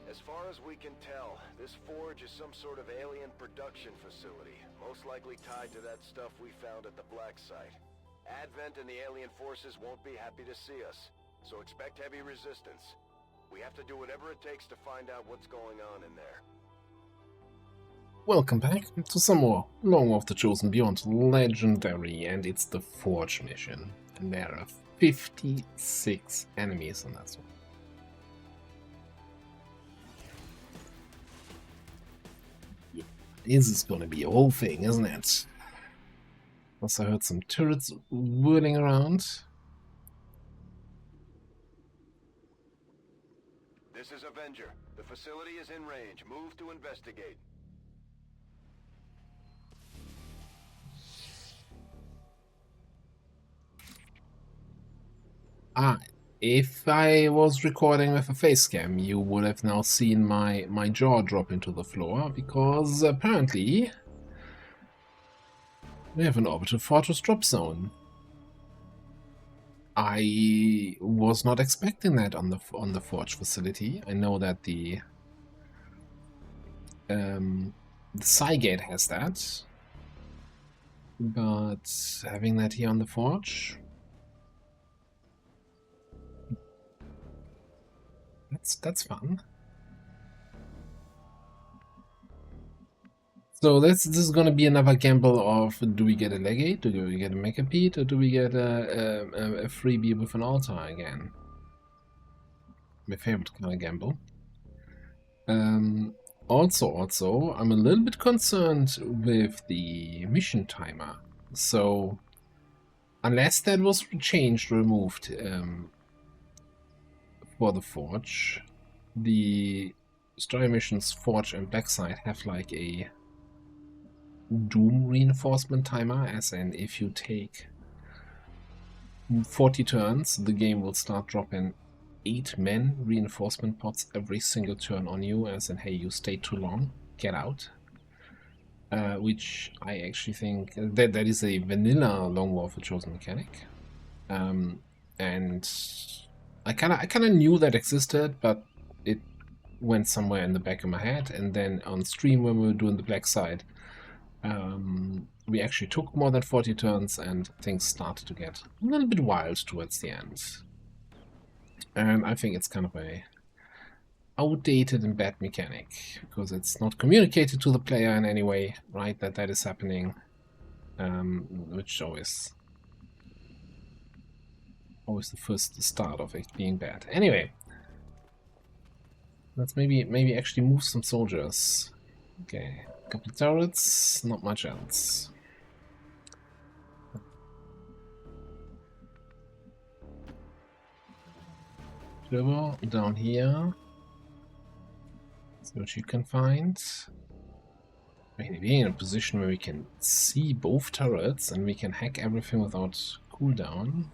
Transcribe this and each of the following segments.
As far as we can tell, this forge is some sort of alien production facility, most likely tied to that stuff we found at the Black Site. Advent and the alien forces won't be happy to see us, so expect heavy resistance. We have to do whatever it takes to find out what's going on in there. Welcome back to some more Long of the Chosen Beyond Legendary, and it's the Forge mission. And there are 56 enemies on that one. Yeah, this is gonna be a whole thing, isn't it? Also heard some turrets whirling around. This is Avenger. The facility is in range. Move to investigate. If I was recording with a face cam, you would have now seen my jaw drop into the floor, because apparently we have an orbital fortress drop zone. I was not expecting that on the Forge facility. I know that the Cygate has that, but having that here on the Forge, that's fun. So this is going to be another gamble of, do we get a legate, do we get a megapede, or do we get a freebie with an altar again? My favorite kind of gamble. Also, I'm a little bit concerned with the mission timer. So, unless that was removed for the Forge, the story missions Forge and Backside have like a Doom reinforcement timer, as in if you take 40 turns, the game will start dropping 8 men reinforcement pots every single turn on you, as in, hey, you stayed too long, get out. Which I actually think that is a vanilla Long War of the Chosen mechanic, and I kind of knew that existed, but it went somewhere in the back of my head. And then on stream when we were doing the Black Side, we actually took more than 40 turns, and things started to get a little bit wild towards the end. And I think it's kind of a outdated and bad mechanic, because it's not communicated to the player in any way, right, that is happening, which always the first start of it being bad. Anyway, let's maybe actually move some soldiers. Okay, a couple turrets, not much else. Turbo down here. See what you can find. Maybe in a position where we can see both turrets and we can hack everything without cooldown.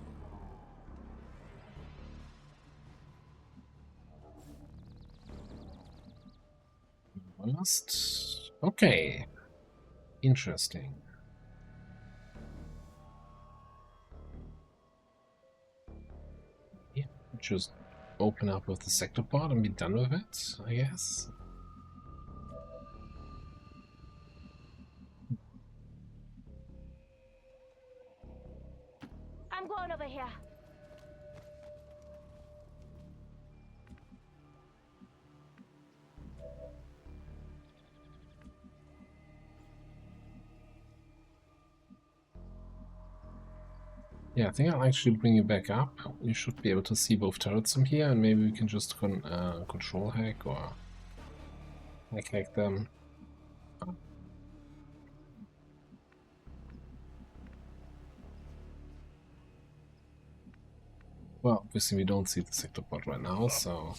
Okay. Interesting. Yeah, just open up with the sector part and be done with it, I guess. I'm going over here. Yeah, I think I'll actually bring you back up. You should be able to see both turrets from here, and maybe we can just control hack or hack them. Well, obviously we don't see the sector pod right now, so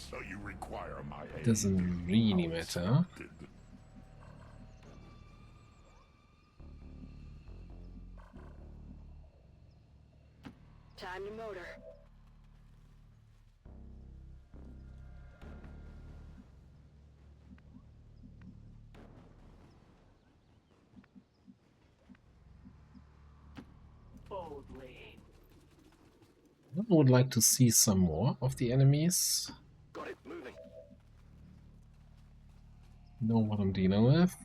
it doesn't really matter. Time to motor. Boldly. I would like to see some more of the enemies. Got it, moving. Know what I'm dealing with.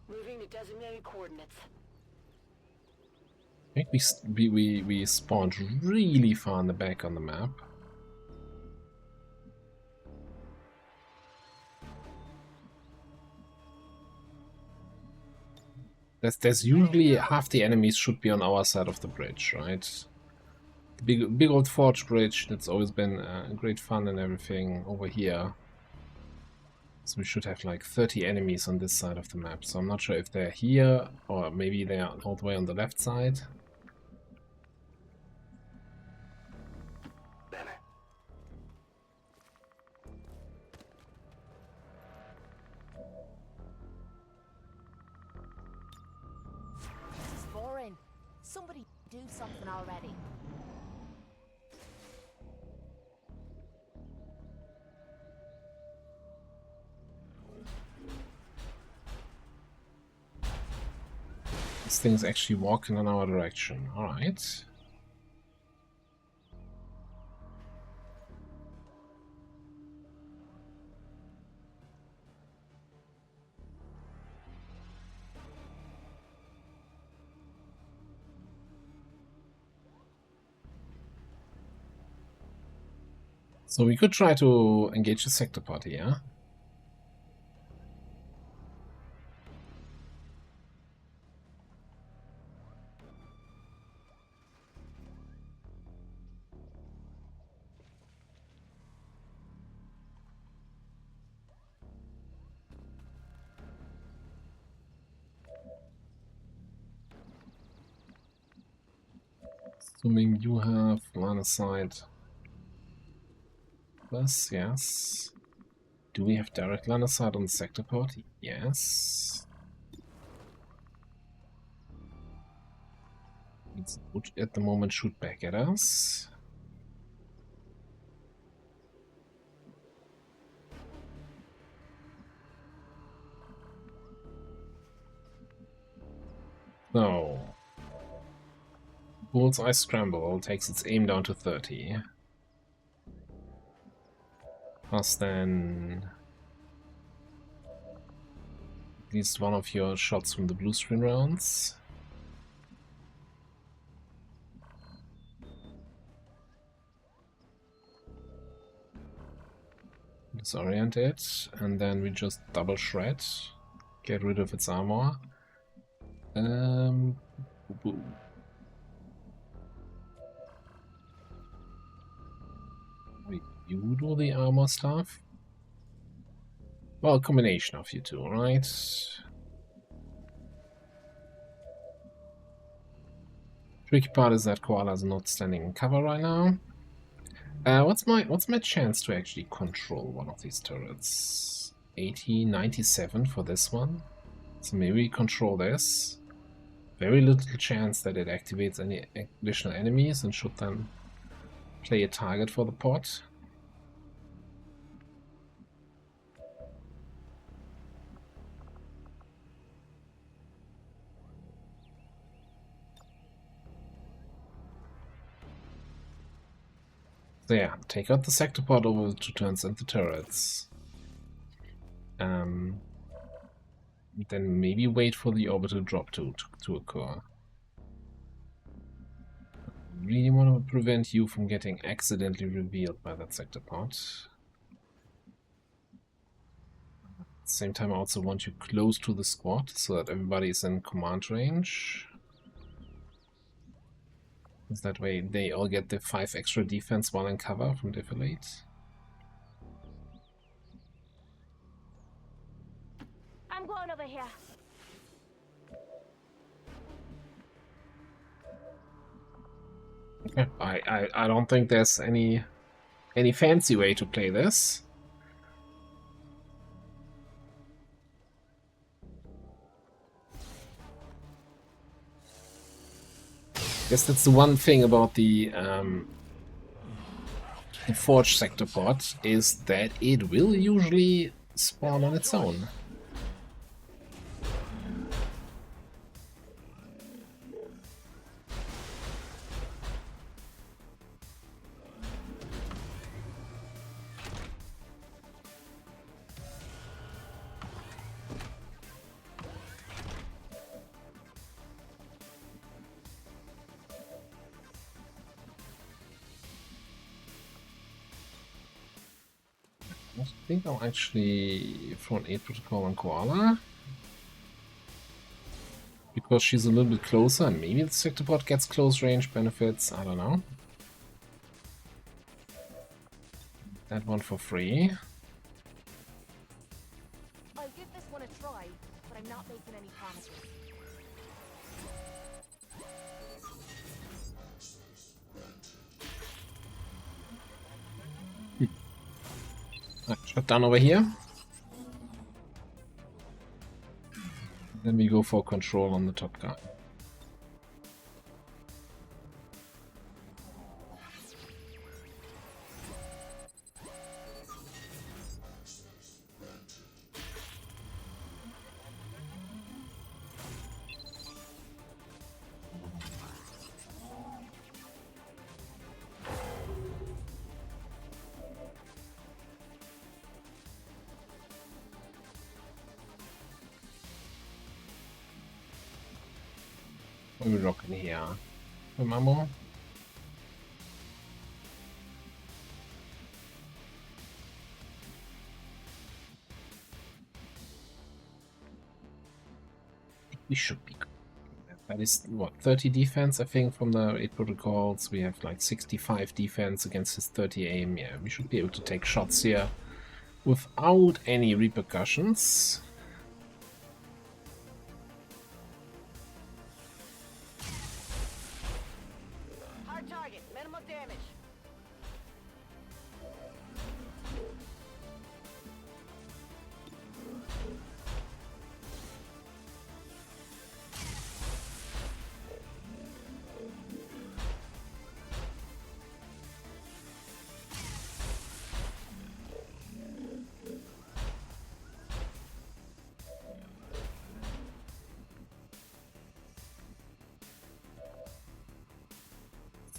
Moving to designated coordinates. I think we spawned really far in the back on the map. There's usually half the enemies should be on our side of the bridge, right? The big old forge bridge that's always been great fun and everything over here. So we should have like 30 enemies on this side of the map. So I'm not sure if they're here or maybe they are all the way on the left side. This is boring. Somebody do something already. This thing's actually walking in our direction. Alright. So we could try to engage the sector party, yeah? Assuming you have line of sight. Plus, yes. Do we have direct line of sight on the sector party? Yes. It would at the moment shoot back at us. So, Bullseye Scramble takes its aim down to 30. Plus then at least one of your shots from the blue screen rounds. Disorient it, and then we just double shred, get rid of its armor. Wait, you do the armor stuff? Well, a combination of you two, right? Tricky part is that Koala's not standing in cover right now. What's my chance to actually control one of these turrets? 80, 97 for this one. So maybe we control this. Very little chance that it activates any additional enemies and should then play a target for the pot. So yeah, take out the sector pod over 2 turns and the turrets. Then maybe wait for the orbital drop to occur. Really want to prevent you from getting accidentally revealed by that sector pod. At the same time, I also want you close to the squad so that everybody is in command range. Because that way they all get the 5 extra defense while in cover from defilate. I'm going over here. Okay, I don't think there's any fancy way to play this. Guess that's the one thing about the Forge sector pod, is that it will usually spawn on its own. think I'll actually throw an 8 protocol on Koala. Because she's a little bit closer, and maybe the Sectopod gets close range benefits, I don't know. That one for free. I'll give this one a try, but I'm not making any promises. Shut down over here. Then we go for control on the top guy. What are we rocking here? Some ammo? We should be good. That is, what, 30 defense, I think, from the 8 protocols. We have like 65 defense against his 30 aim. Yeah, we should be able to take shots here without any repercussions. Hard target, minimal damage.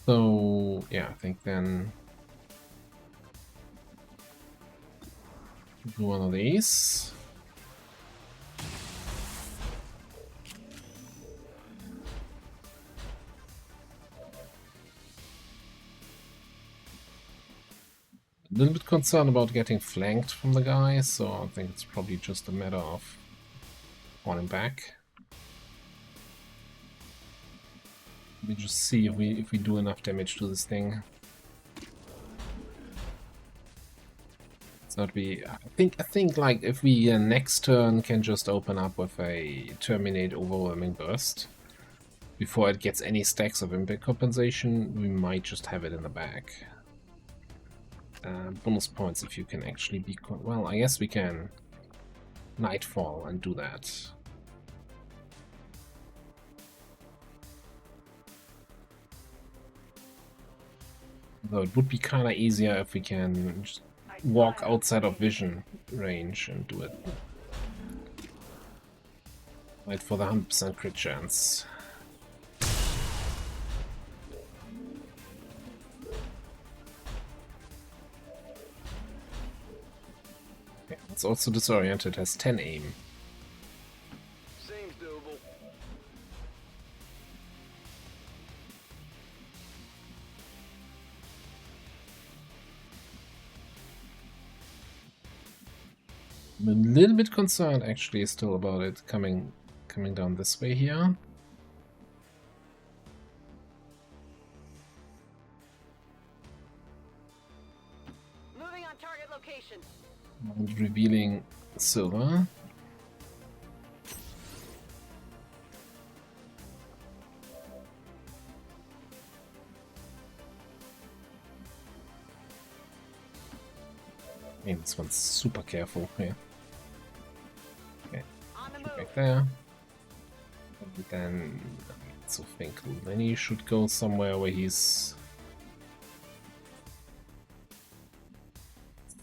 So, yeah, I think then do one of these. A little bit concerned about getting flanked from the guy, so I think it's probably just a matter of falling back. Let me just see if we do enough damage to this thing. So that we, I think like if we next turn can just open up with a terminate overwhelming burst before it gets any stacks of impact compensation, we might just have it in the bag. Bonus points if you can actually be well. I guess we can Nightfall and do that. Though it would be kind of easier if we can just walk outside of vision range and do it. Right, for the 100% crit chance. Okay, it's also disoriented, has 10 aim. Seems doable. I'm a little bit concerned actually still about it coming down this way here. Moving on target location. And revealing silver. I mean, this one's super careful here. Okay, On the shoot move. back there. And then, so think Lenny should go somewhere where he's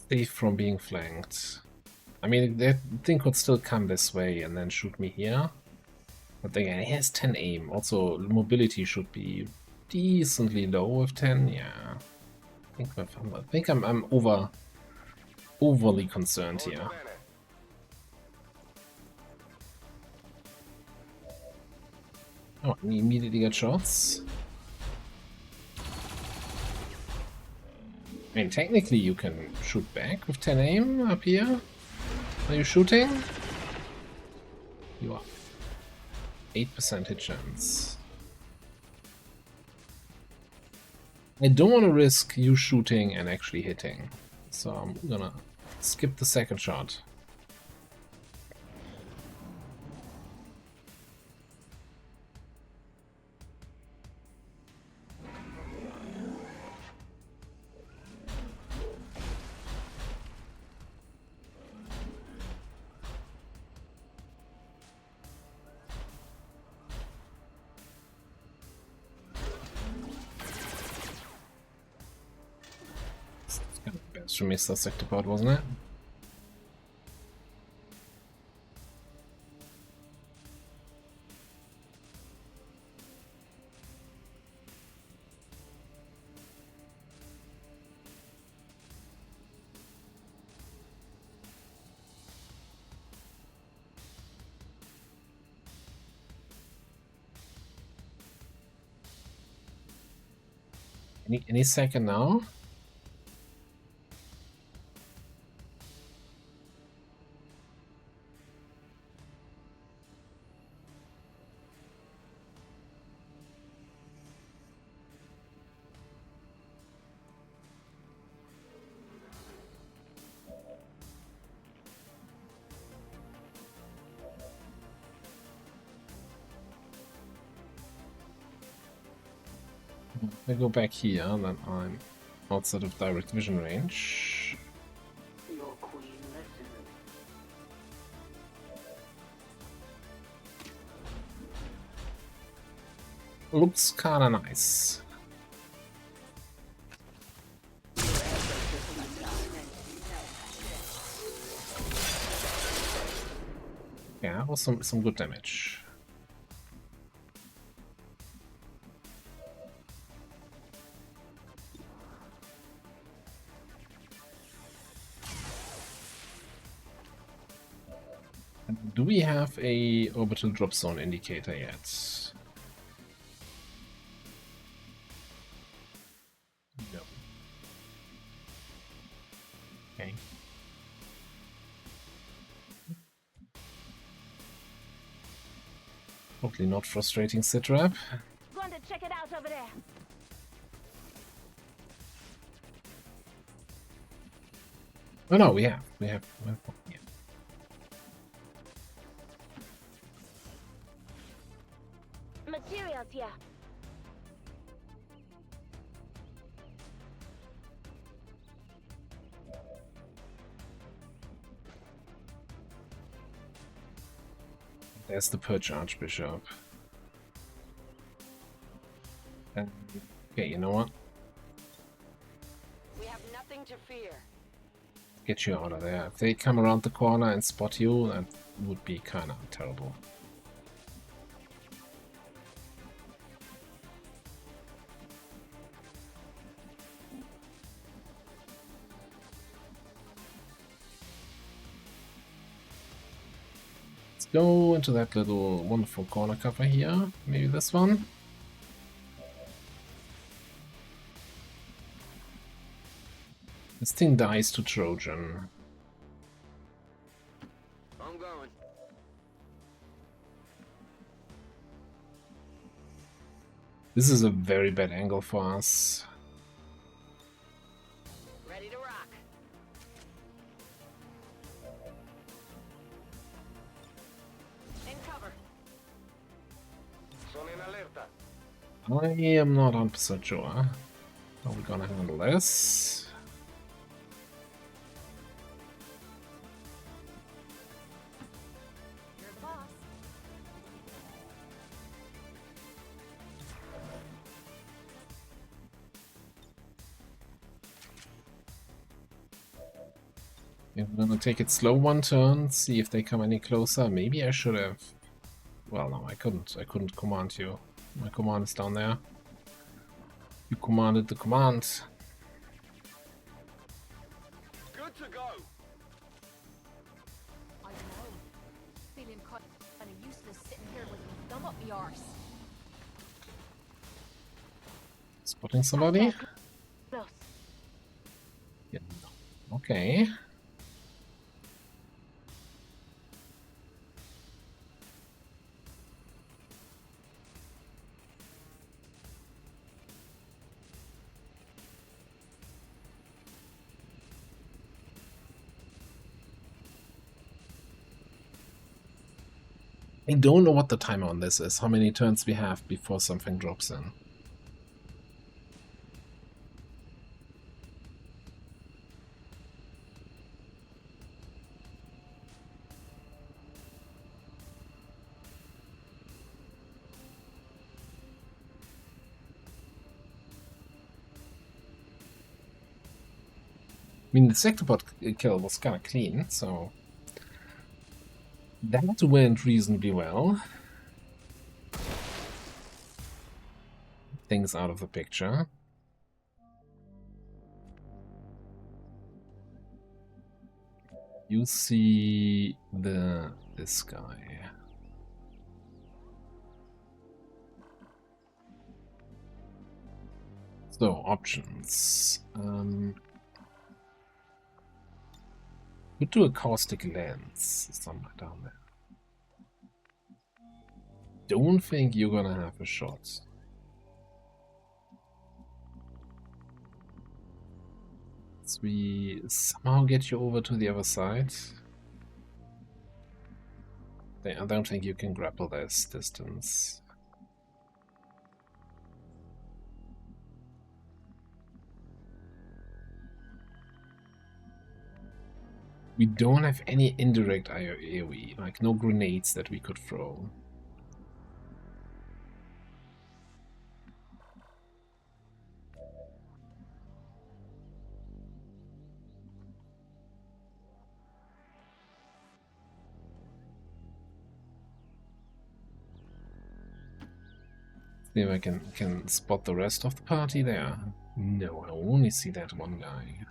safe from being flanked. I mean, that thing could still come this way and then shoot me here. But again, he has 10 aim. Also, mobility should be decently low with 10. Yeah, I think I'm overly concerned here. Oh, we immediately get shots. I mean, technically you can shoot back with 10 aim up here. Are you shooting? You are. 8% hit chance. I don't want to risk you shooting and actually hitting, so I'm gonna skip the second shot. From Mr. Sectoid, wasn't it? Any second now? If I go back here, then I'm outside of direct vision range. Your queen listens. Looks kinda nice. Yeah, that was some good damage. Do we have a orbital drop zone indicator yet? No. Okay. Hopefully not frustrating sitrap. Going to check it out over there. Oh no, we have. Yeah. Materials here. There's the Perch Archbishop. Okay, you know what? We have nothing to fear. Get you out of there. If they come around the corner and spot you, that would be kind of terrible. Let's go into that little wonderful corner cover here. Maybe this one. This thing dies to Trojan. I'm going. This is a very bad angle for us. Ready to rock. In cover. Sono in allerta. I am not 100% sure how we're gonna handle this. You're the boss. Yeah, we're gonna take it slow one turn, see if they come any closer. Maybe I should have. Well, no, I couldn't. I couldn't command you. My command is down there. You commanded the command. Good to go. I know. Feeling kind of useless sitting here with my thumb up the arse. Spotting somebody? Close. Okay. I don't know what the timer on this is, how many turns we have before something drops in. I mean, the Sectoid kill was kind of clean, so that went reasonably well. Things out of the picture. You see this guy. So, options. Could do a caustic lens somewhere down there. Don't think you're gonna have a shot. So we somehow get you over to the other side. I don't think you can grapple this distance. We don't have any indirect AoE, like no grenades that we could throw. See if I can spot the rest of the party there. No, I only see that one guy.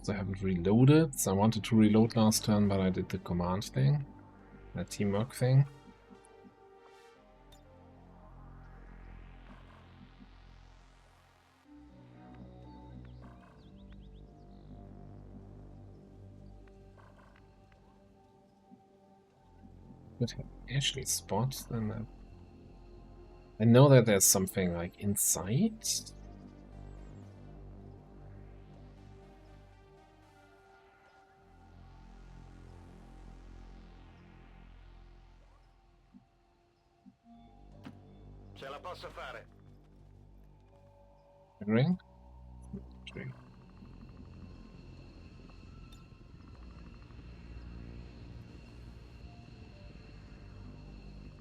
I haven't reloaded, so I wanted to reload last turn, but I did the command thing, the teamwork thing. But actually spot then. I know that there's something like inside. Ce la posso fare. Ring?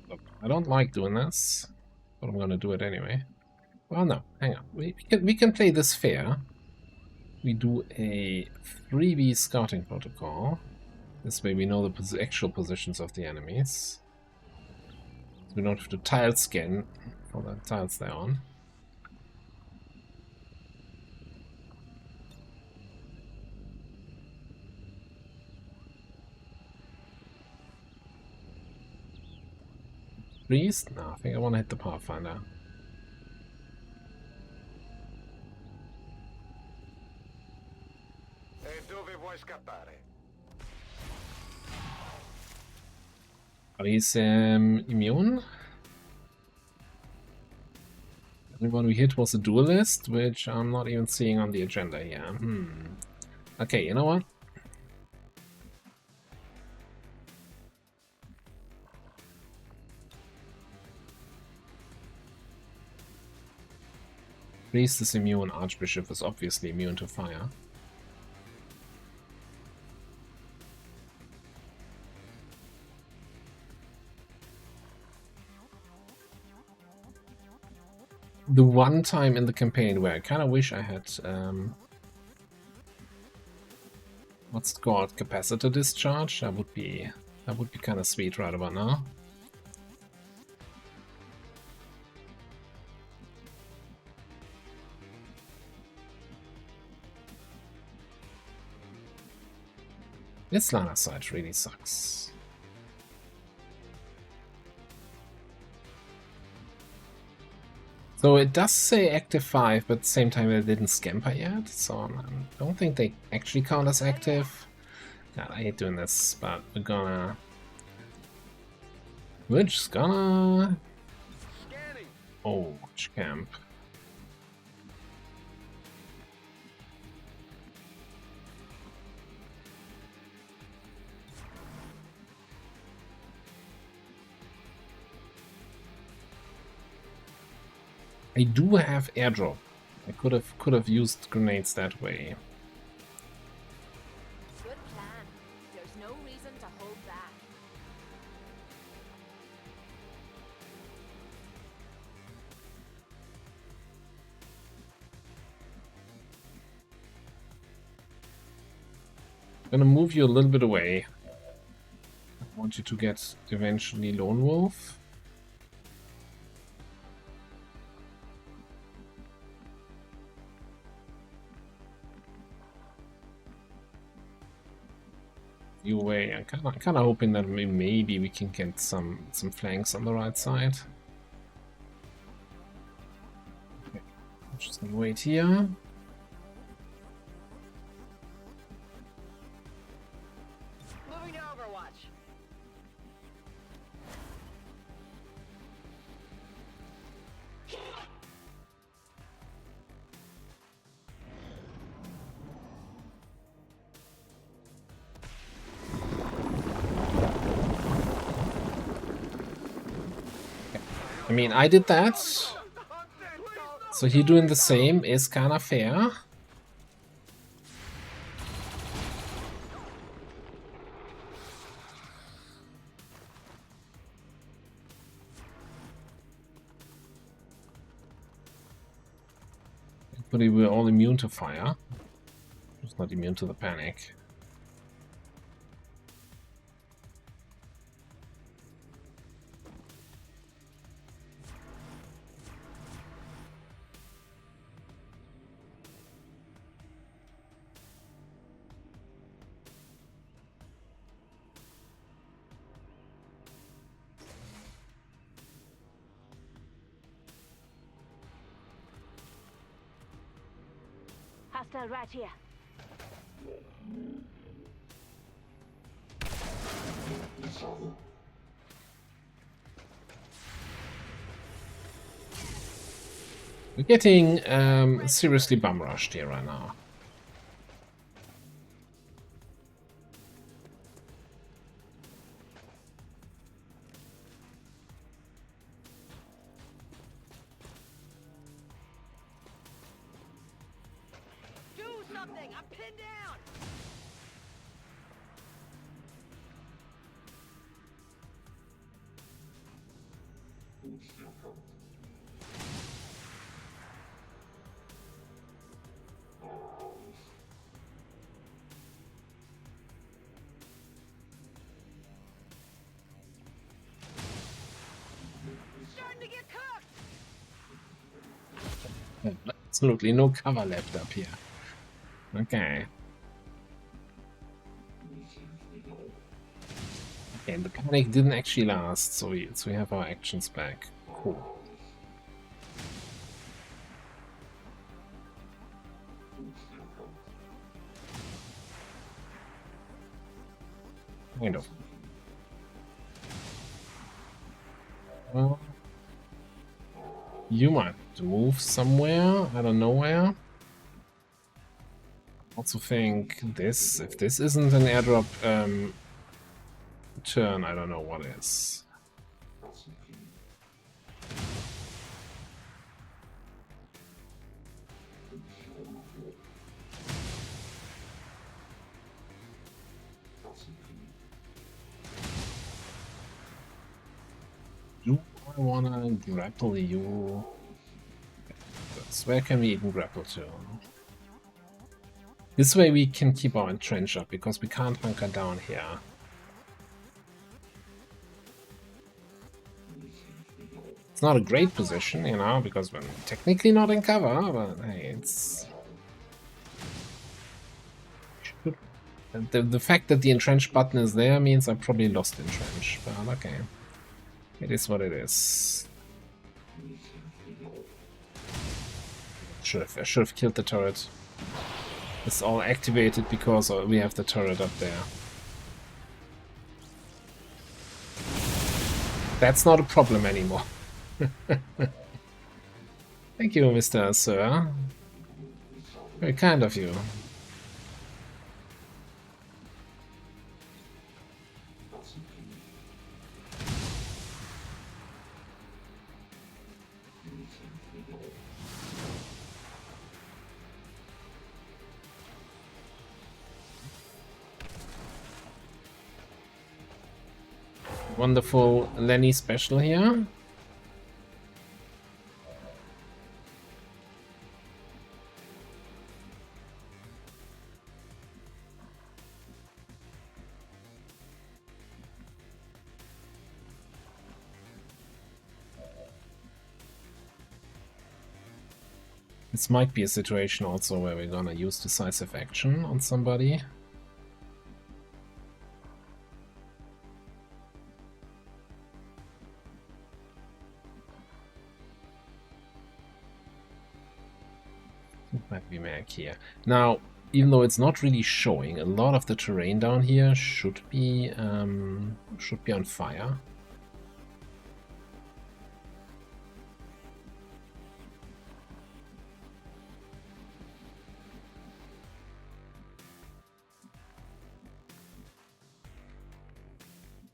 Look, I don't like doing this, but I'm gonna do it anyway. Well, no, hang on. We can play this fair. We do a 3v scouting protocol. This way we know the actual positions of the enemies. So we don't have to tile scan for the tiles they're on. Priest? No, I think I want to hit the Pathfinder. E dove vuoi scappare? But he's immune. Everyone we hit was a duelist, which I'm not even seeing on the agenda here. Okay, you know what? Priest is immune, Archbishop is obviously immune to fire. The one time in the campaign where I kind of wish I had what's it called, capacitor discharge. That would be kind of sweet right about now. This line of sight really sucks. So it does say active 5, but at the same time it didn't scamper yet, so I don't think they actually count as active. God, I hate doing this, but we're just gonna... Oh, camp. I do have airdrop. I could have used grenades that way. Good plan. There's no reason to hold back. I'm gonna move you a little bit away. I want you to get eventually Lone Wolf. You away. I'm kind of hoping that maybe we can get some flanks on the right side. Okay, I'm just gonna wait here. Moving to Overwatch. I mean, I did that, so he doing the same is kind of fair. But we're all immune to fire, just not immune to the panic. Hostile right here. We're getting seriously bum rushed here right now. Do something! I'm pinned down! Starting to get cooked! Absolutely no cover left up here. Okay. Okay, the panic didn't actually last, so we have our actions back. Cool. Kind of. Well, you might have to move somewhere. I don't know where. Also think this, if this isn't an airdrop turn, I don't know what is. Do I wanna grapple you? Where can we even grapple to? This way we can keep our entrench up, because we can't hunker down here. It's not a great position, you know, because we're technically not in cover, but hey, it's... The fact that the entrench button is there means I probably lost entrench, but okay. It is what it is. I should have killed the turret. It's all activated because we have the turret up there. That's not a problem anymore. Thank you, Mr. Sir. Very kind of you. Wonderful Lenny special here. This might be a situation also where we're gonna use decisive action on somebody. Might be mag here. Now, even though it's not really showing, a lot of the terrain down here should be on fire.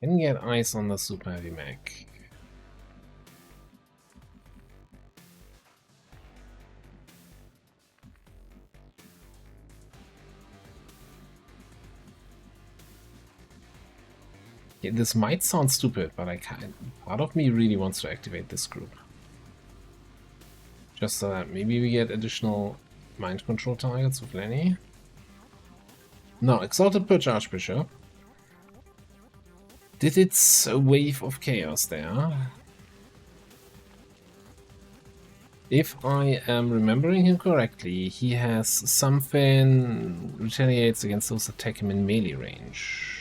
Can get eyes on the super heavy mech. Yeah, this might sound stupid, but I can't. Part of me really wants to activate this group. Just so that maybe we get additional mind control targets with Lenny. No, Exalted Purge Archbishop. Did its wave of chaos there. If I am remembering him correctly, he has something retaliates against those that attack him in melee range.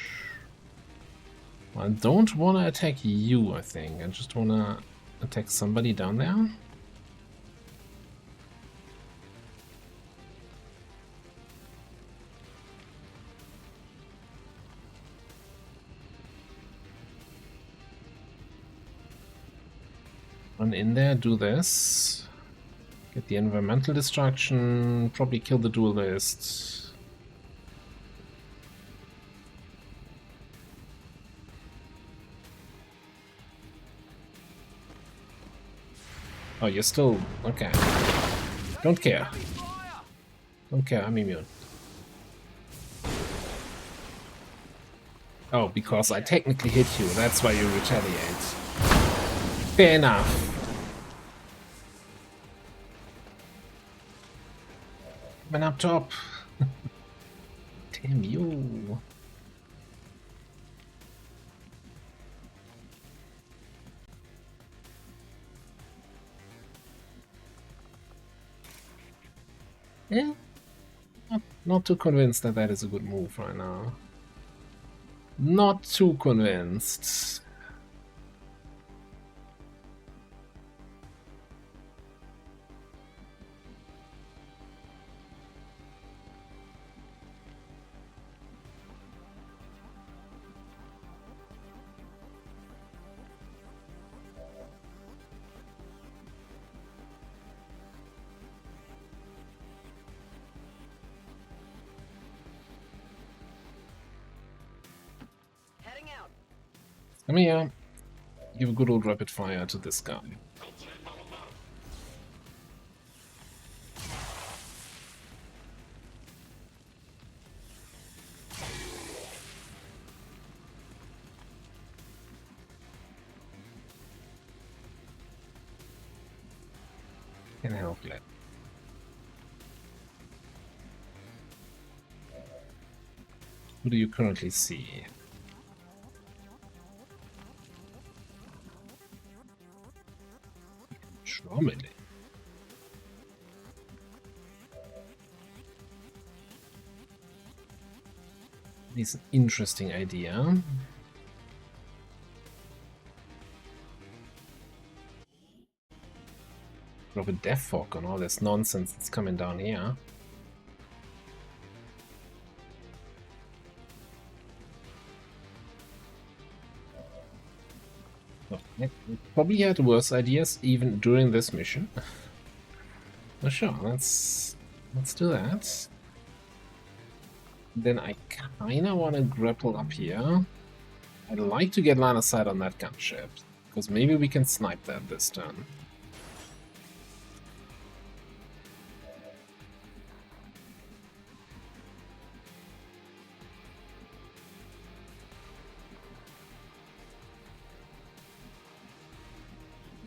I don't want to attack you, I think. I just want to attack somebody down there. Run in there, do this. Get the environmental destruction, probably kill the duelist. Oh, you're still... okay. Don't care. Don't care, I'm immune. Oh, because I technically hit you, that's why you retaliate. Fair enough. Man up top. Damn you. Yeah, not too convinced that that is a good move right now. Not too convinced. Come here. Give a good old rapid fire to this guy. Can help that. Who do you currently see? Normally. It's an interesting idea. Drop a death fog on all this nonsense that's coming down here. We probably had worse ideas even during this mission. Well, sure, let's do that. Then I kinda wanna grapple up here. I'd like to get line of sight on that gunship, because maybe we can snipe that this turn.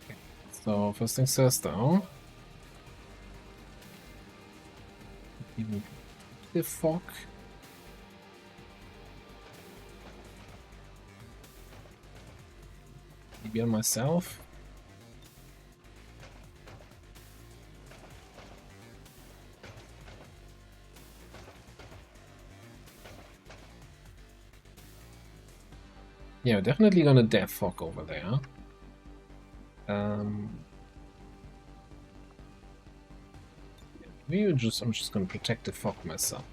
Okay. So first things first though. Even the fog. Maybe on myself. Yeah, definitely gonna death fog over there. Maybe I'm just gonna protect the fog myself.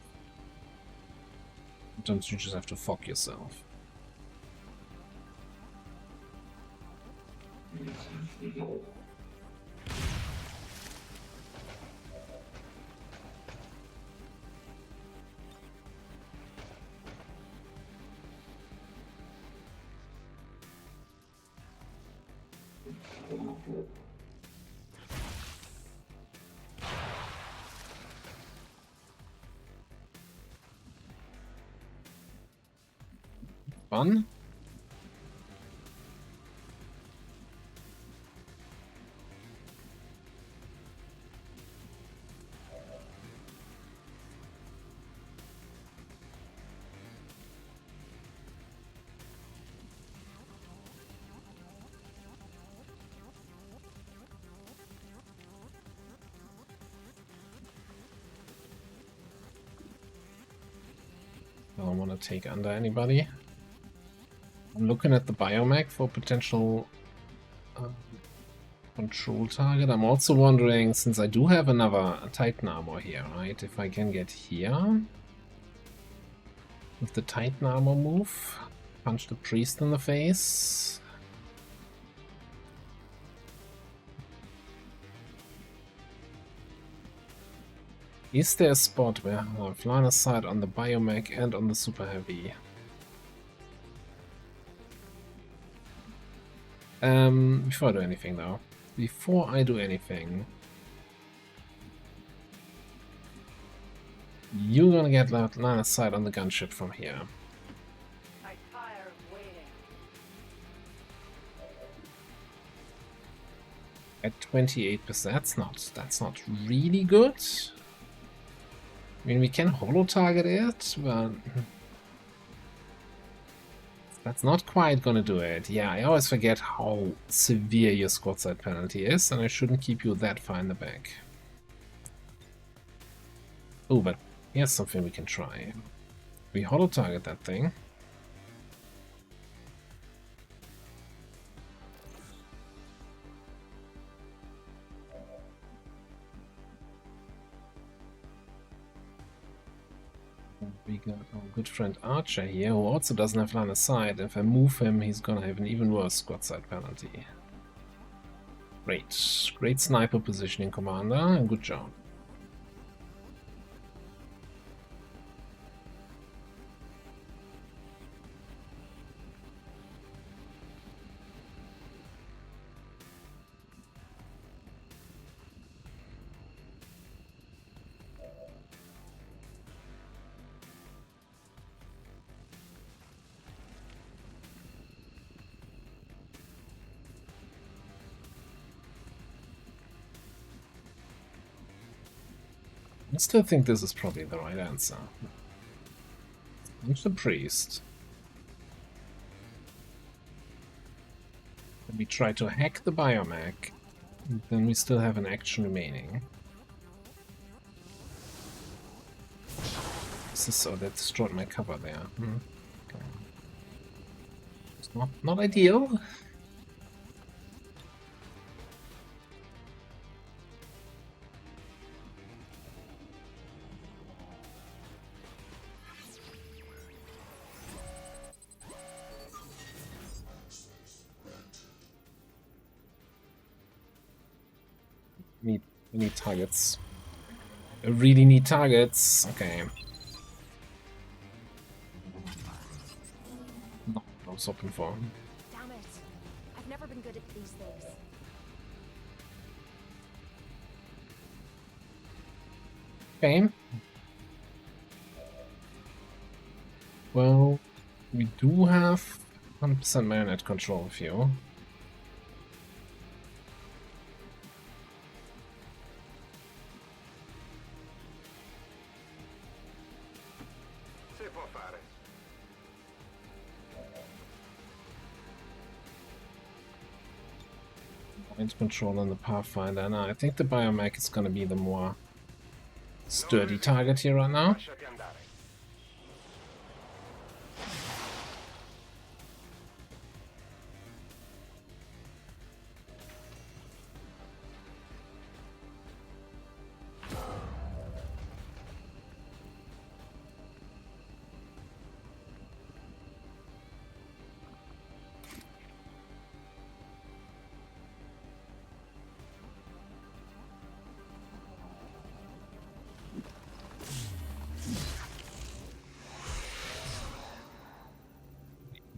Sometimes you just have to fog yourself. Fun. I don't want to take under anybody. I'm looking at the biomech for potential control target. I'm also wondering, since I do have another Titan armor here, right? If I can get here with the Titan armor move, punch the priest in the face. Is there a spot where I have line of sight on the biomech and on the super heavy? Before I do anything though. Before I do anything. You're gonna get line of sight on the gunship from here. Night fire waiting. At 28%, that's not really good. I mean, we can holo target it, but that's not quite gonna do it. Yeah, I always forget how severe your squad side penalty is, and I shouldn't keep you that far in the back. Oh, but here's something we can try. We holo target that thing. We got our good friend Archer here, who also doesn't have line of sight. If I move him, he's gonna have an even worse squad side penalty. Great. Great sniper positioning, Commander, and good job. I still think this is probably the right answer. Punch the priest. Then we try to hack the biomech. And then we still have an action remaining. Oh, that destroyed my cover there. Okay. It's not ideal. We need targets. I really need targets. Okay. No, I was hoping for. Damn it. I've never been good at these things. Okay. Well, we do have 100% marionette control of you. Mind control on the Pathfinder. And I think the biomech is going to be the more sturdy target here right now.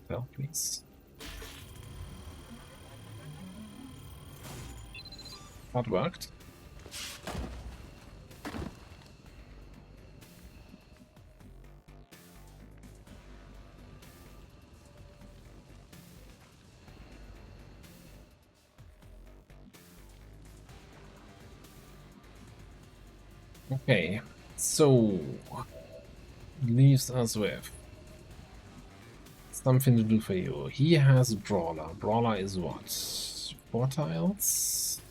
Well, please. That worked. Okay, so leaves us with something to do for you. He has Brawler. Brawler is what? 4 tiles?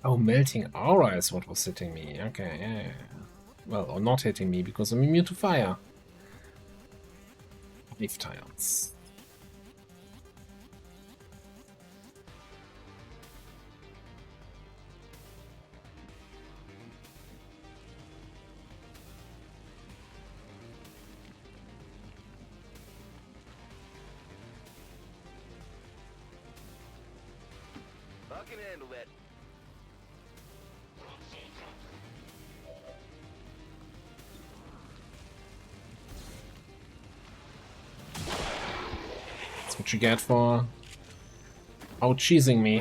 Oh, Melting Aura is what was hitting me. Okay, yeah. Well, or not hitting me because I'm immune to fire. 5 tiles. I can handle that. That's what you get for out-cheesing me.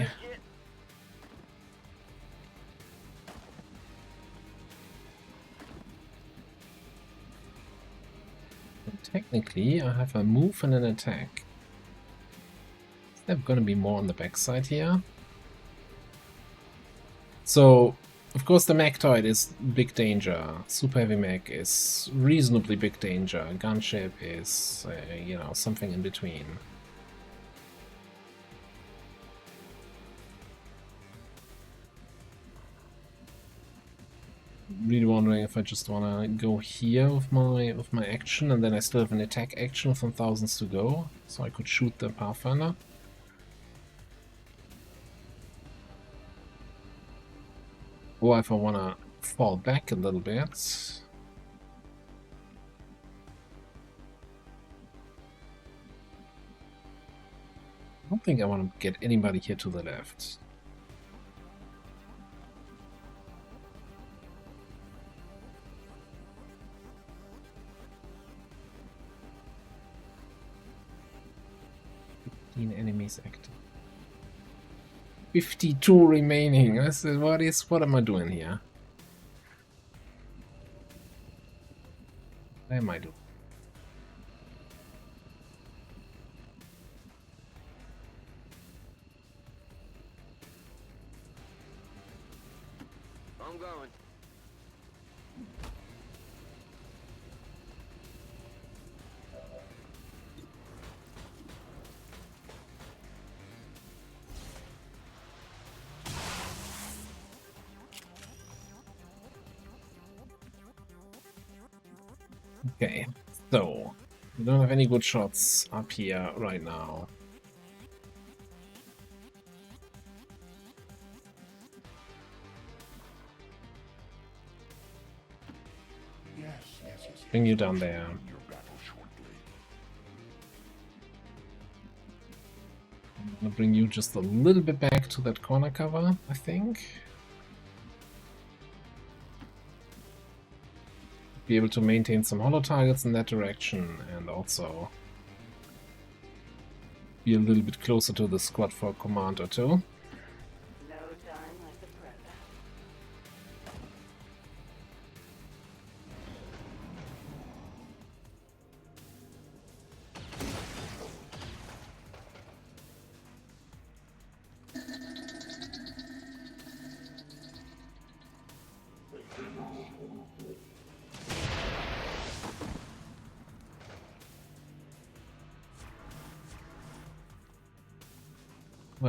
And technically, I have a move and an attack. Is there gonna be more on the backside here? So, of course, the Sectoid is big danger. Super Heavy Mech is reasonably big danger. Gunship is, you know, something in between. Really wondering if I just wanna go here with my action, and then I still have an attack action from thousands to go, so I could shoot the Pathfinder. Or if I wanna fall back a little bit. I don't think I want to get anybody here to the left. Enemies active. 52 remaining. What am I doing here? What am I doing? I'm going. Okay, so we don't have any good shots up here right now. Bring you down there. I'm gonna bring you just a little bit back to that corner cover, I think. Be able to maintain some holo targets in that direction and also be a little bit closer to the squad for a command or two. No time like the present.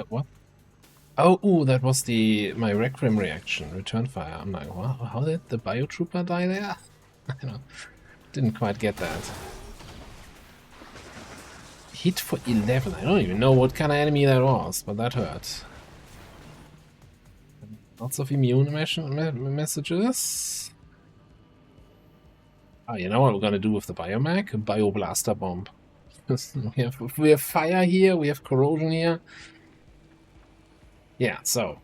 What? Oh, ooh, that was my Requiem reaction, return fire. I'm like, wow, how did the biotrooper die there? I don't, didn't quite get that. Hit for 11. I don't even know what kind of enemy that was, but that hurt. Lots of immune messages. Oh, you know what we're gonna do with the biomag? A bioblaster bomb. we have fire here, we have corrosion here. Yeah, so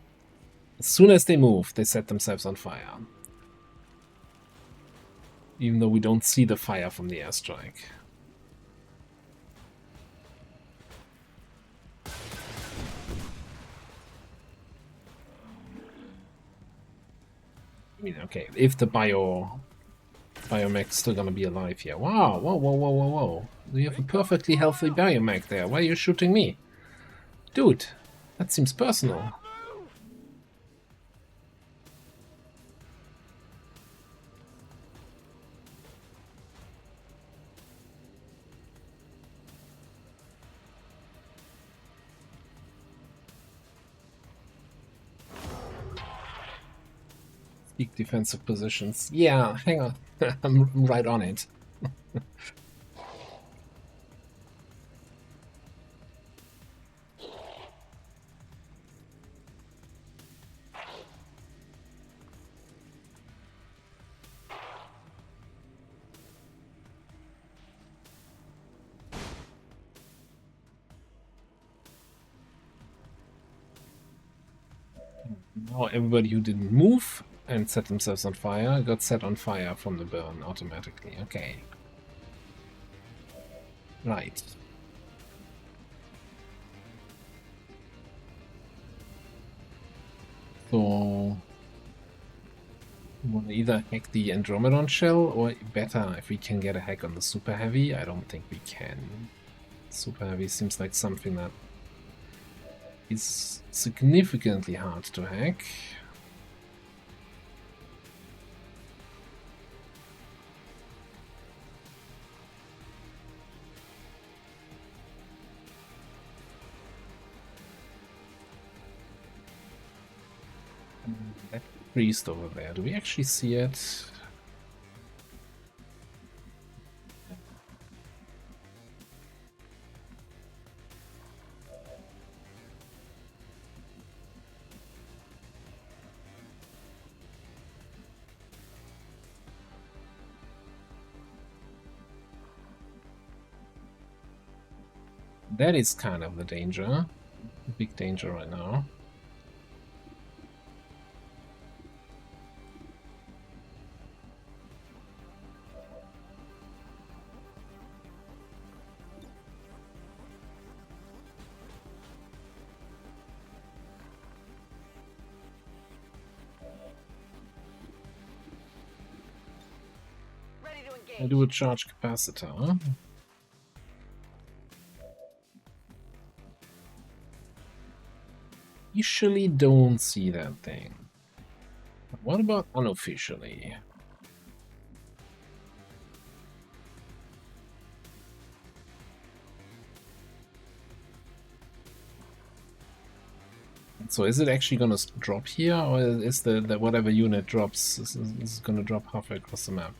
as soon as they move, they set themselves on fire. Even though we don't see the fire from the airstrike. I mean, okay, if the biomech's still gonna be alive here. Wow, whoa, whoa, whoa, whoa, whoa. You have a perfectly healthy biomech there. Why are you shooting me? Dude, that seems personal. Speak defensive positions. Yeah, hang on. I'm right on it. Now everybody who didn't move and set themselves on fire got set on fire from the burn automatically. Okay. Right. So we want to either hack the Andromedon shell, or better, if we can get a hack on the Super Heavy. I don't think we can. Super Heavy seems like something that is significantly hard to hack. That priest over there, do we actually see it? That is kind of the danger. The big danger right now. Ready to engage. I do a charge capacitor. Officially don't see that thing. What about unofficially? So is it actually gonna drop here, or is the whatever unit drops is gonna drop halfway across the map?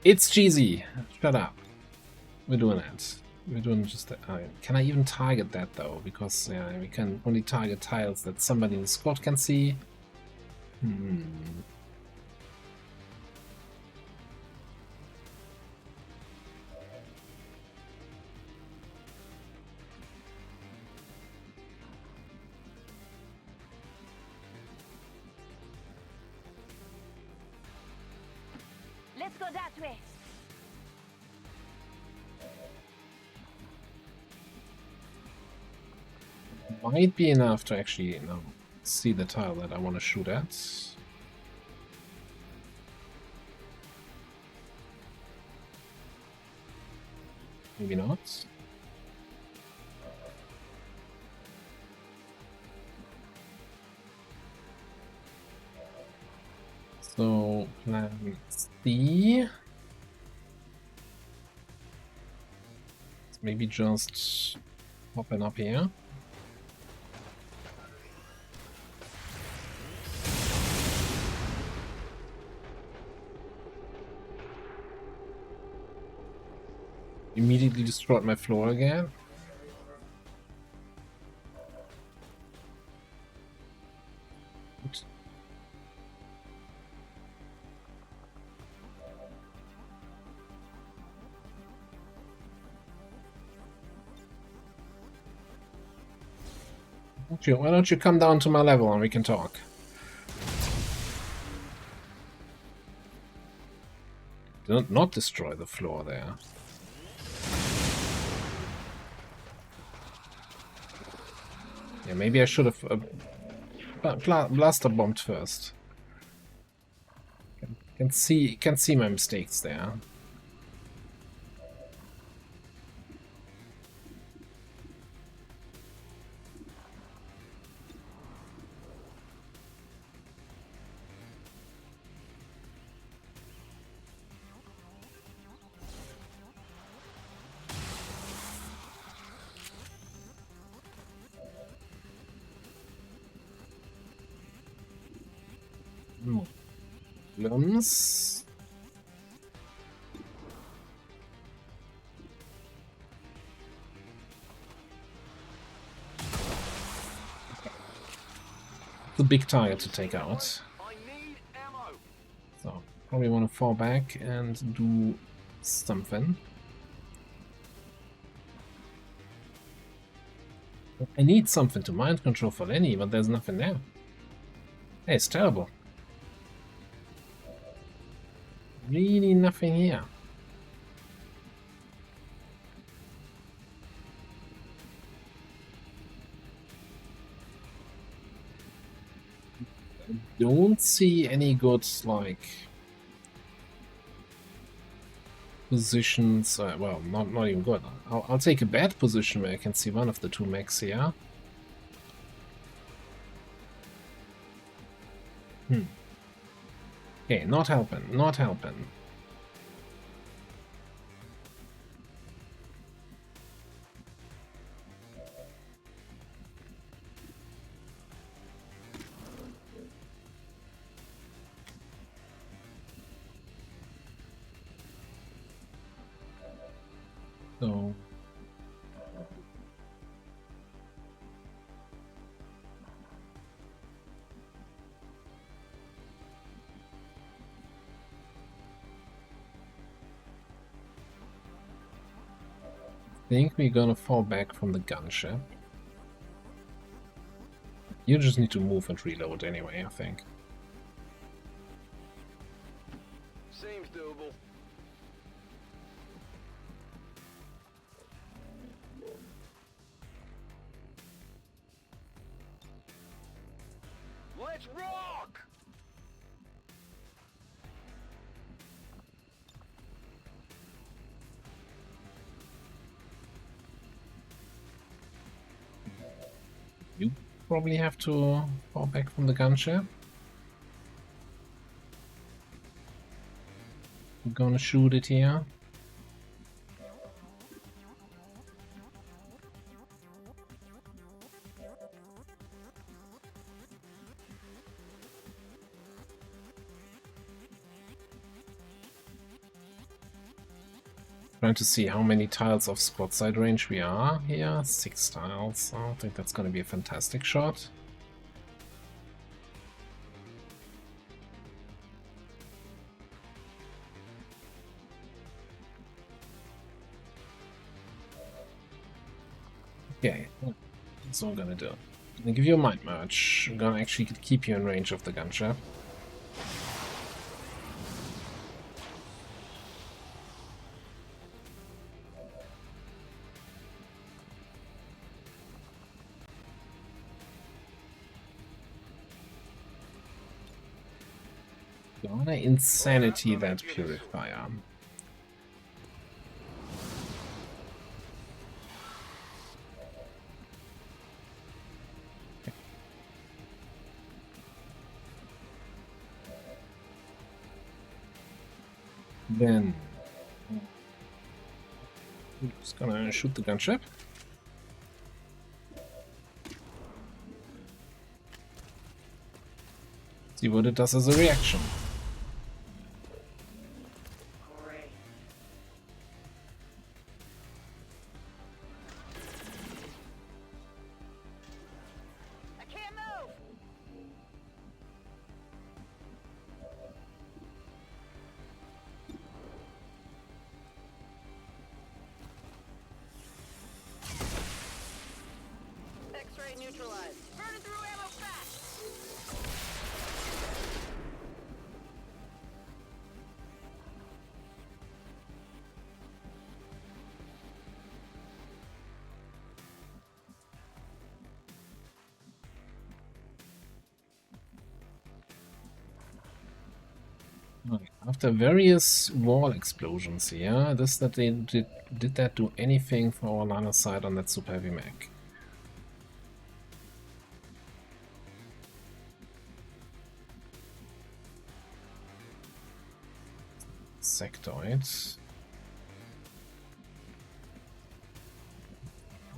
It's cheesy. Shut up. We're doing that. We're doing just that. Can I even target that though? Because we can only target tiles that somebody in the squad can see. Let's go that way. Might be enough to actually, you know, see the tile that I want to shoot at. Maybe not. So, plan C. Maybe just popping up here. Immediately destroyed my floor again. Oops. Why don't you come down to my level and we can talk? Do not destroy the floor there. Yeah, maybe I should have blaster bombed first. Can see my mistakes there. Problems. The big target to take out. So probably want to fall back and do something. I need something to mind control for Lenny, but there's nothing there. Hey, it's terrible. Really nothing here. I don't see any good, like, positions. Well, not even good. I'll take a bad position where I can see one of the two mechs here. Okay, not helping, not helping. So I think we're gonna fall back from the gunship. You just need to move and reload anyway, I think. Seems doable. Let's rock! You probably have to fall back from the gunship. I'm gonna shoot it here. Trying to see how many tiles of spot side range we are here. 6 tiles. I don't think that's going to be a fantastic shot. Okay, that's all I'm gonna do. I'm gonna give you a mind merge. I'm gonna actually keep you in range of the gunship. Gonna insanity that purifier. Then I'm just gonna shoot the gunship. See what it does as a reaction. Great. I can't move! X-ray neutralized. Burning through ammo fast! After various wall explosions here, that they did that do anything for our line of sight on that super heavy mech? Sectoids.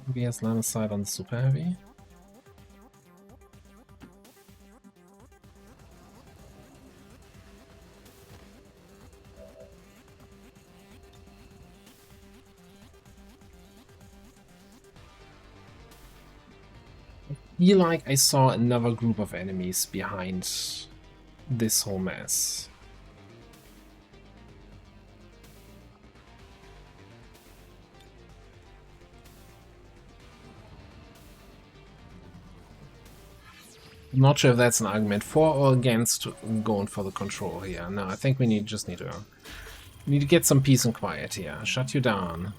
Maybe has line of sight on the super heavy. I feel like I saw another group of enemies behind this whole mess. I'm not sure if that's an argument for or against going for the control here. No, I think we just need to get some peace and quiet here. Shut you down.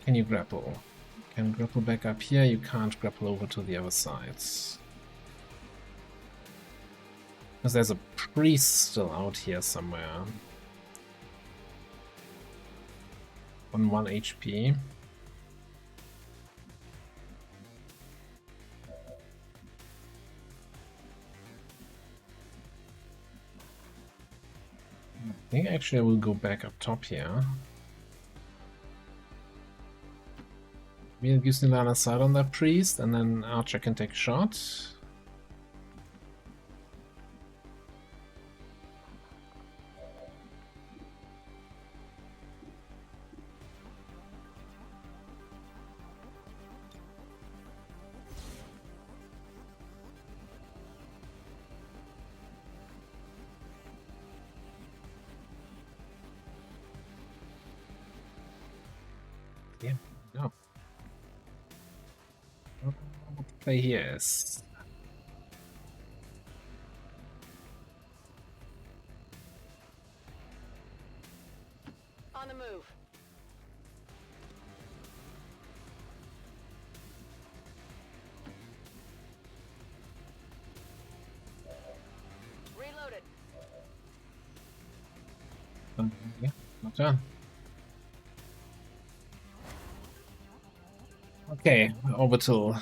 Can you grapple? Can grapple back up here, you can't grapple over to the other sides. Because there's a priest still out here somewhere. On 1 HP. I think actually I will go back up top here. We'll use the line of sight on that priest, and then Archer can take a shot. Yeah, no. Play here is On the move. Reloaded. yeah, not done. Okay, orbital.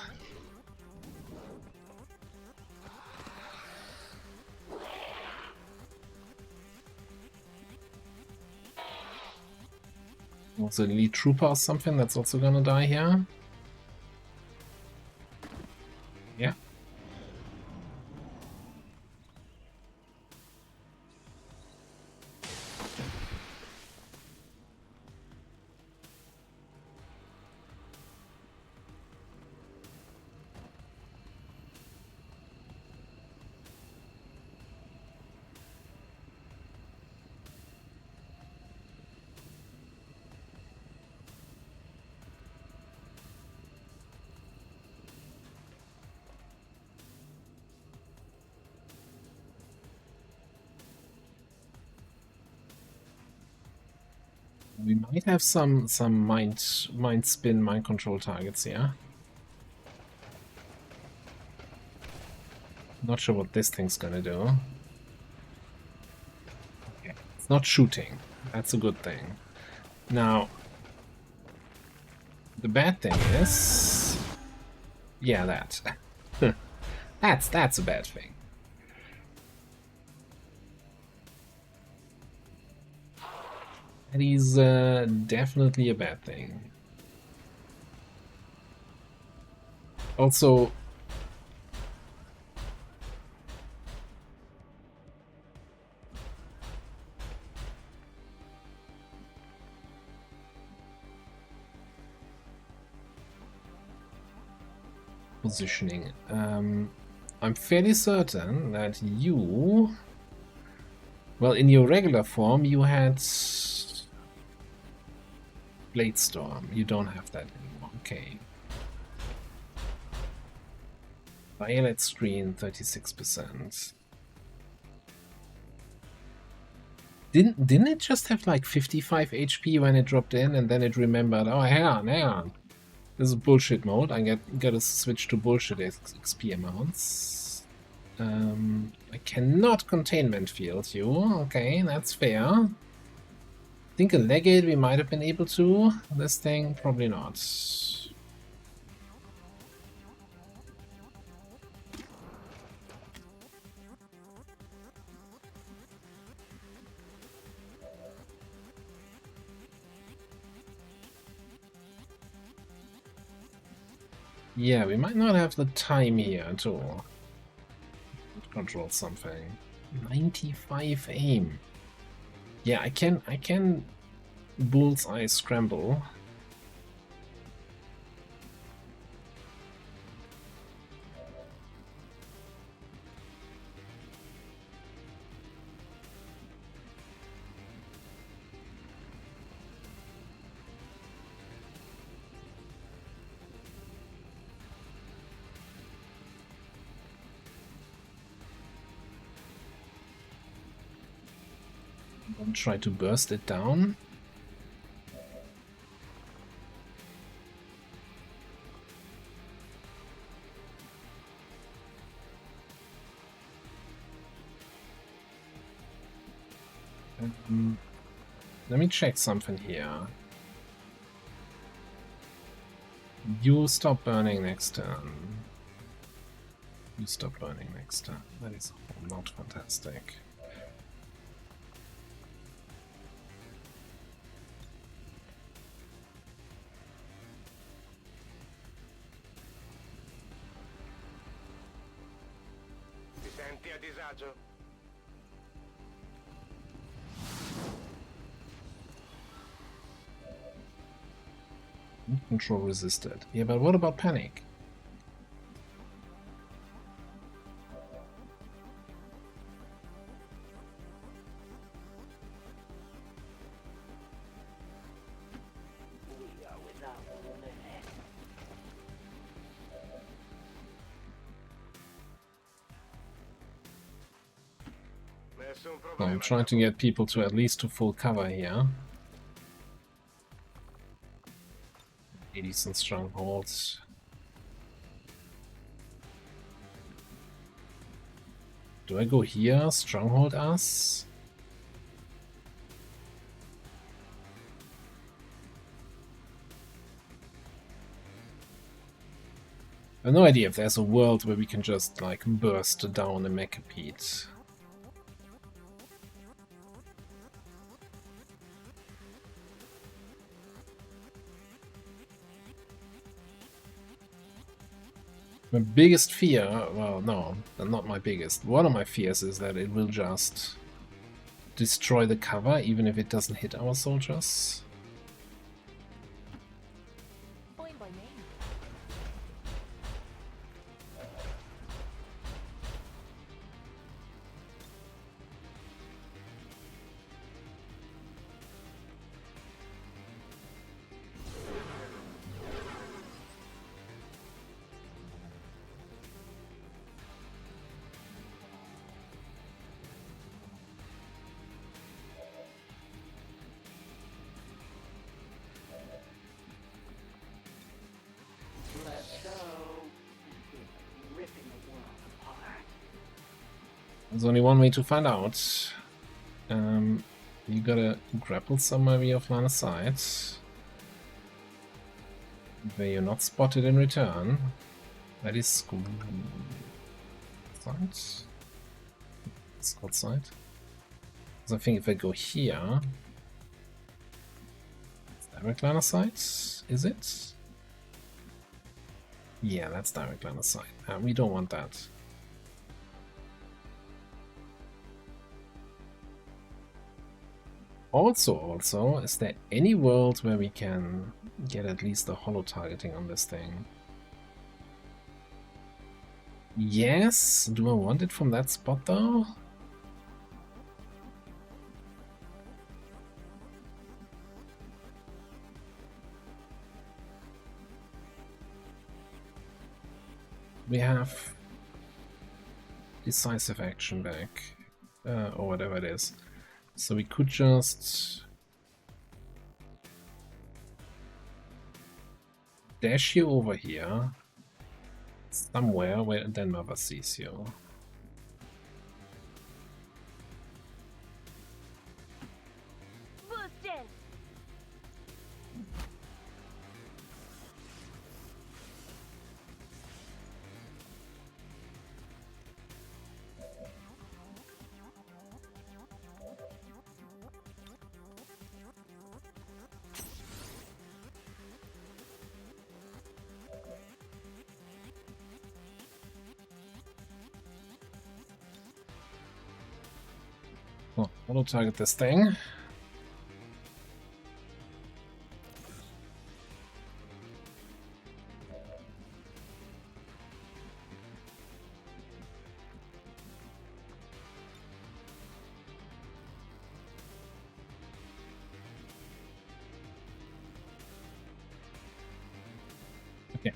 Also, elite trooper or something that's also gonna die here. Yeah. We might have some mind spin, mind control targets here. Not sure what this thing's gonna do. Okay. It's not shooting. That's a good thing. Now, the bad thing is, yeah, that. that's a bad thing. That is definitely a bad thing. Also, positioning. I'm fairly certain that you, well, in your regular form, you had Blade Storm. You don't have that anymore. Okay. Violet screen, 36%. Didn't it just have like 55 HP when it dropped in, and then it remembered, oh, hang on. This is bullshit mode. I gotta switch to bullshit XP amounts. I cannot containment field you. Okay, that's fair. I think a legate we might have been able to. This thing, probably not. Yeah, we might not have the time here to control something. 95 aim. Yeah, I can bullseye scramble. Don't try to burst it down. Let me check something here. You stop burning next turn. You stop burning next turn. That is not fantastic. Ti senti a disagio? Control resisted. Yeah, but what about panic? We are without limit. Nessun So problema. I'm trying to get people to at least to full cover here. 80 strongholds. Do I go here? Stronghold us? I have no idea if there's a world where we can just like burst down a mecha pit. My biggest fear, well, no, not my biggest. One of my fears is that it will just destroy the cover, even if it doesn't hit our soldiers. Fine by me. Let's go. Ripping the world apart. There's only one way to find out. You gotta grapple somewhere via line of sight, where you're not spotted in return. That is school site. Scout site. So I think if I go here, it's direct line of sight. Is it? Yeah, that's direct line of sight. We don't want that. Also, is there any world where we can get at least a holo targeting on this thing? Yes. Do I want it from that spot though? We have decisive action back, or whatever it is. So we could just dash you over here, somewhere where Denmark sees you. Boosted. Oh, auto target this thing. Okay,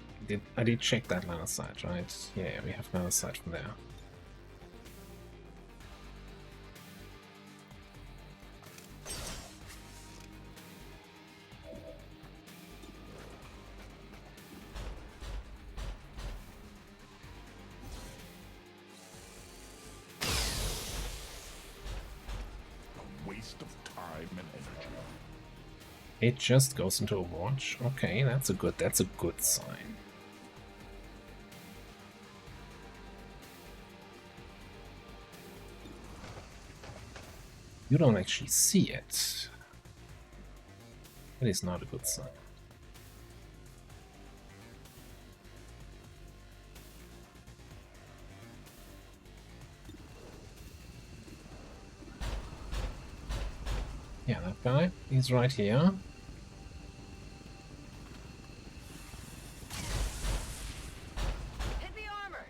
I did check that line of sight, right? Yeah, we have line of sight from there. Waste of time and energy. It just goes into Overwatch. Okay, that's a good sign. You don't actually see it. That is not a good sign. Yeah, that guy, he's right here. Hit the armor.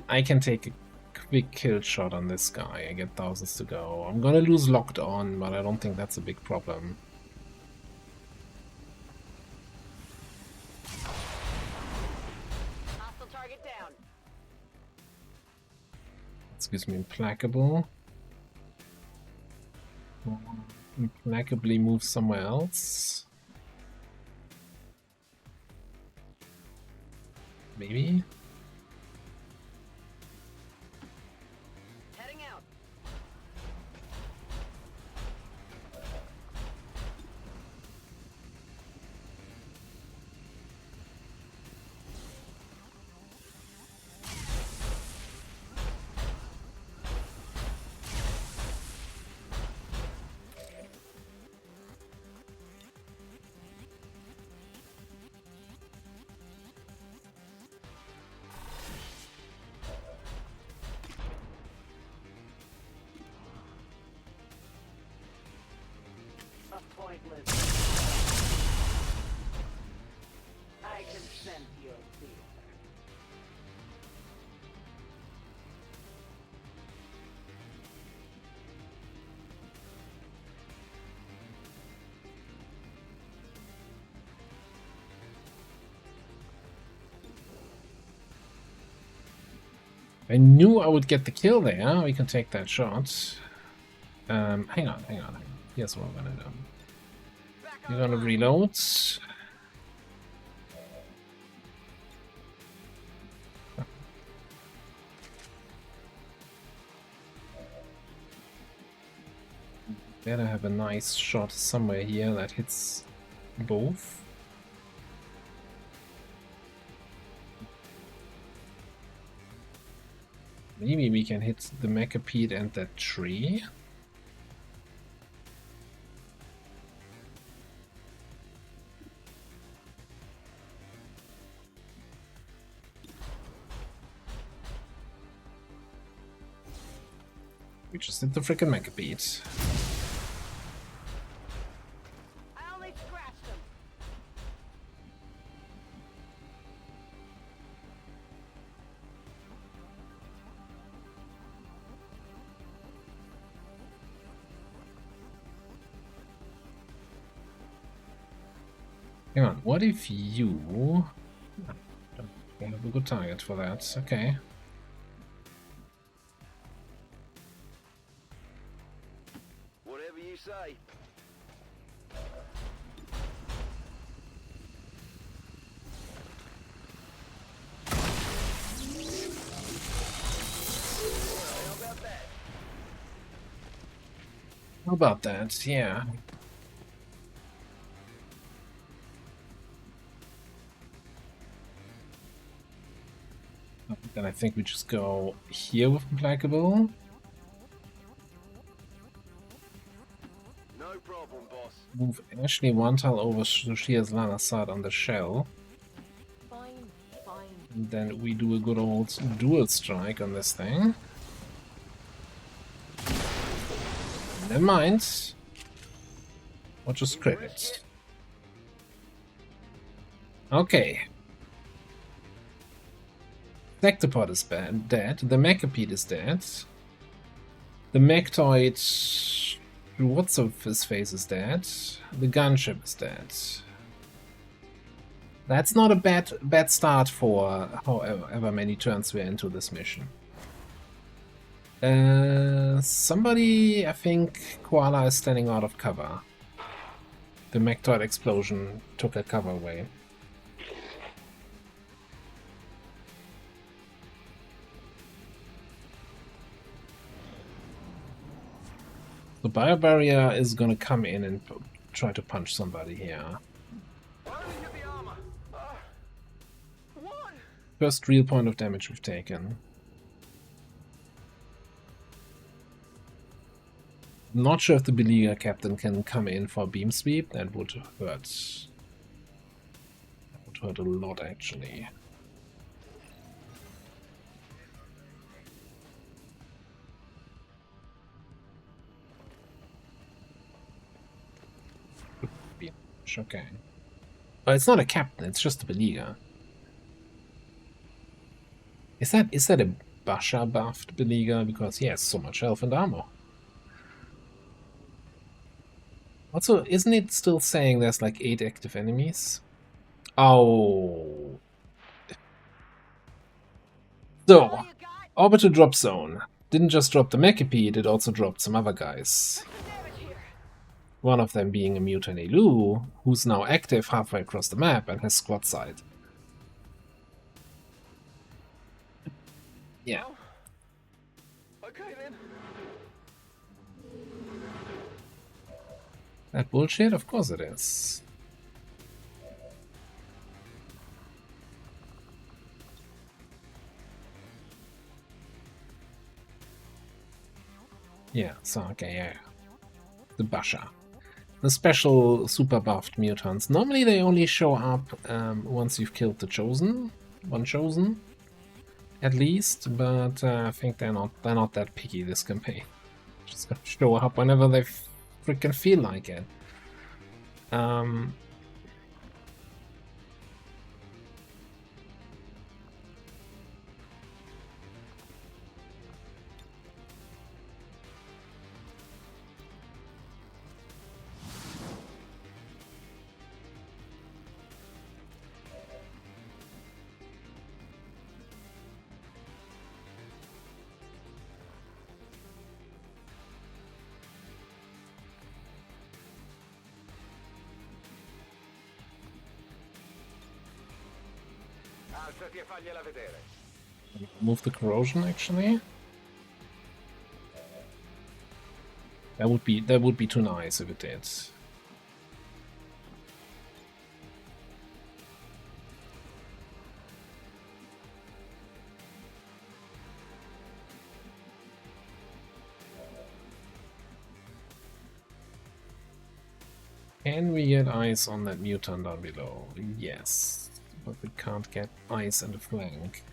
I can take a quick kill shot on this guy. I get thousands to go. I'm gonna lose locked on, but I don't think that's a big problem. Hostile target down. This gives me implacable. Implacably move somewhere else. Maybe? Heading out. pointless. I can sense your fear. I knew I would get the kill there. We can take that shot. Hang on. Here's what we're gonna do. We're gonna reload. Better have a nice shot somewhere here that hits both. Maybe we can hit the Macapede and that tree. We just hit the frickin' Macapede. I only scratched him. Hang on, what if you... I have a good target for that, okay. Whatever you say. How about that? Yeah. Then I think we just go here with Implacable. No problem, boss. Move Ashley one tile over to Shear's line of sight on the shell. Fine. And then we do a good old dual strike on this thing. Never mind. Or just crit it. Okay. Sectopod is dead. The Macapede is dead. The Mectoid, what's of his face, is dead. The gunship is dead. That's not a bad start for however many turns we're into this mission. Somebody, I think Koala is standing out of cover. The Mectoid explosion took that cover away. The Biobarrier is gonna come in and try to punch somebody here. Why did you hit the armor? What? First real point of damage we've taken. Not sure if the Beleaguer captain can come in for a beam sweep. That would hurt. That would hurt a lot, actually. Okay. But it's not a captain, it's just a Beleaguer. Is that a Basha buffed Beleaguer? Because he has so much health and armor. Also, isn't it still saying there's like 8 active enemies? Oh. So, orbital drop zone. Didn't just drop the Macapede, it also dropped some other guys. One of them being a mutant Elu, who's now active halfway across the map and has squad sight. Yeah. Okay then. That bullshit? Of course it is. Yeah, so okay, yeah. The Basha. The special super buffed mutants. Normally they only show up once you've killed the Chosen. One Chosen. At least, but I think they're not that picky this campaign. Just gonna show up whenever they freaking feel like it. Um, Alzati e fagliela vedere. move the corrosion actually. That would be too nice if it did. Can we get eyes on that mutant down below? Yes, but we can't get eyes in the flank.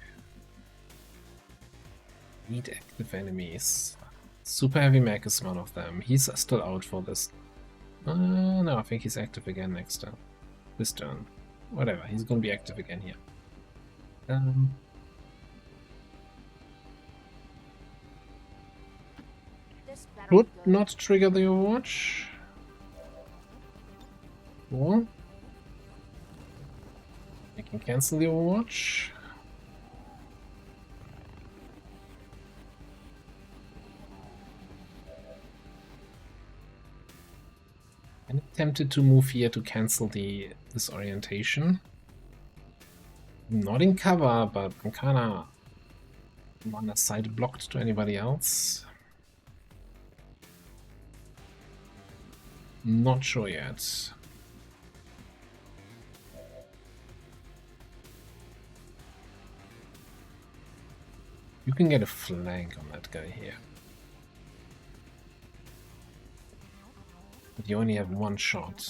Need active enemies. Super Heavy Mech is one of them. He's still out for this. No, I think he's active again next turn. This turn. Whatever, he's gonna be active again here. This better Could be good. not trigger the Overwatch. Or I can cancel the Overwatch. I'm tempted to move here to cancel the disorientation. I'm not in cover, but I'm kinda on a side blocked to anybody else. Not sure yet. You can get a flank on that guy here. But you only have one shot.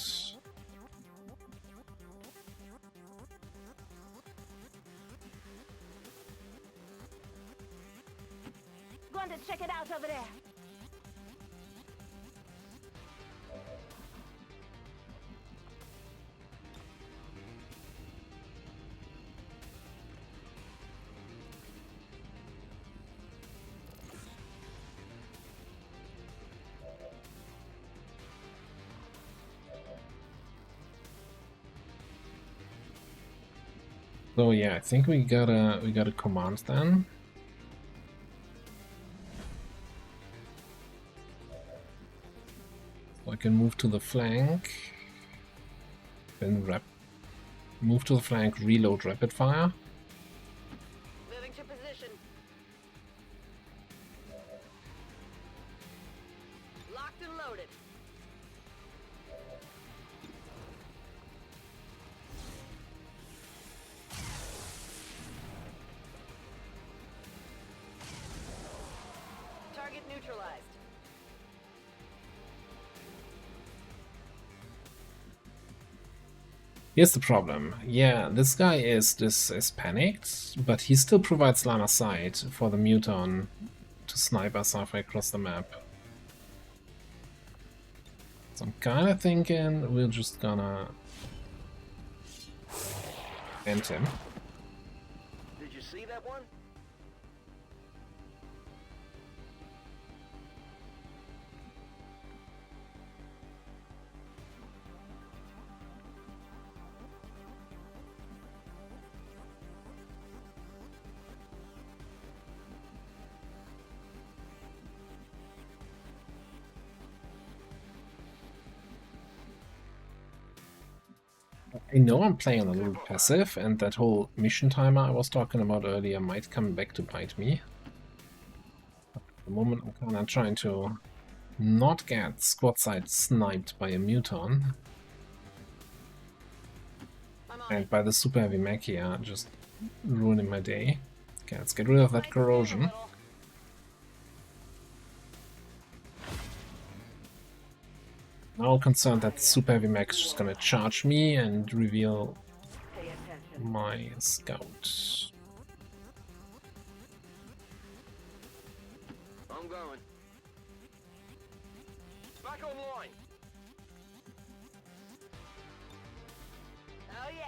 Going to check it out over there. So yeah, I think we gotta command then. So I can move to the flank, then move to the flank, reload rapid fire. Moving to position. Locked and loaded. Target neutralized. Here's the problem. Yeah, this guy is panicked, but he still provides line of sight for the muton to snipe us halfway across the map. So I'm kinda thinking we're just gonna end him. Did you see that one? I know I'm playing a little passive, and that whole mission timer I was talking about earlier might come back to bite me. At the moment I'm kinda trying to not get squad side sniped by a muton. I'm on And it. by the super heavy mech here, just ruining my day. Okay, let's get rid of that corrosion. Now I'm concerned that super heavy mech is just gonna charge me and reveal Pay attention. my scout. I'm going. Back online. Oh yeah.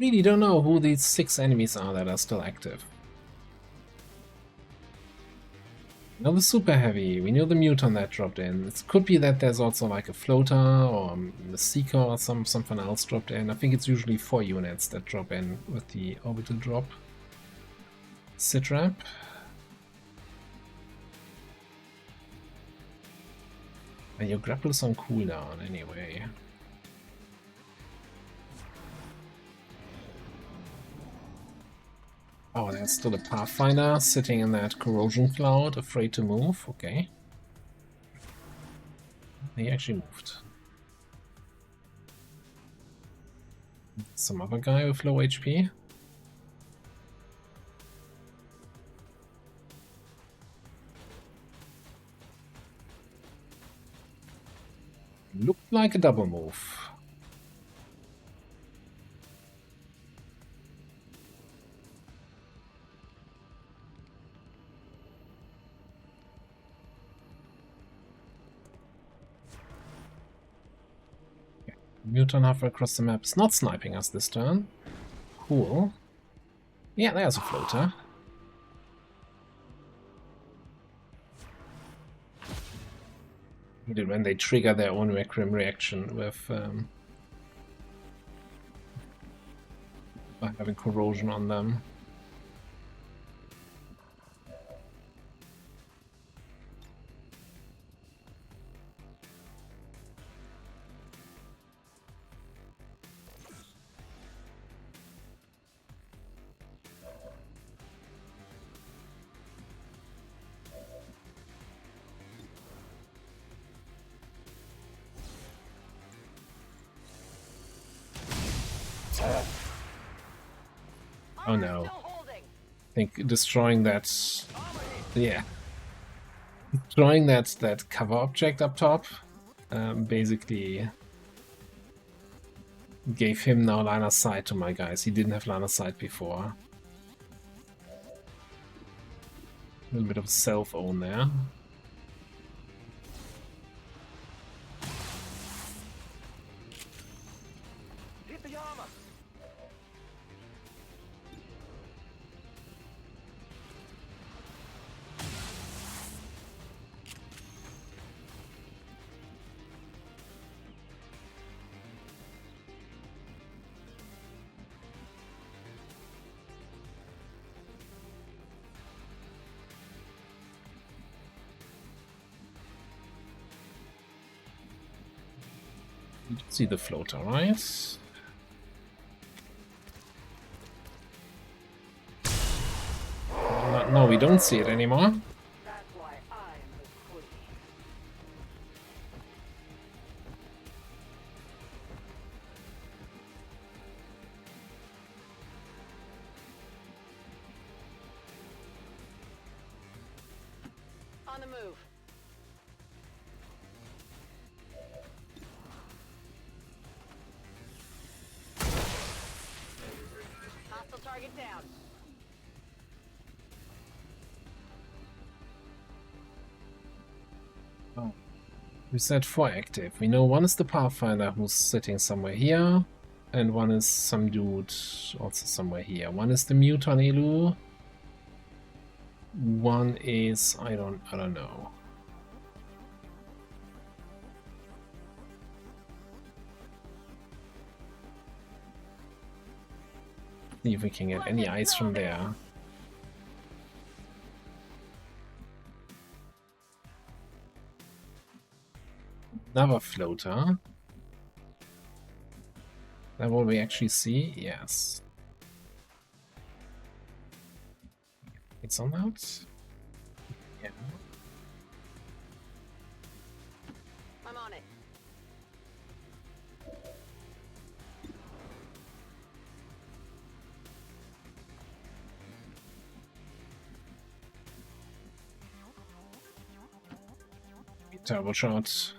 Really don't know who these 6 enemies are that are still active. We know the super heavy, we know the muton that dropped in. It could be that there's also like a floater or a seeker or something else dropped in. I think it's usually 4 units that drop in with the orbital drop. Sitrap. And your grapple is on cooldown anyway. Oh, there's still a Pathfinder sitting in that corrosion cloud, afraid to move. Okay. He actually moved. Some other guy with low HP. Looked like a double move. Muton hover across the map is not sniping us this turn. Cool. Yeah, there's a floater. When they trigger their own Requiem reaction with by having corrosion on them. Oh no. I think destroying that... Yeah. Destroying that cover object up top basically gave him now line of sight to my guys. He didn't have line of sight before. A little bit of self-own there. You can see the floater, right? No, we don't see it anymore. That's why I'm the queen. On the move. Hostile target down. Oh. We said 4 active. We know one is the Pathfinder who's sitting somewhere here, and one is some dude also somewhere here. One is the Muton Elu. One is I don't know. See if we can get any eyes from there. Another floater. That what we actually see? Yes. It's on out? Yeah. I'm on it. Turbo shot.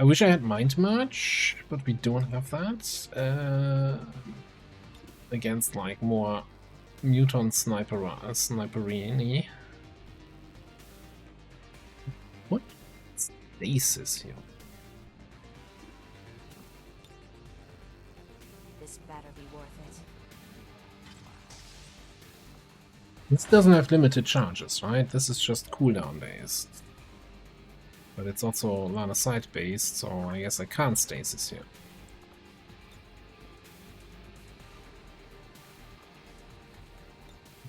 I wish I had Mind Merge, but we don't have that. Against like more mutant sniperini. What stasis here? This better be worth it. This doesn't have limited charges, right? This is just cooldown based. But it's also line of sight based, so I guess I can't stasis here.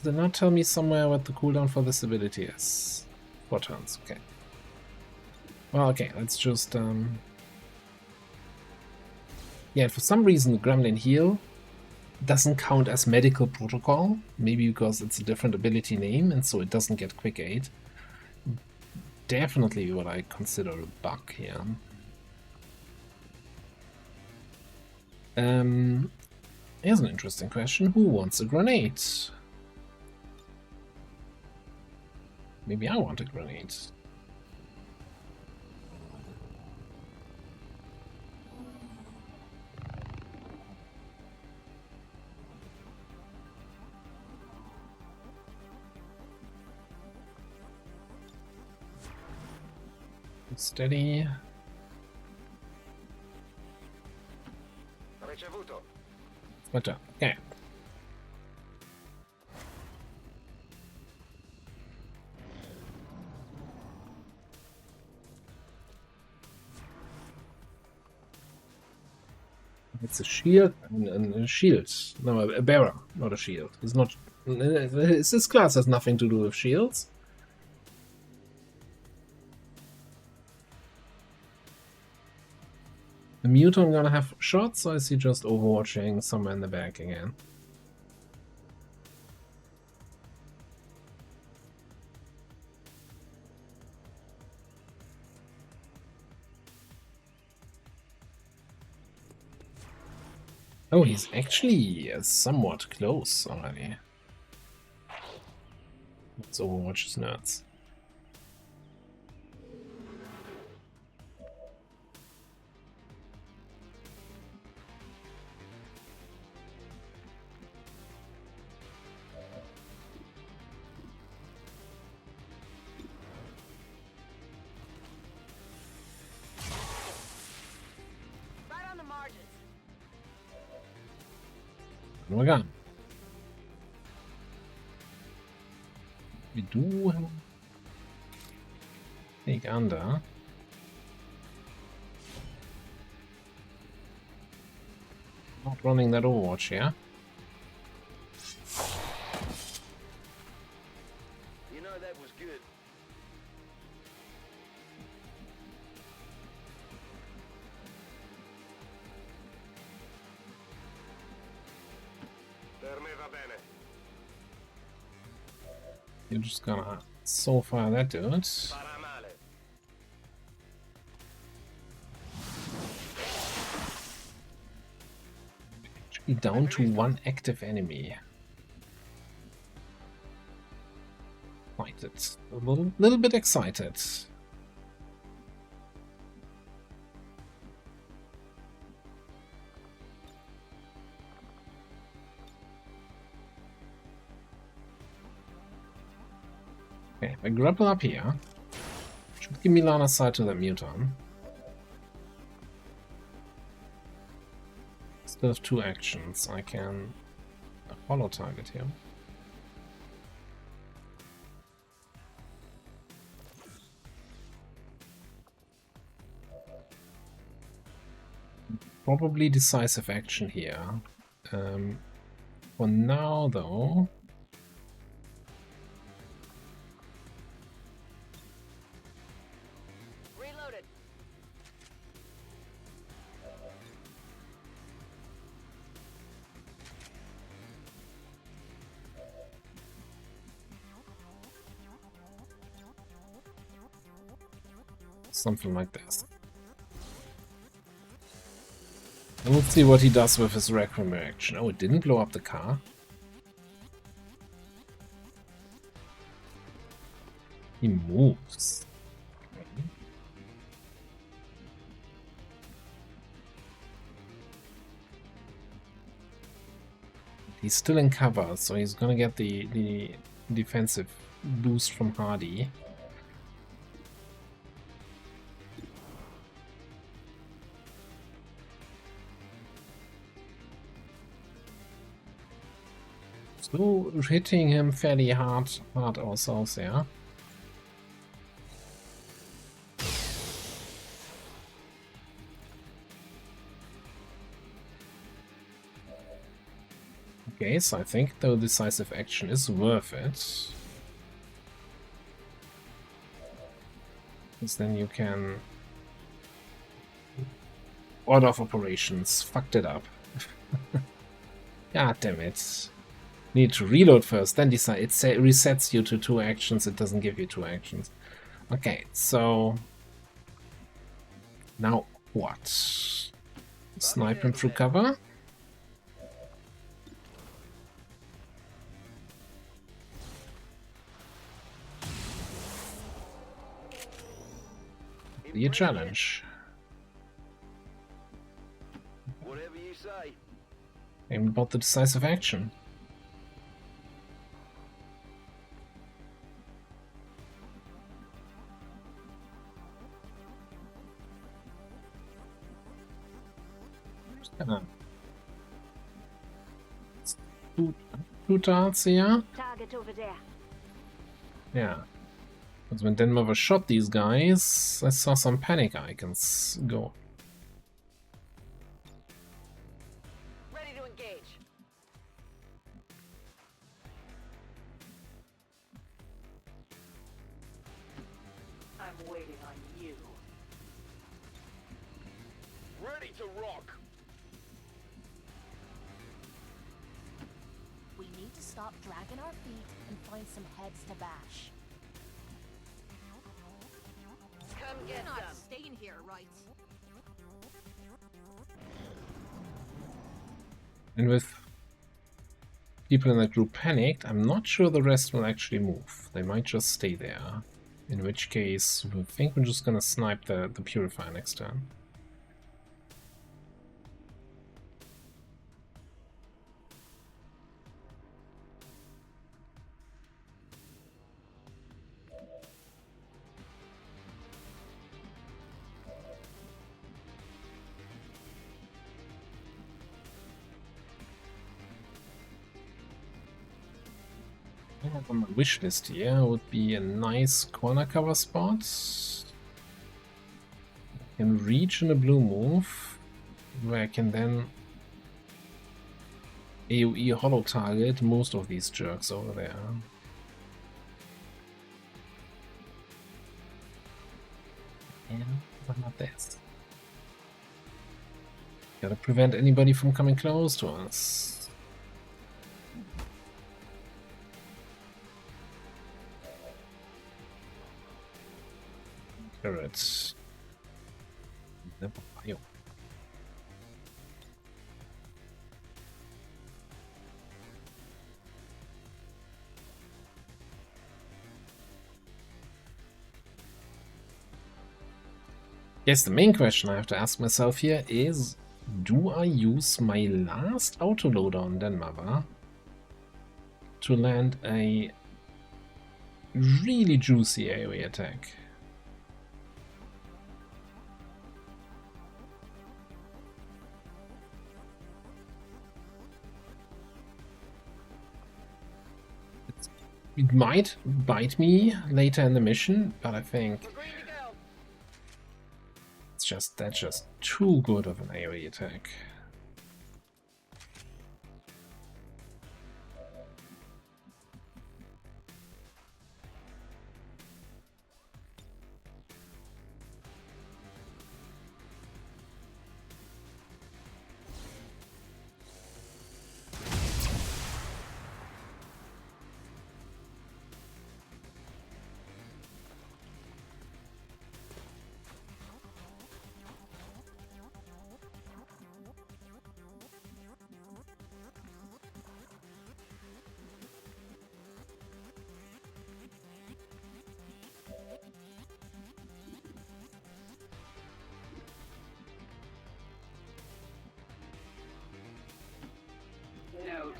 Did not tell me somewhere what the cooldown for this ability is. 4 turns, okay. Well, okay, let's just yeah, for some reason Gremlin Heal doesn't count as medical protocol, maybe because it's a different ability name and so it doesn't get quick aid. Definitely what I consider a bug here. Here's an interesting question. Who wants a grenade? Maybe I want a grenade. Steady. Ricevuto. What up? Okay. It's a shield and a shield. No, a bearer, not a shield. It's not. This class has nothing to do with shields. The mutant gonna have shots, or is he just overwatching somewhere in the back again? Oh, he's actually somewhat close already. Let's overwatch his nerds. Right on the margins. We're gone. We do have take under. Not running that Overwatch here. You know that was good. Per me va bene. You're just gonna soul fire that dude. Para male. Actually down to 1 active enemy. Excited. A little bit excited. Okay, I grapple up here. Should give me line of sight to the mutant. Still have 2 actions. I can follow target here. Probably decisive action here. For now, though. Reloaded. Something like this. And let's see what he does with his Requiem reaction. Oh, it didn't blow up the car. He moves. Okay. He's still in cover, so he's gonna get the defensive boost from Hardy. So hitting him fairly hard ourselves, yeah. Okay, so I think the decisive action is worth it. Because then you can... Order of operations. Fucked it up. God damn it. Need to reload first, then decide. It resets you to 2 actions, it doesn't give you 2 actions. Okay, so... Now what? Snipe him through cover? Be a challenge. Whatever you say. Aim about the decisive action. Two darts here. Target over there. Yeah. Because when Denver shot these guys, I saw some panic icons go. Ready to engage. I'm waiting on you. Ready to rock. We need to stop dragging our feet and find some heads to bash. Come You're get not some. staying here, right? And with people in that group panicked, I'm not sure the rest will actually move. They might just stay there. In which case, I think we're just gonna snipe the Purifier next turn. On my wish list here would be a nice corner cover spot. I can reach in a blue move, where I can then AoE hollow target most of these jerks over there. And but not this. Gotta prevent anybody from coming close to us. Carrots. Never mind. Yes, the main question I have to ask myself here is, do I use my last autoloader on Denmava to land a really juicy AoE attack? It might bite me later in the mission, but I think We're green to go. that's just too good of an AoE attack.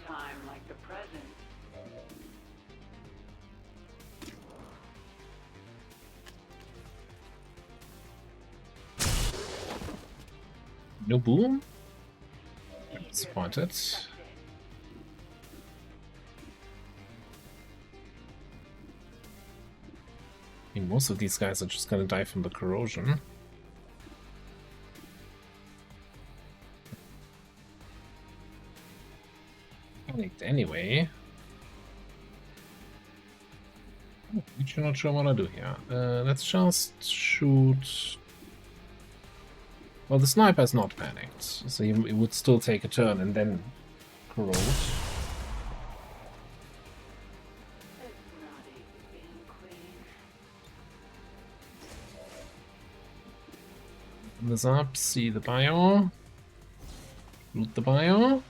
time like the present. No boom? I'm disappointed. That's it. I mean, most of these guys are just gonna die from the corrosion. Panicked anyway. Oh, I'm not sure what I do here. Let's just shoot. Well, the sniper's not panicked, so he would still take a turn and then corrode. It's not easy being queen. This up, see the bio. Loot the bio.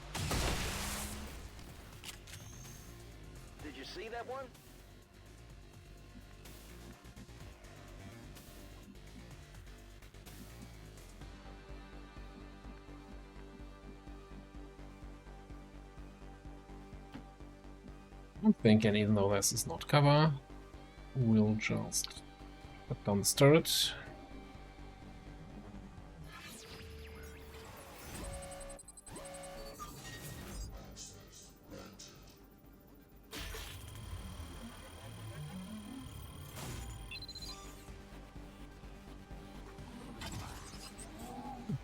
Did you see that one? I'm thinking, even though this is not cover, we'll just put down this turret.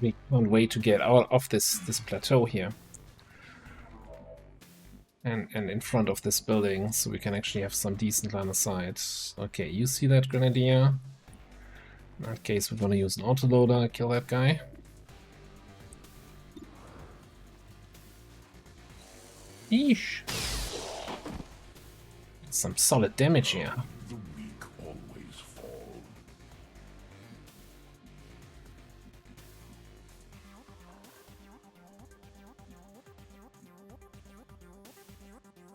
We can't wait to get out of this plateau here. And in front of this building, so we can actually have some decent line of sight. Okay, you see that, Grenadier? In that case, we're gonna use an autoloader, kill that guy. Yeesh. Some solid damage here. The weak always fall.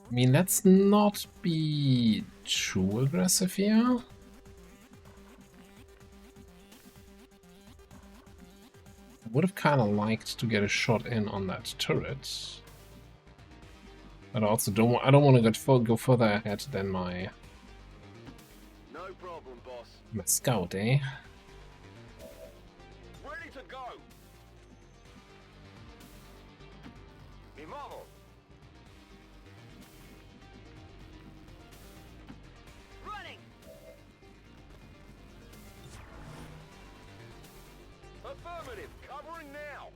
I mean, let's not be too aggressive here. I would have kind of liked to get a shot in on that turret. But I also I don't want to go further ahead than my No problem, boss. scout, eh? Ready to go. Mi marvel. Running! Affirmative. Covering now.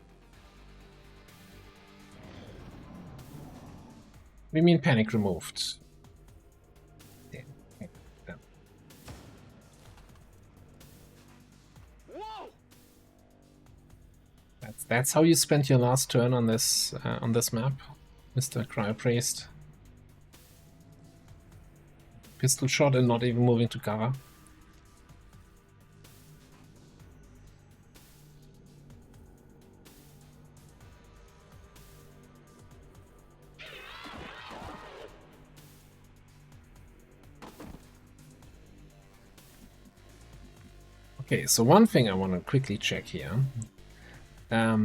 We mean panic removed. Yeah. Whoa! That's how you spent your last turn on this map, Mr. Cryopriest. Pistol shot and not even moving to cover. Okay, so one thing I want to quickly check here. How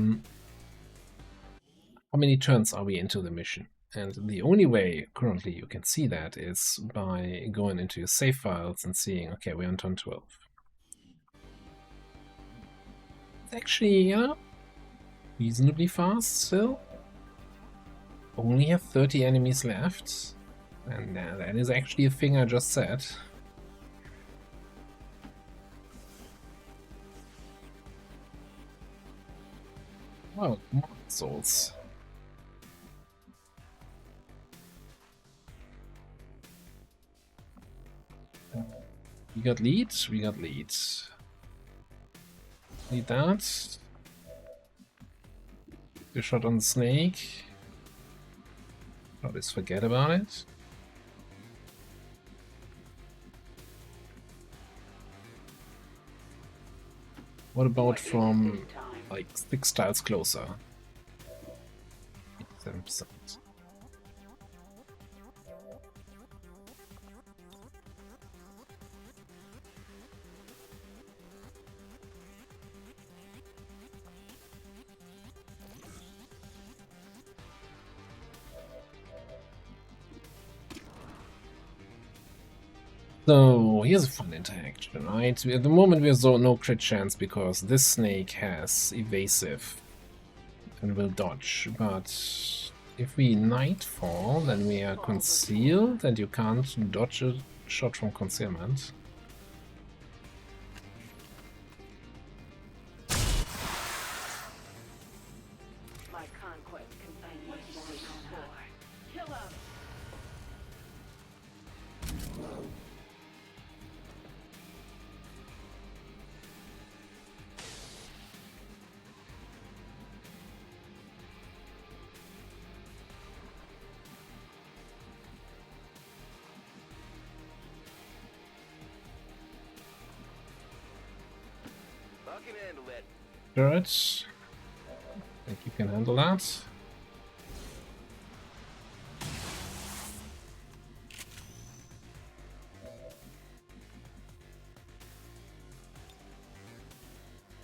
many turns are we into the mission? And the only way currently you can see that is by going into your save files and seeing, okay, we're on turn 12. It's actually, reasonably fast still. Only have 30 enemies left. And that is actually a thing I just said. Well, more souls. We got lead, we got lead. Need that. Good shot on the snake. I'll just forget about it. What about from like 6 tiles closer? 87%. So here's a fun interaction, right? At the moment we have no crit chance because this snake has evasive and will dodge, but if we nightfall, then we are concealed and you can't dodge a shot from concealment. My conquest continues to war. Kill him! I can handle it. Turret. I think you can handle that.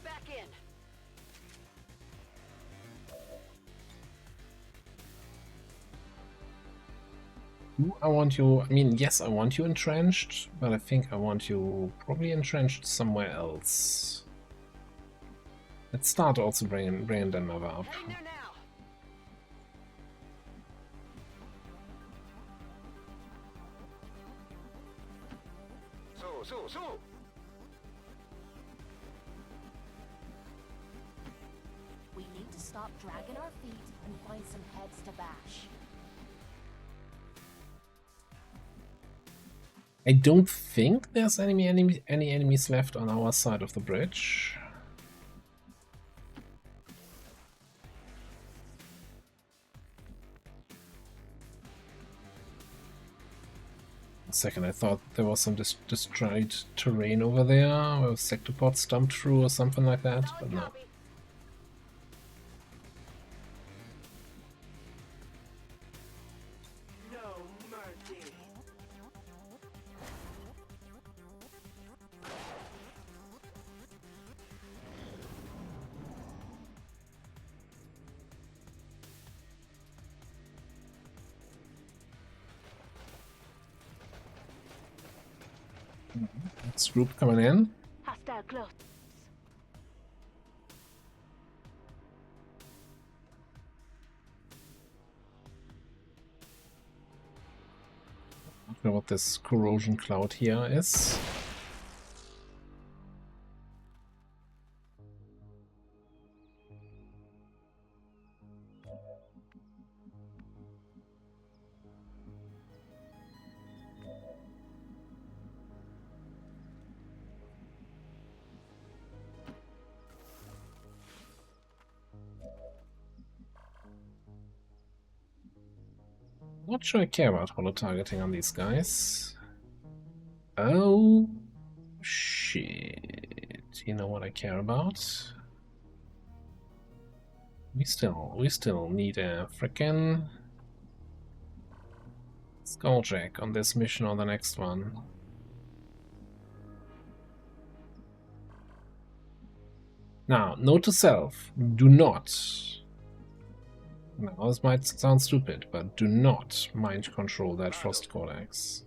Back in. I want you, I mean, yes, I want you entrenched, but I think I want you probably entrenched somewhere else. Let's start also bringing DerAva up. Heading there now. So. We need to stop dragging our feet and find some heads to bash. I don't think there's any enemies left on our side of the bridge. A second, I thought there was some destroyed terrain over there, where Sectoids stumped through or something like that, but no. Copy. No mercy. Next group coming in. Hostile close. I don't know what this corrosion cloud here is. Not sure I care about holo targeting on these guys. Oh shit! You know what I care about? We still need a frickin' skulljack on this mission or the next one. Now, note to self: do not. Now, this might sound stupid, but do not mind control that Frost Codex.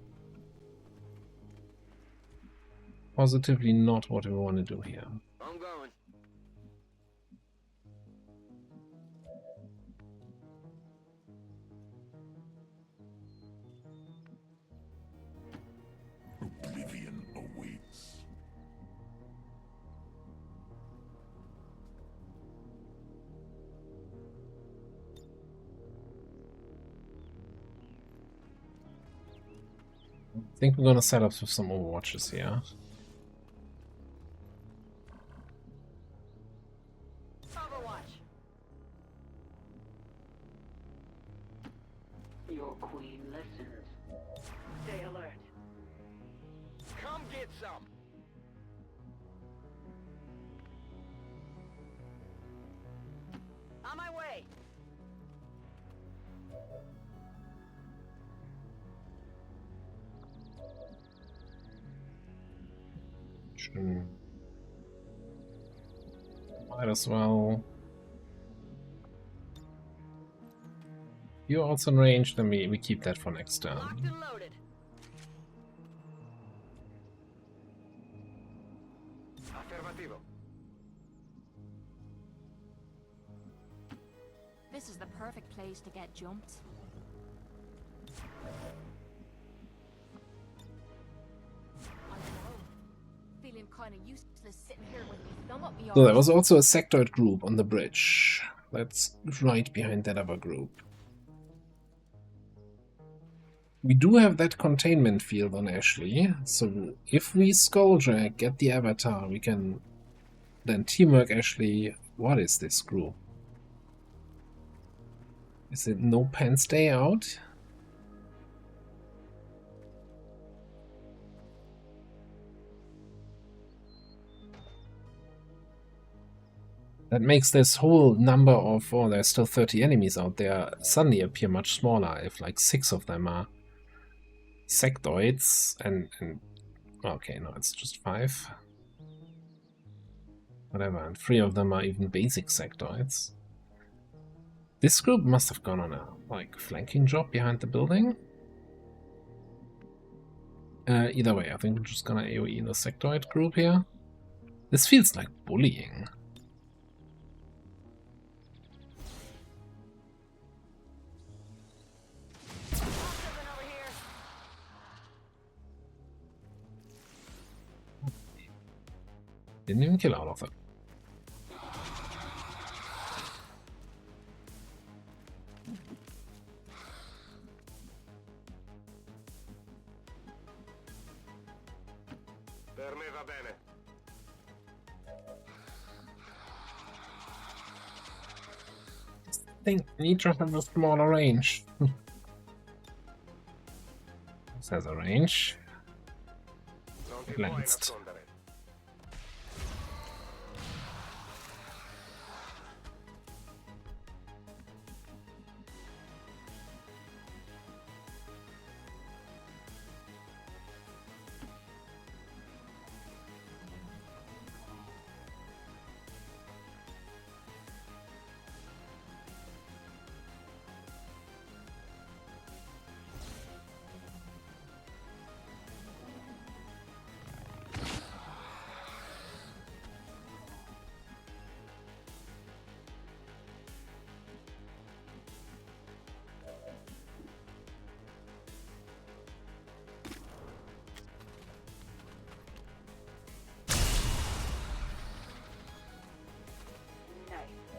Positively not what we want to do here. I'm going. Oblivion awaits. I think we're gonna set up some overwatches here. Overwatch. Your queen listens. Stay alert. Come get some. On my way. Might as well. You're also in range, then we keep that for next turn. Locked and loaded. Afirmativo. This is the perfect place to get jumped. I know. Feeling kind of useless sitting here with me thumb up my So there arse. was also a sectoid group on the bridge. That's right behind that other group. We do have that containment field on Ashley, so if we skulljack, get the avatar, we can then teamwork Ashley. What is this group? Is it no pants day out? That makes this whole number of, oh, there's still 30 enemies out there, suddenly appear much smaller if like 6 of them are sectoids and okay, no, it's just 5. Whatever, and 3 of them are even basic sectoids. This group must have gone on a like flanking job behind the building. Either way, I think we're just gonna AoE the sectoid group here. This feels like bullying. Didn't even kill all of them. Per me va bene. I think I need to have a smaller range. This has a range. Non ti puoi Glanced. nascondere.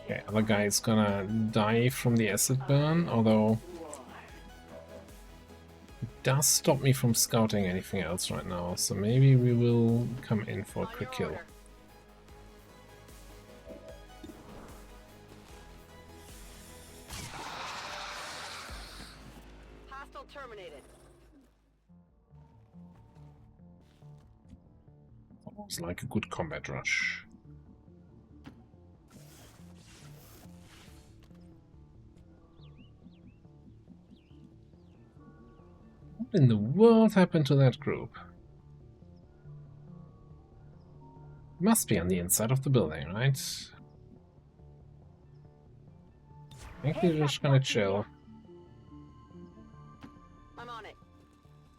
Okay, other guy is gonna die from the acid burn, although it does stop me from scouting anything else right now, so maybe we will come in for a quick kill. Hostile terminated. Almost like a good combat rush. What in the world happened to that group? Must be on the inside of the building, right? I think they're just gonna chill. I'm on it.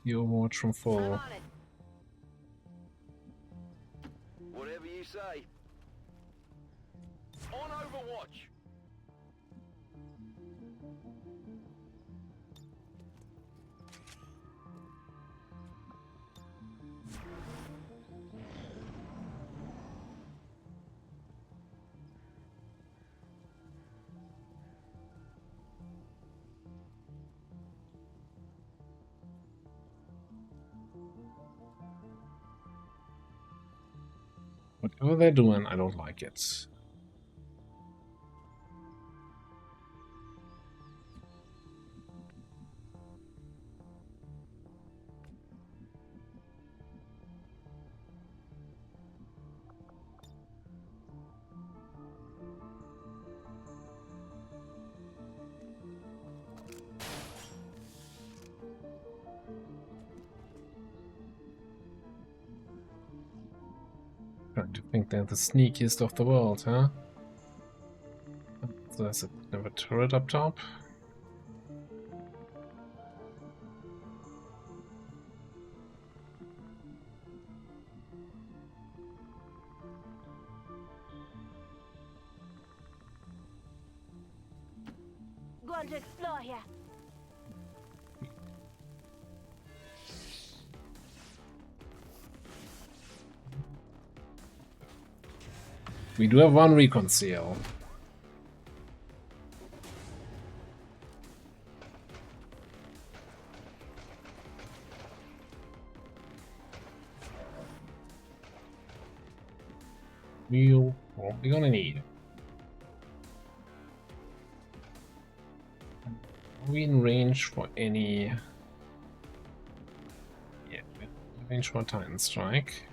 You Overwatch from I'm full. on it. Whatever you say. On Overwatch. Whatever they're doing, I don't like it. Trying to think they're the sneakiest of the world, huh? So there's another turret up top. to explore here. We do have one recon seal. We're probably gonna need. Are we in range for any? Yeah, we're in range for a Titan strike.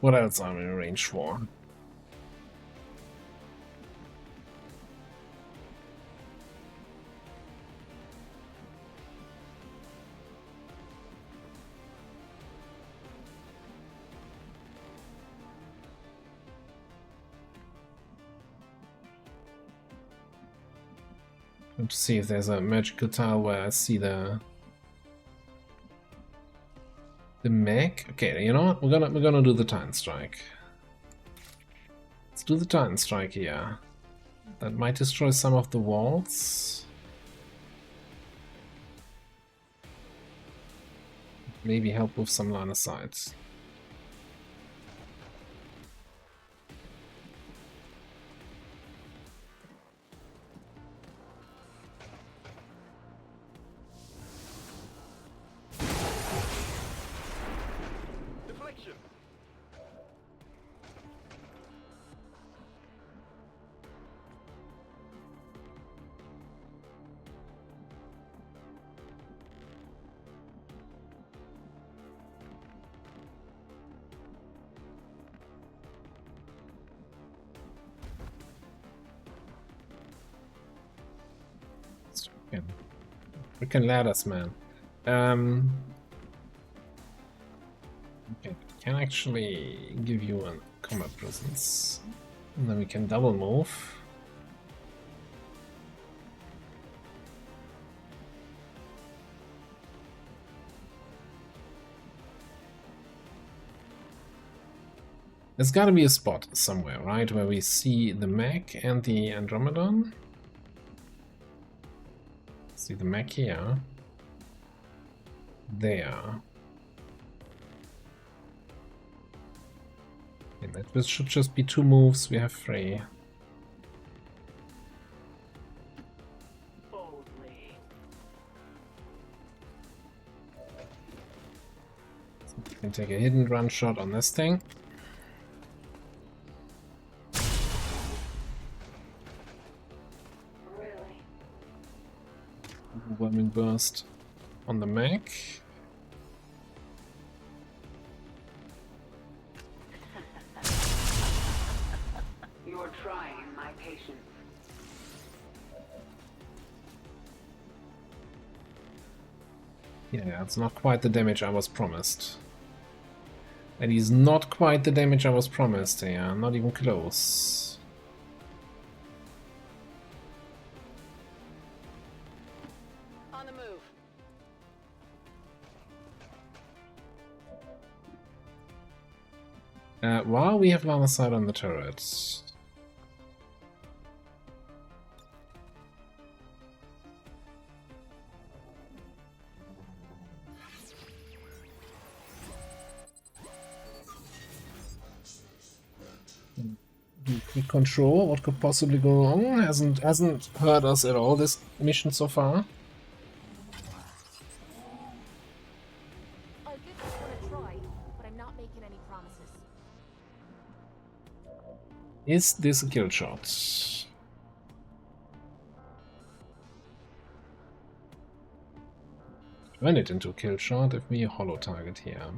What else are we in range for? To see if there's a magical tile where I see the mech. Okay, you know what? We're gonna do the Titan strike. Let's do the Titan strike here. That might destroy some of the walls. Maybe help with some line of sight. Freaking ladders, man. Okay, can actually give you a combat presence. And then we can double move. There's gotta be a spot somewhere, right, where we see the mech and the Andromedon. See the mech here. There. And that should just be 2 moves, we have 3. Boldly. So we can take a hidden run shot on this thing. Really? Overwhelming burst on the mech. You're trying my patience. Yeah, it's not quite the damage I was promised. That is not quite the damage I was promised, yeah, not even close. On the move. While we have line of sight on the turrets. We control what could possibly go wrong. Hasn't hurt us at all this mission so far. I'll give this one a try, but I'm not making any promises. Is this a kill shot? Turn it into a kill shot if we hollow target here.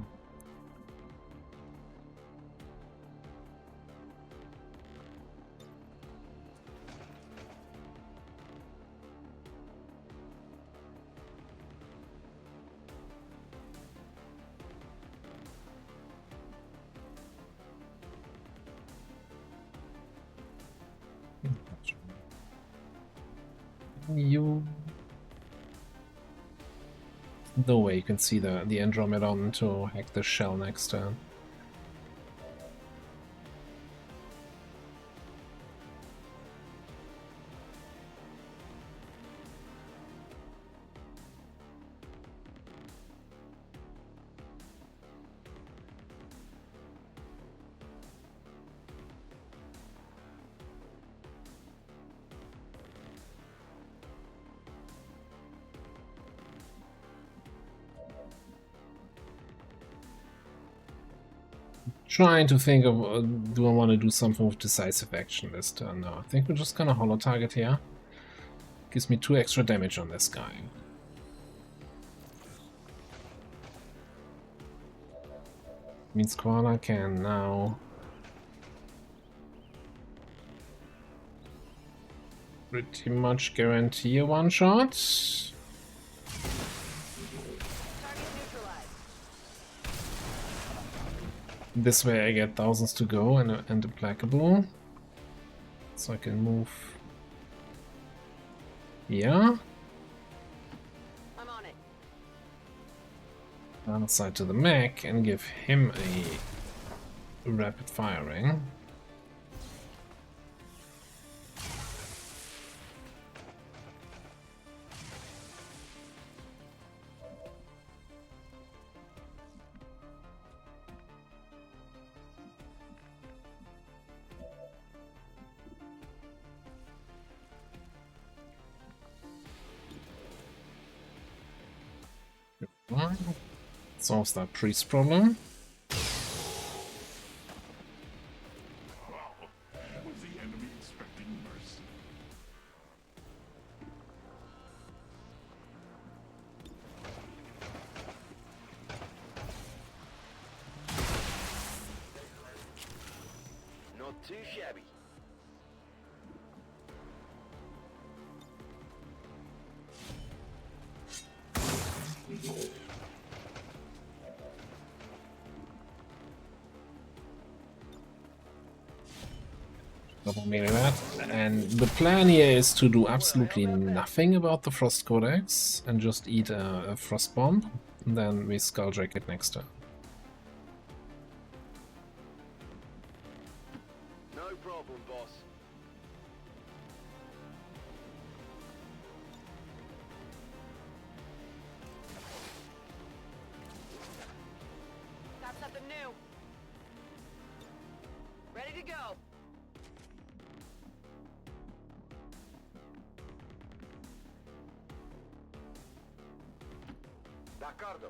You... No way you can see the Andromedon to hack the shell next turn. Trying to think of, do I want to do something with decisive action this turn? No, I think we're just gonna holo target here. Gives me 2 extra damage on this guy. Means Koala can now pretty much guarantee a one-shot. This way I get thousands to go and implacable. So I can move. Yeah. I'm on it. Outside to the mech and give him a rapid firing. Solves that priest problem. Was the enemy expecting mercy? Not too shabby. Double melee that. And the plan here is to do absolutely nothing about the Frost Codex and just eat a Frost Bomb. And then we Skulljack it next turn. No problem, boss. Got something new. Ready to go. D'accordo.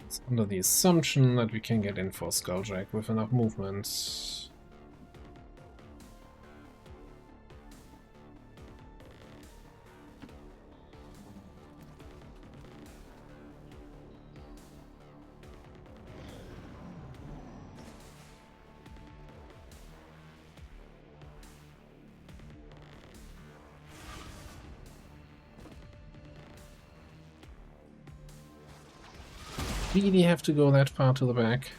It's under the assumption that we can get in for Skulljack with enough movement. Really have to go that far to the back?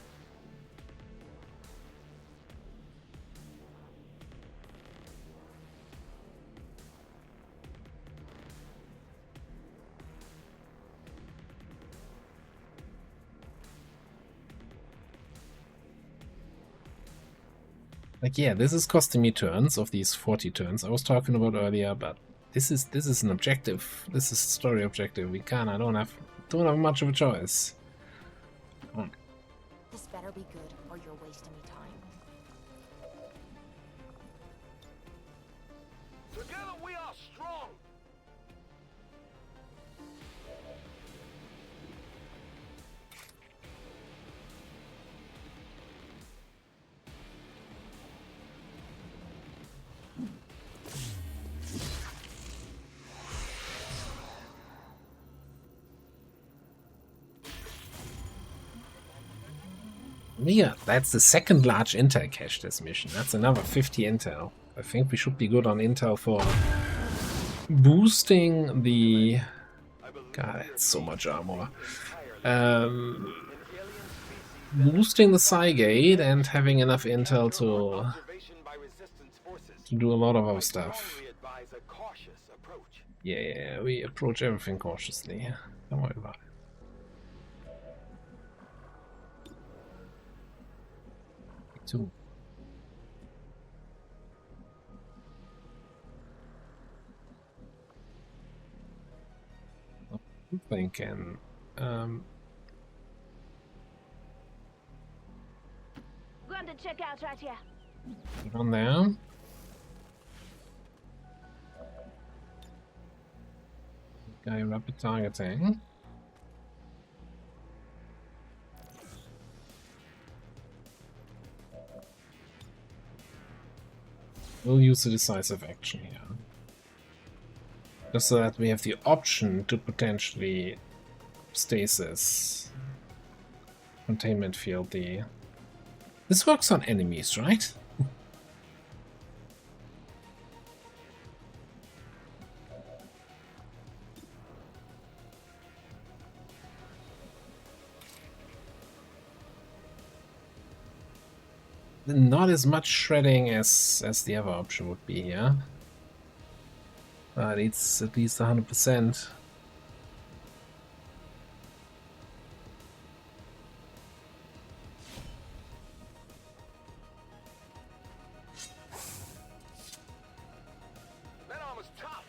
Like, yeah, this is costing me turns of these 40 turns I was talking about earlier, but this is an objective. This is a story objective. We can't. I don't have much of a choice. This better be good, or you're wasting me time. Together we are strong. Yeah, that's the second large intel cache this mission. That's another 50 intel. I think we should be good on intel for boosting the... God, that's so much armor. boosting the Cygate and having enough intel to do a lot of our stuff. Yeah, we approach everything cautiously. Don't worry about it. Too. I'm thinking. Going to check out right here. Get on there. Guy rapid targeting. We'll use the decisive action here. Just so that we have the option to potentially stasis containment field the... This works on enemies, right? Not as much shredding as the other option would be here. But it's at least 100%. That arm is tough.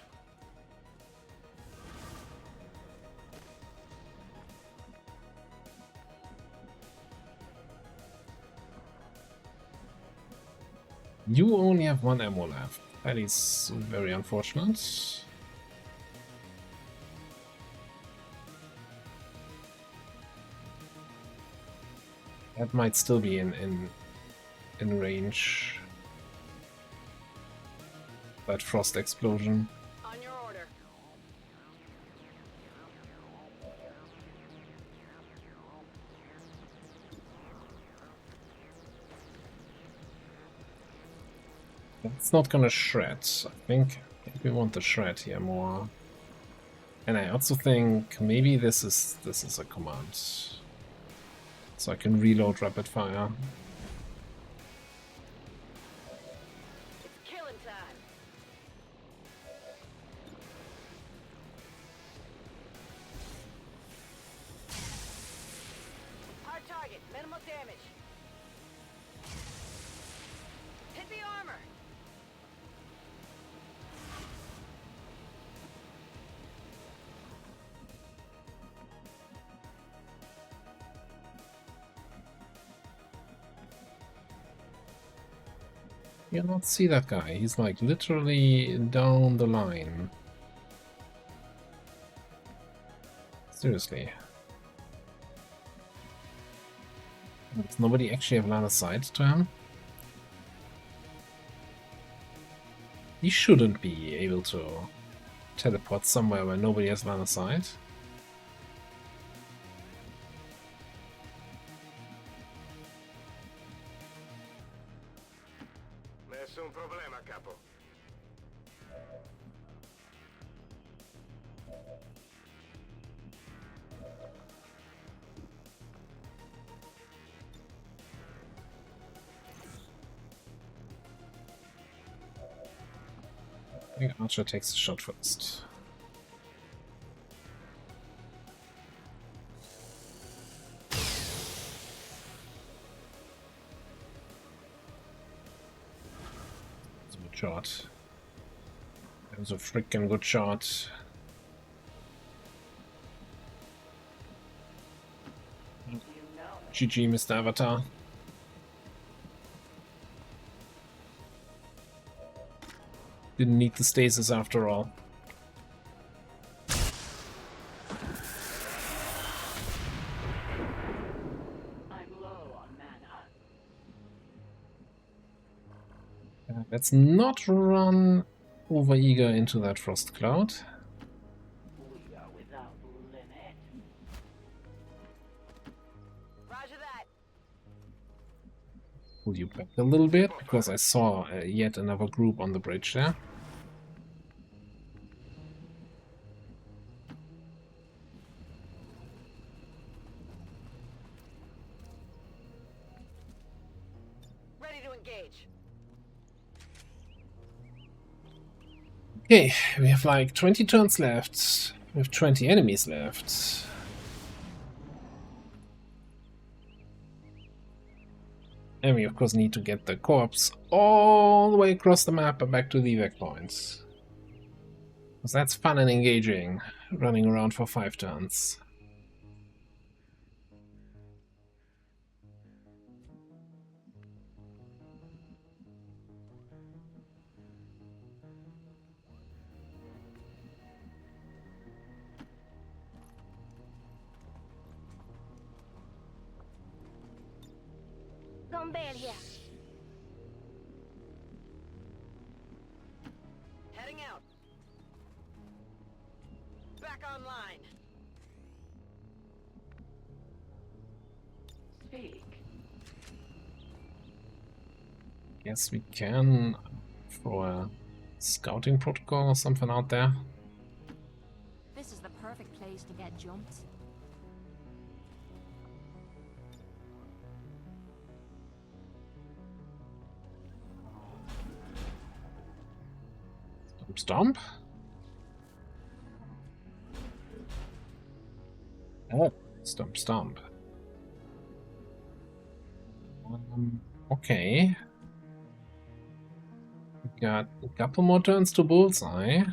You only have one ammo left. That is very unfortunate. That might still be in range. That frost explosion. On your order. It's not gonna shred. I think we want the shred here more. And I also think maybe this is a command. So I can reload rapid fire. It's killing time. Hard target, minimal damage. Hit the armor. You not see that guy. He's like literally down the line. Seriously. Does nobody actually have line of sight to him? He shouldn't be able to teleport somewhere where nobody has line of sight. Nessun problema, capo. I think Archer takes the shot first. It's a good shot. That was a freaking good shot. GG, Mr. Avatar. Didn't need the stasis after all. I'm low on mana. Let's not run over-eager into that frost cloud. We are without limit. Roger that. Pull you back a little bit, because I saw yet another group on the bridge there. Okay, we have like 20 turns left. We have 20 enemies left. And we of course need to get the corpse all the way across the map and back to the evac points. Because that's fun and engaging, running around for 5 turns. Gone bad here. Heading out. Back online. Speak. Guess we can throw a scouting protocol or something out there. This is the perfect place to get jumped. Stomp? Oh, stomp, stomp. Okay. We got a couple more turns to bullseye.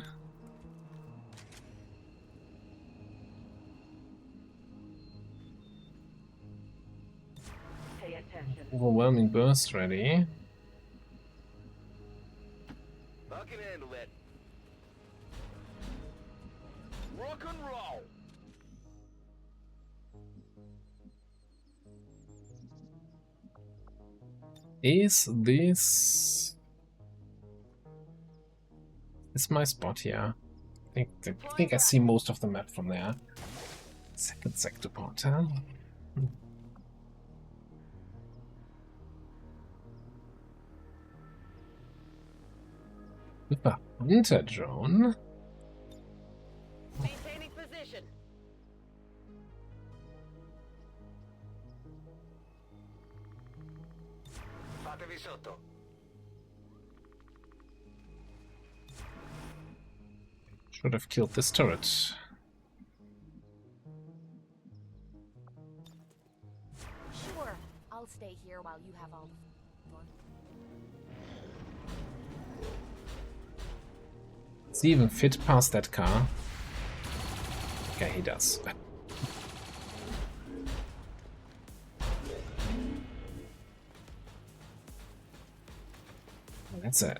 Pay attention. Overwhelming burst ready. I can handle that. Rock and roll. Is this my spot here? I think I see most of the map from there. Second sector part, huh? With a hunter drone. Maintaining position. Fatevi sotto. Should have killed this turret. Sure, I'll stay here while you have all the fun. Does he even fit past that car? Okay, he does. That's it.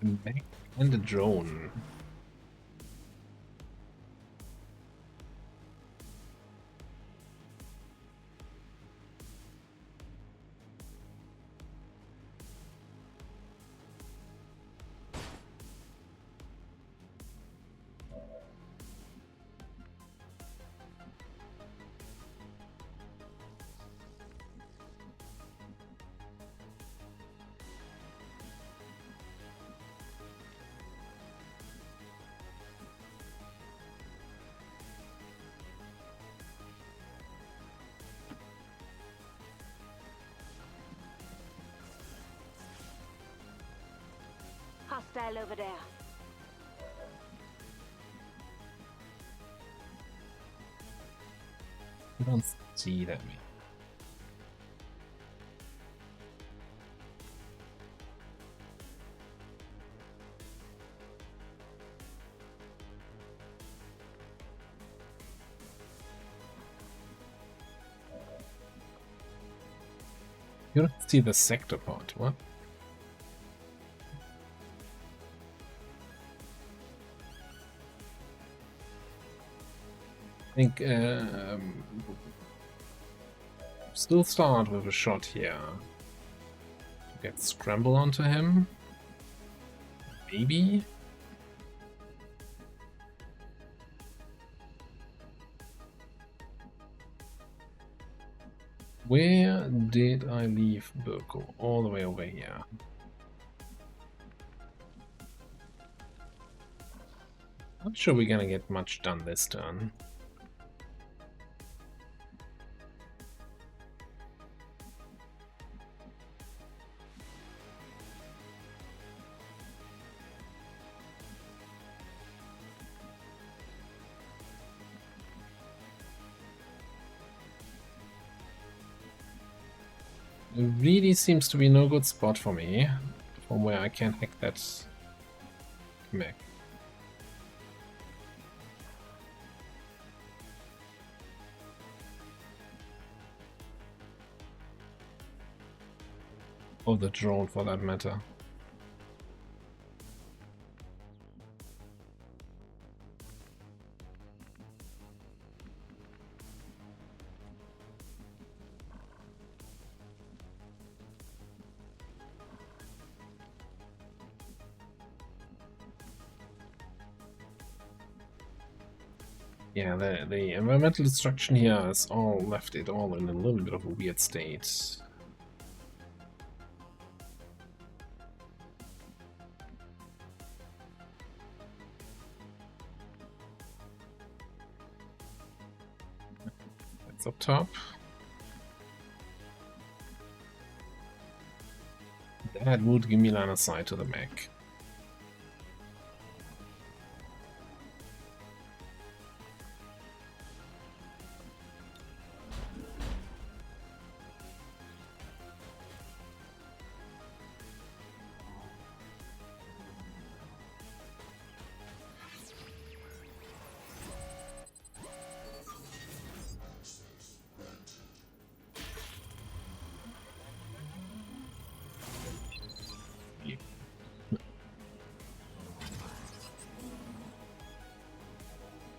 A mech and a drone. Hostile over there. I don't see that. You don't see the sector part, what? I think still start with a shot here. Get scramble onto him. Maybe. Where did I leave Burko? All the way over here. Not sure we're gonna get much done this turn. It really seems to be no good spot for me, from where I can hack that mech. Or the drone, for that matter. Yeah, the environmental destruction here has all left it all in a little bit of a weird state. That's up top. That would give me line of sight to the mech.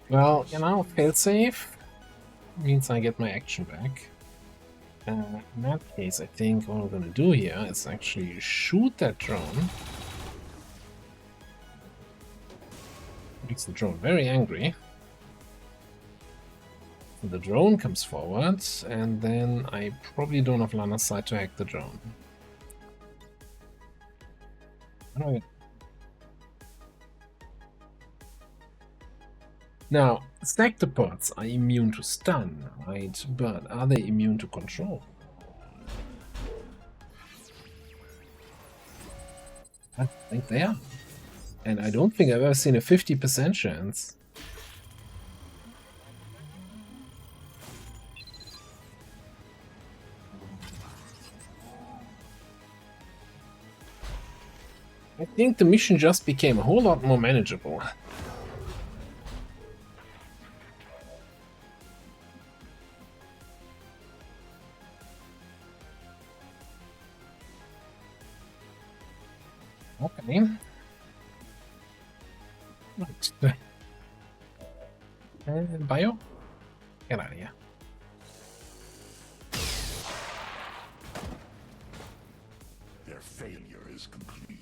Well, you know, failsafe means I get my action back. In that case, I think what we're gonna do here is actually shoot that drone. Makes the drone very angry. The drone comes forward, and then I probably don't have line of sight to hack the drone. Alright. Now, Sectoids are immune to stun, right? But are they immune to control? I think they are. And I don't think I've ever seen a 50% chance. I think the mission just became a whole lot more manageable. Okay. Right. Bio? Get out of here. Their failure is complete.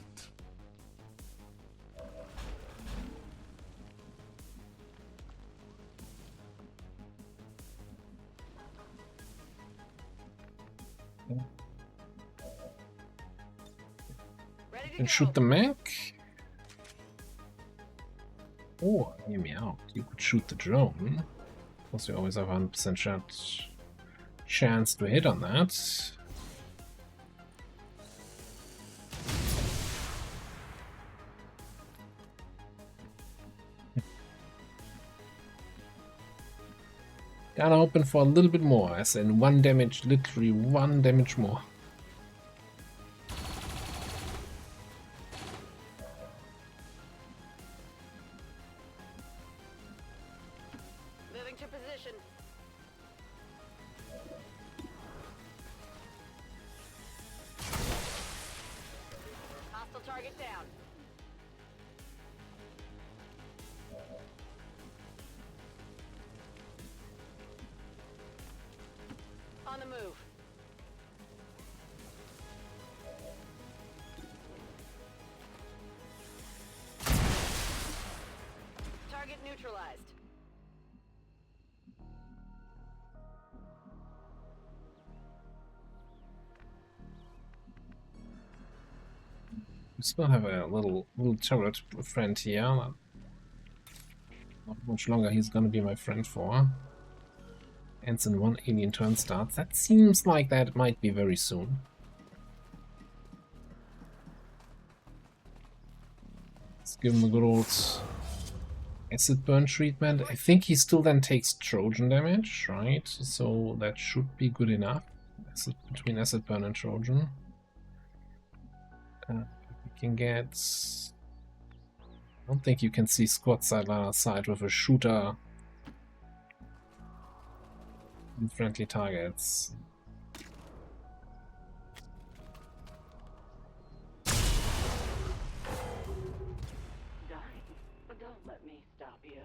Ready to And go. shoot the mech? Or, hear me out, you could shoot the drone. Plus, you always have 100% chance to hit on that. Gotta open for a little bit more, as in 1 damage, literally 1 damage more. Moving to position. Hostile target down. On the move. Target neutralized. We still have a little turret friend here. Not much longer he's gonna be my friend for. Ends in 1 alien turn starts. That seems like that might be very soon. Let's give him a good old acid burn treatment. I think he still then takes Trojan damage, right? So that should be good enough. between Acid Burn and Trojan. We can get... I don't think you can see squad side line of sight with a shooter and friendly targets. Don't let me stop you.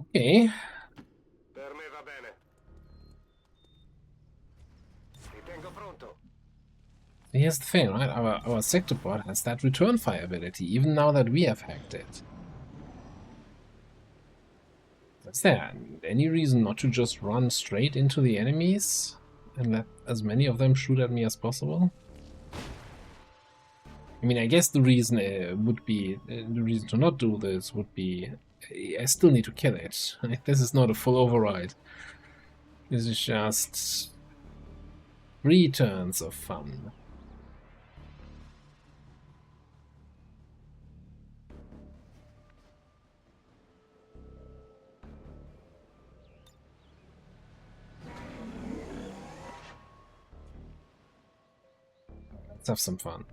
Okay. Per me va bene. Mi tengo pronto. Here's the thing, right? Our sector pod has that return fire ability, even now that we have hacked it. Is there any reason not to just run straight into the enemies and let as many of them shoot at me as possible? I mean, I guess the reason would be the reason to not do this would be I still need to kill it. Right? This is not a full override. This is just 3 turns of fun. Let's have some fun.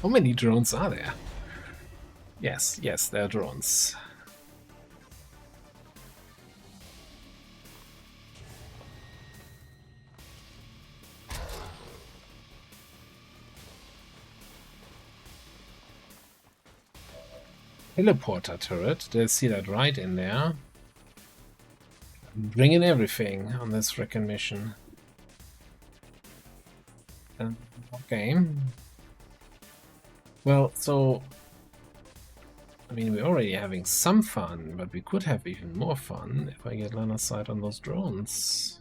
How many drones are there? Yes, there are drones. Teleporter turret, they see that right in there. Bringing everything on this frickin' mission. Okay. Well, so... I mean, we're already having some fun, but we could have even more fun if I get line of sight on those drones.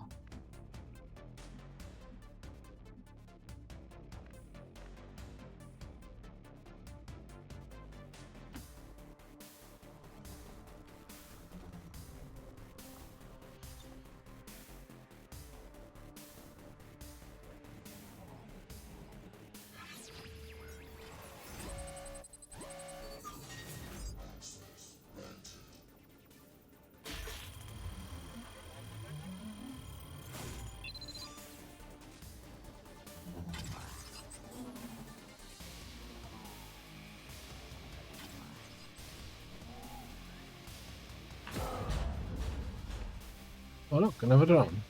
Oh look, another drone.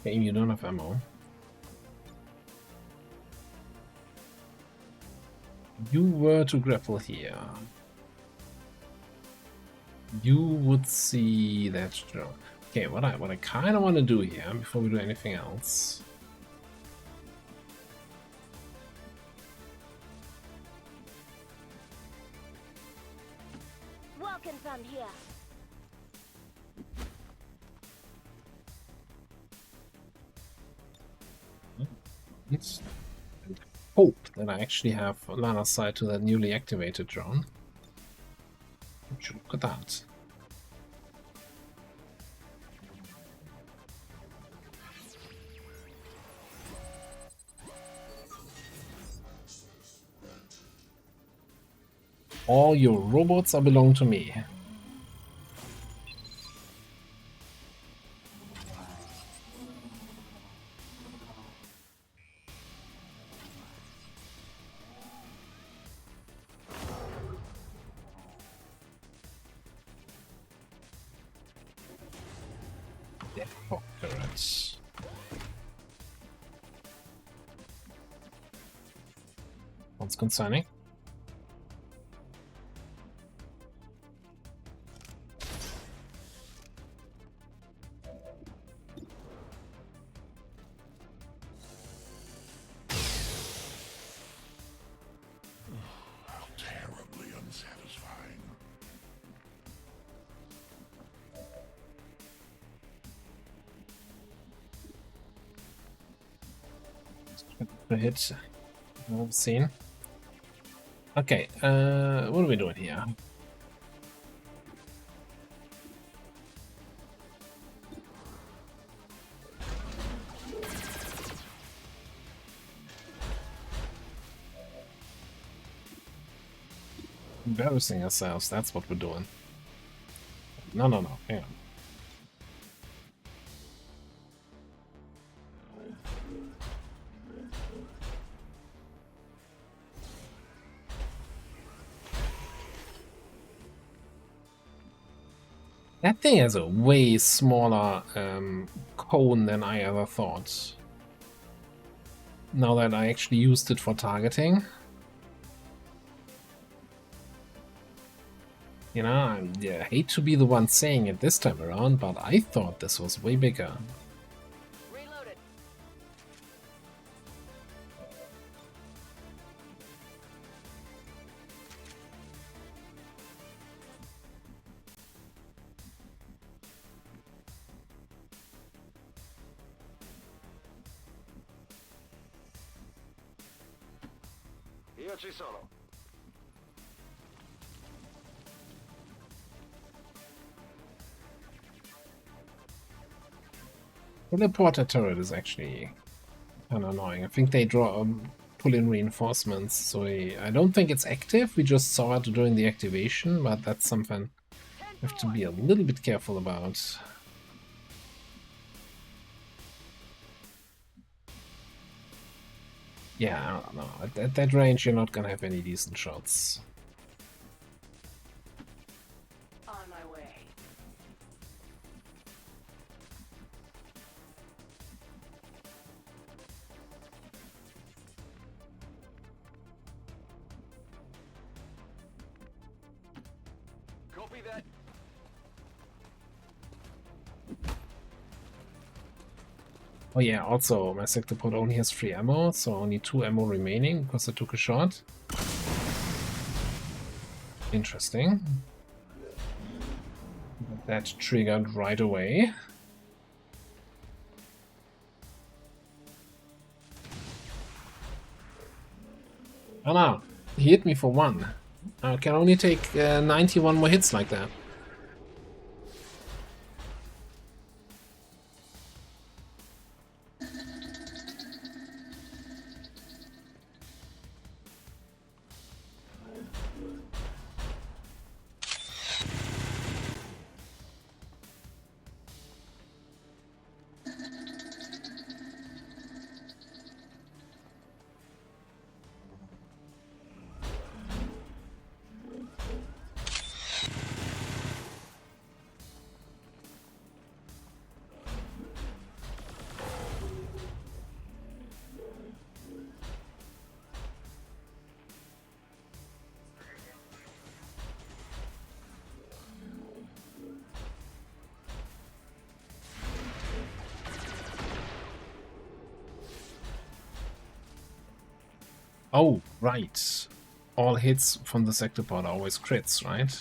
Okay, you don't have ammo. You were to grapple here. You would see that drone. Okay, what I kind of want to do here before we do anything else. Welcome from here. And hope that I actually have line of sight to that newly activated drone. Would you look at that? All your robots are belong to me. Turrets. What's concerning? The hit. Scene. Okay, what are we doing here? Embarrassing ourselves, that's what we're doing. No, hang on. That thing has a way smaller cone than I ever thought. Now that I actually used it for targeting. You know, I hate to be the one saying it this time around, but I thought this was way bigger. Reloaded. Io ci sono. Teleporter turret is actually kind of annoying. I think they pull in reinforcements, so I don't think it's active. We just saw it during the activation, but that's something we have to be a little bit careful about. Yeah, I don't know. At that range, you're not gonna have any decent shots. On my way. Copy that. Oh yeah, also my Sectopod only has 3 ammo, so only 2 ammo remaining because I took a shot. Interesting. That triggered right away. Oh no, he hit me for 1. I can only take 91 more hits like that. Oh, right. All hits from the Sectopod are always crits, right?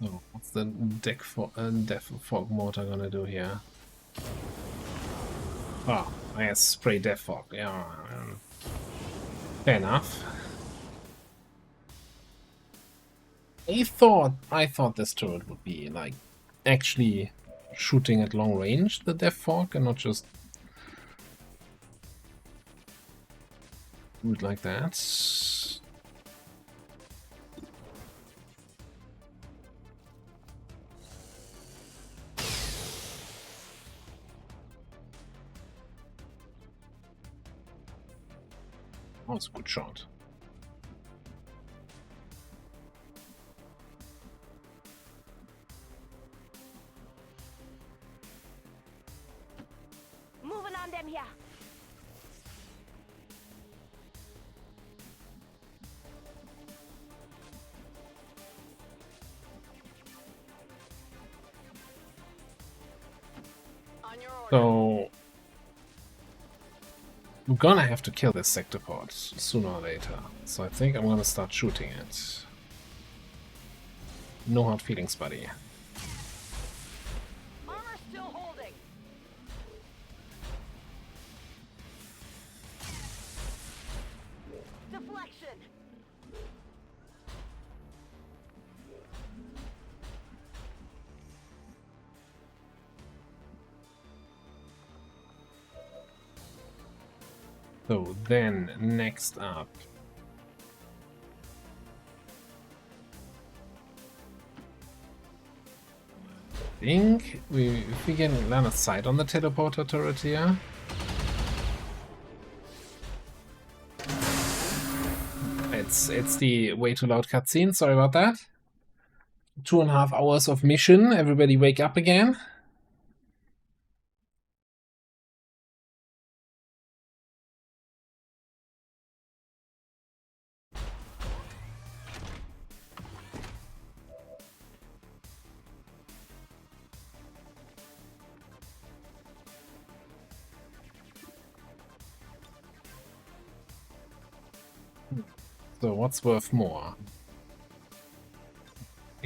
So, what's the Death Fog Mortar gonna do here? Oh, I guess spray Death Fog. Yeah, fair enough. I thought this turret would be like actually shooting at long range, the Death Fog, and not just do it like that. Oh, it's a good shot. Moving on them here. So we're gonna have to kill this sector pod sooner or later. So I think I'm gonna start shooting it. No hard feelings, buddy. Armor still holding. Deflection. So then, next up. I think if we can land a sight on the teleporter turret here. It's the way too loud cutscene, sorry about that. 2.5 hours of mission, everybody wake up again. So what's worth more?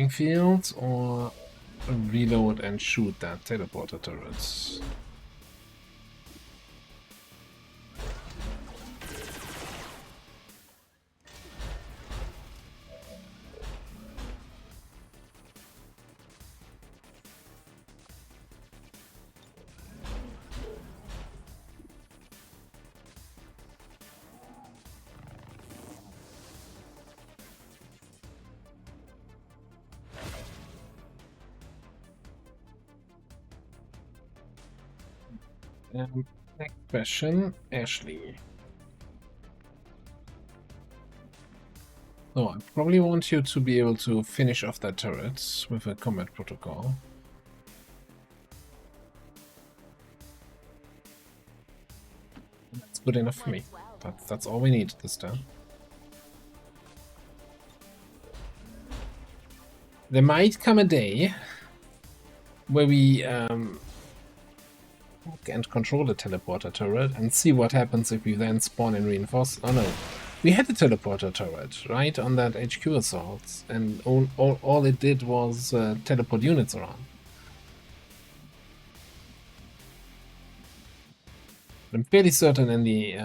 Field or reload and shoot that teleporter turret? Next question, Ashley. So I probably want you to be able to finish off that turret with a combat protocol. That's good enough for me. That's all we need this time. There might come a day where we and control the teleporter turret and see what happens if we then spawn and reinforce. Oh no, we had the teleporter turret right on that HQ assault, and all it did was teleport units around. I'm fairly certain in the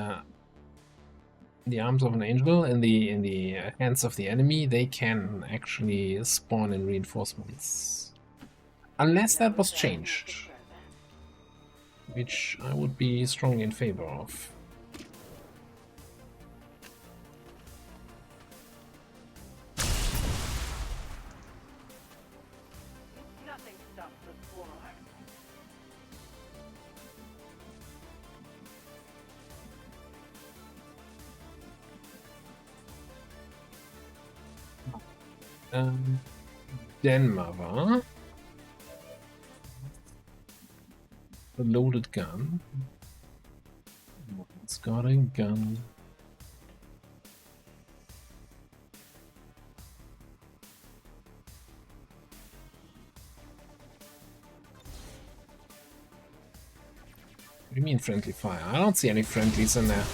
arms of an angel, in the hands of the enemy, they can actually spawn in reinforcements, unless that was changed, which I would be strongly in favor of. Nothing stops the swarm. Denmother. A loaded gun. It's got a gun. What do you mean friendly fire? I don't see any friendlies in there.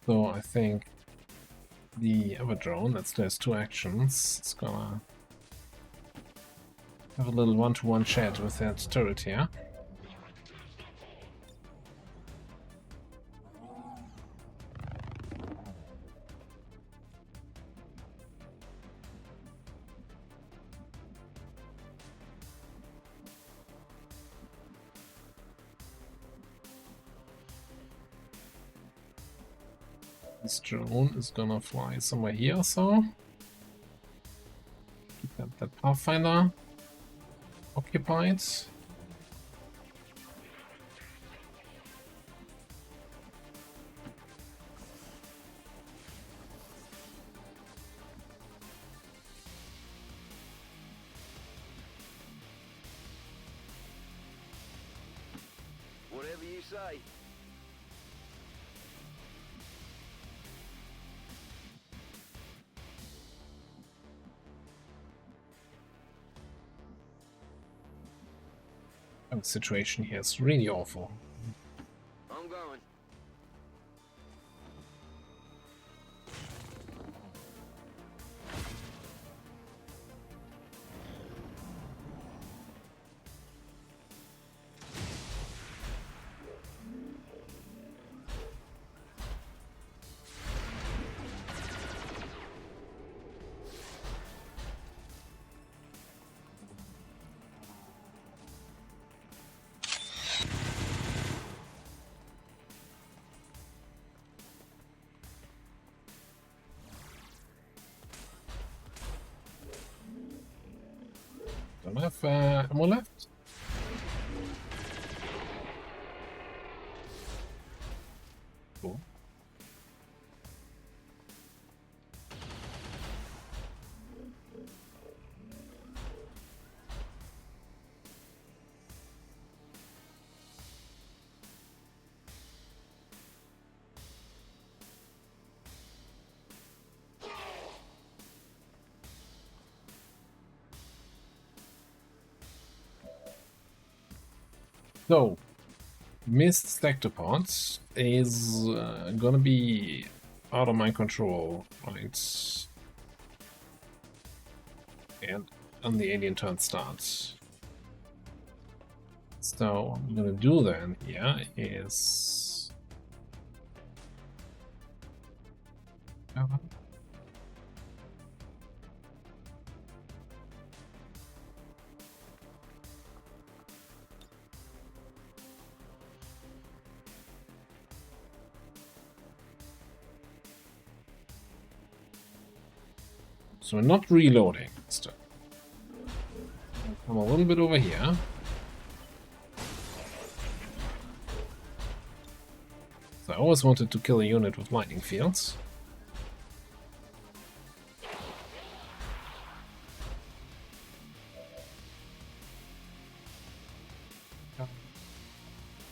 So I think the other drone that does 2 actions, it's gonna have a little one-to-one chat with that turret here. This drone is gonna fly somewhere here or so. Keep that Pathfinder occupied. say? The situation here is really awful. I'm going. Don't have ammo left. Cool. So, missed Sectoids is gonna be out of my control, right? And on the alien turn starts. So, what I'm gonna do then here is. So we're not reloading. Still. Come a little bit over here. So I always wanted to kill a unit with lightning fields.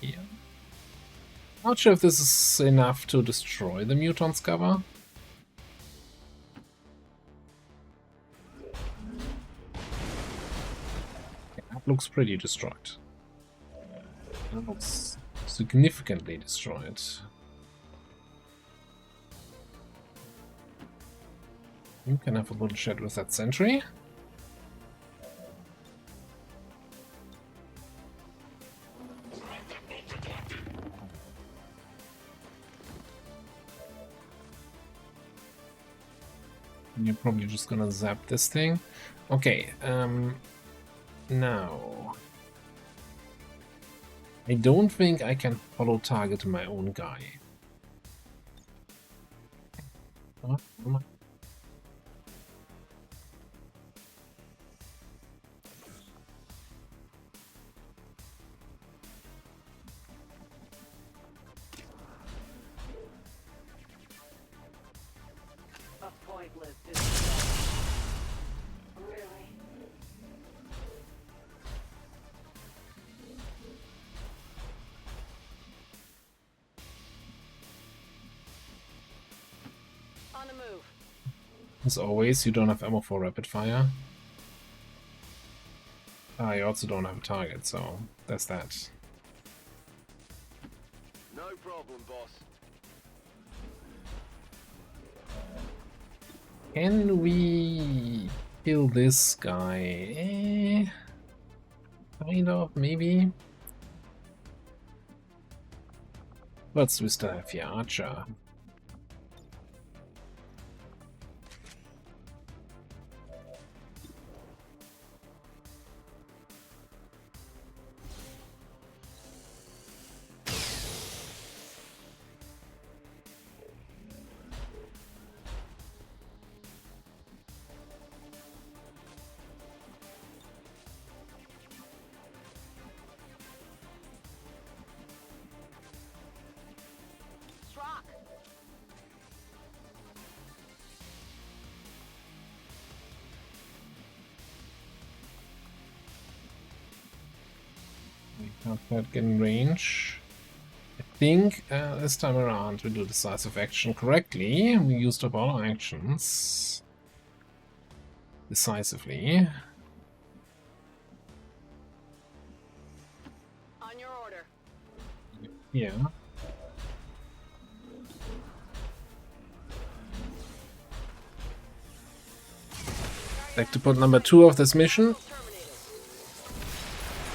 Yeah. Not sure if this is enough to destroy the mutant's cover. Looks pretty destroyed. That looks significantly destroyed. You can have a little chat with that sentry. And you're probably just gonna zap this thing. Okay, now, I don't think I can follow target my own guy. A pointless distraction. Really? On the move. As always, you don't have ammo for rapid fire. You also don't have a target, so that's that. No problem, boss. Can we kill this guy? Kind of, maybe. But we still have the archer. Rock. We can't quite get in range. think this time around we do decisive action correctly. We used up all our actions decisively. On your order. Yeah. Sectopod number 2 of this mission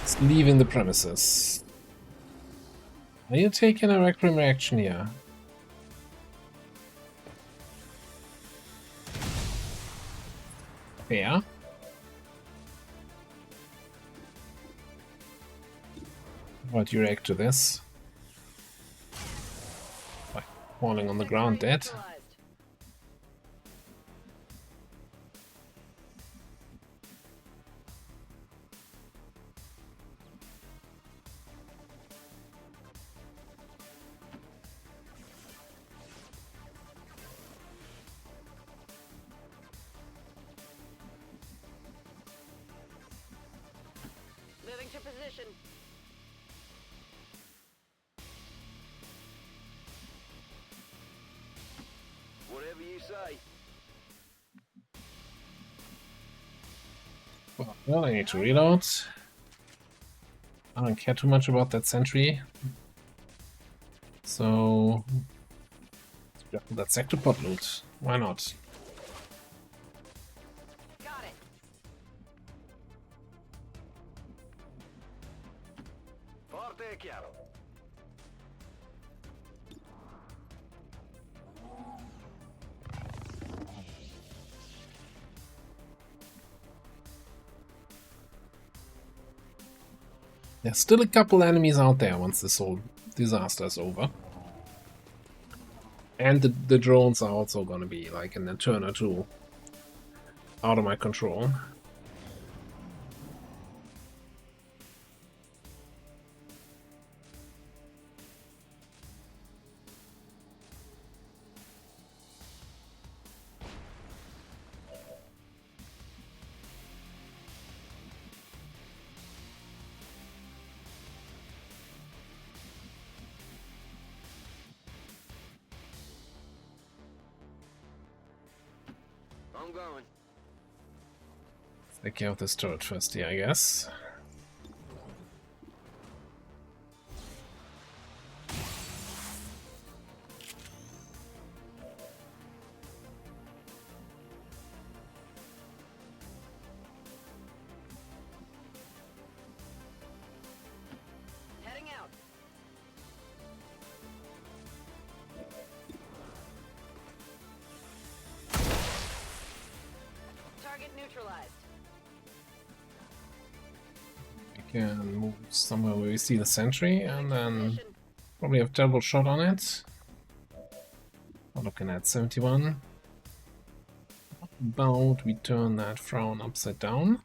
is leaving the premises. Are you taking a Requiem reaction here? Fair. How do you react to this? By falling on the ground dead. Moving to position. Whatever you say. Well, I need to reload. I don't care too much about that sentry. So, let's grab that Sectopod loot. Why not? Got it. Forte e chiaro. There's still a couple enemies out there once this whole disaster is over. And the drones are also gonna be like in a turn or two out of my control. I'm going. Take care of this turret first here, I guess. Heading out. Target neutralized. I can move somewhere where we see the sentry and then Position. probably have double shot on it. We're looking at 71. About we turn that frown upside down.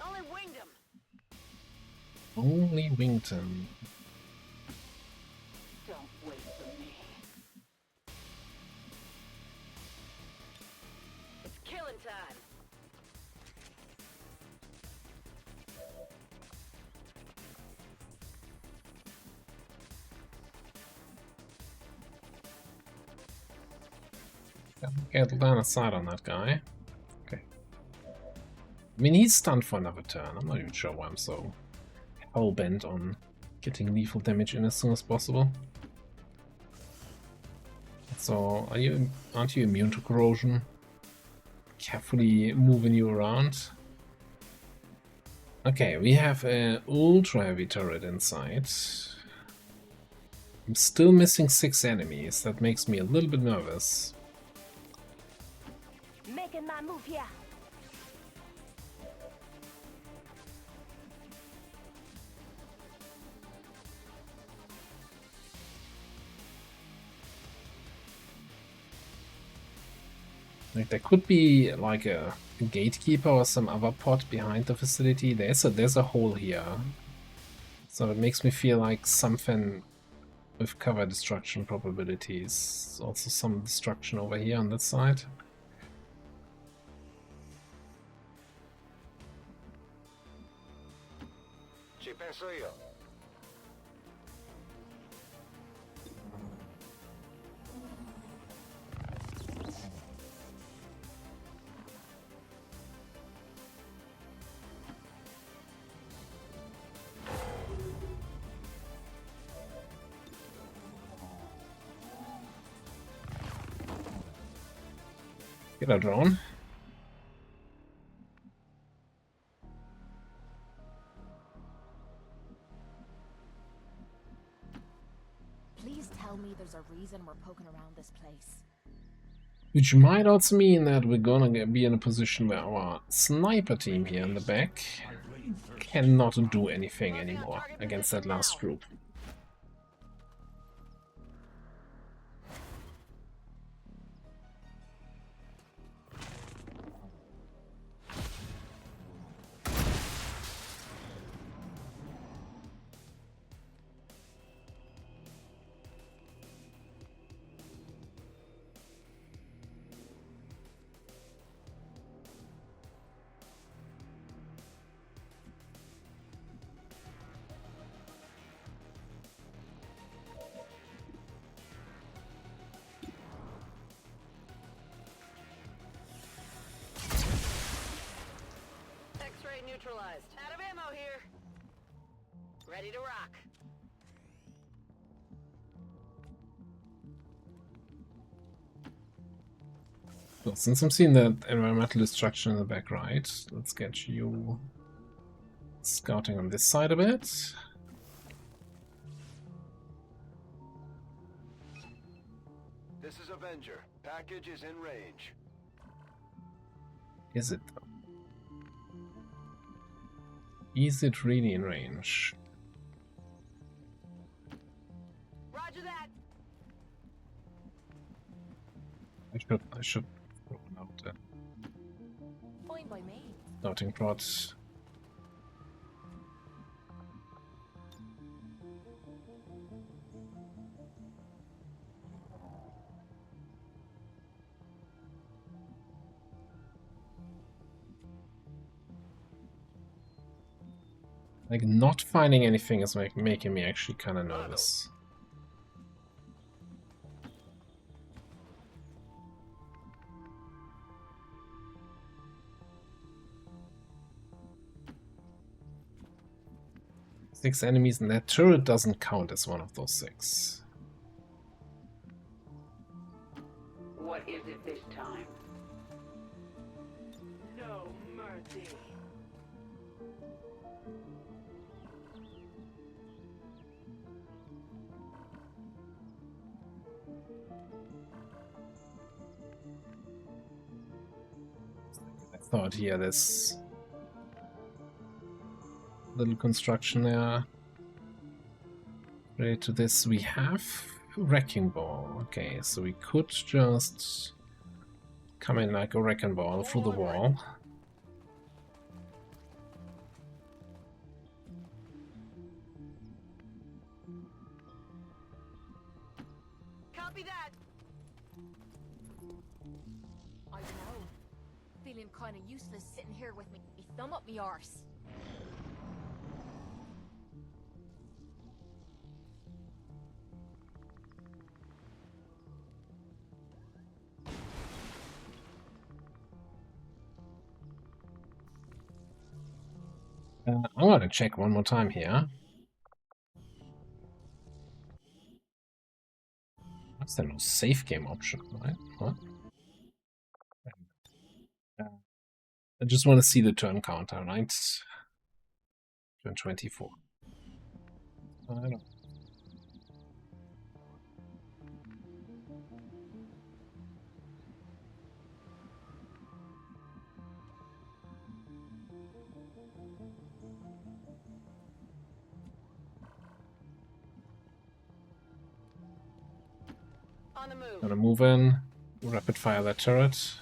Only winged him. Only Wington. Don't wait for me. It's killing time. Get line of sight on that guy. Okay. I mean, he's stunned for another turn. I'm not even sure why I'm so hell-bent on getting lethal damage in as soon as possible. So, aren't you immune to corrosion? Carefully moving you around. Okay, we have an ultra heavy turret inside. I'm still missing 6 enemies. That makes me a little bit nervous. Making my move here. Like there could be like a gatekeeper or some other pod behind the facility. There's a hole here. So it makes me feel like something with cover destruction probabilities. Also some destruction over here on this side. Ci penso io. Get a drone. Please tell me there's a reason we're poking around this place. Which might also mean that we're gonna be in a position where our sniper team here in the back cannot do anything anymore against that last group. X-ray neutralized. Out of ammo here. Ready to rock. Well, since I'm seeing that environmental destruction in the back right, let's get you scouting on this side a bit. This is Avenger. Package is in range. Is it though? Is it really in range? Roger that. I should throw out a Fine by me. scouting prod. Like, not finding anything is making me actually kind of nervous. Six enemies and that turret doesn't count as one of those 6. What is it this time? No mercy. I thought here this little construction there. Related to this, we have wrecking ball. Okay, so we could just come in like a wrecking ball through the wall. Copy that. I don't know. Feeling kind of useless sitting here with me thumb up me arse. I'm gonna check one more time here. Is there no save game option, right? What? I just want to see the turn counter, right? Turn 24. I don't. On the move. Gonna move in, rapid fire that turret.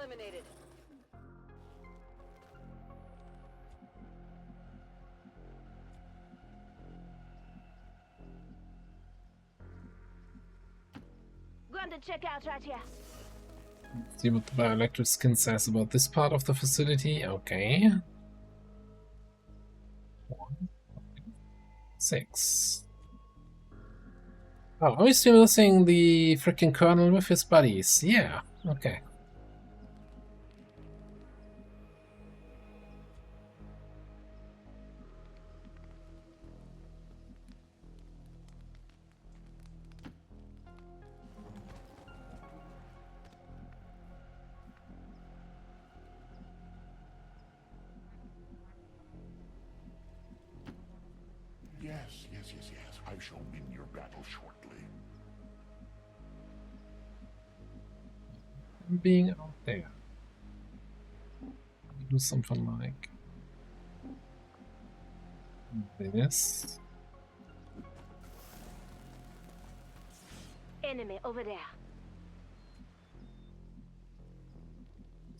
eliminated. Going to check out right here. See what the bioelectric skin says about this part of the facility. Okay. 1, 6. Oh, are we still missing the freaking colonel with his buddies? Yeah, okay. Yes. I shall win your battle shortly. Being out there. Do something like this. Enemy over there.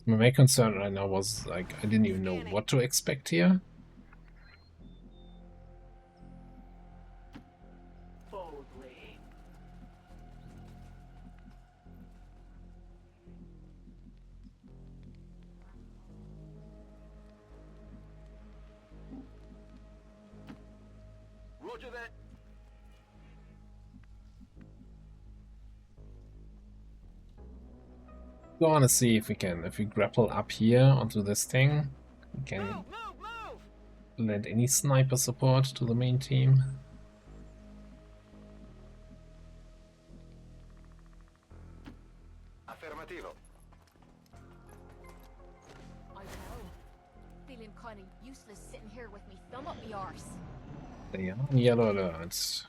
My main concern right now was like I didn't even know what to expect here. Boldly. Roger that. Go on to see if we grapple up here onto this thing, we can Move! lend any sniper support to the main team. Affirmativo. I know. Feeling kind of useless sitting here with me thumb up me arse. They are on yellow alerts.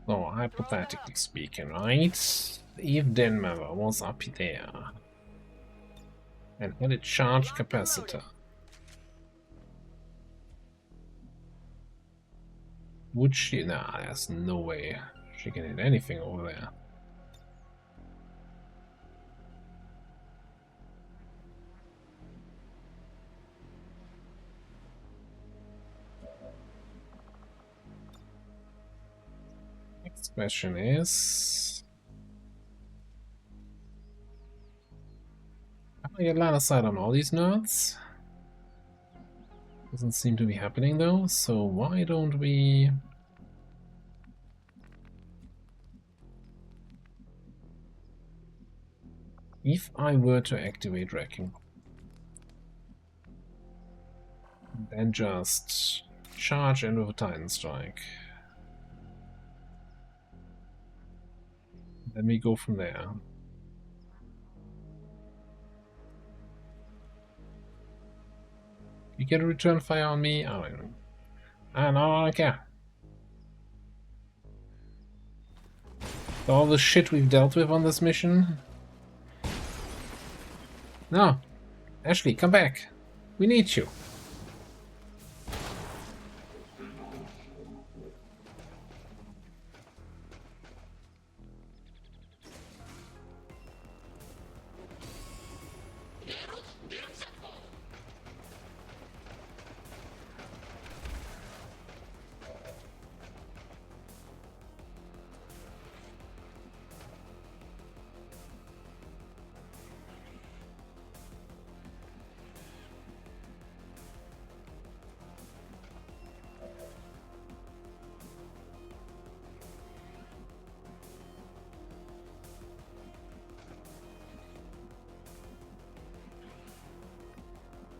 So, hypothetically speaking, right? If Denver was up there and had a charge capacitor, would she? Nah, there's no way she can hit anything over there. Next question is, how do I get line of sight on all these nerds? Doesn't seem to be happening though, so why don't we... If I were to activate Wrecking, then just charge in with a Titan Strike. Then we go from there. You get a return fire on me? I don't know. I don't care. All the shit we've dealt with on this mission. No. Ashley, come back. We need you.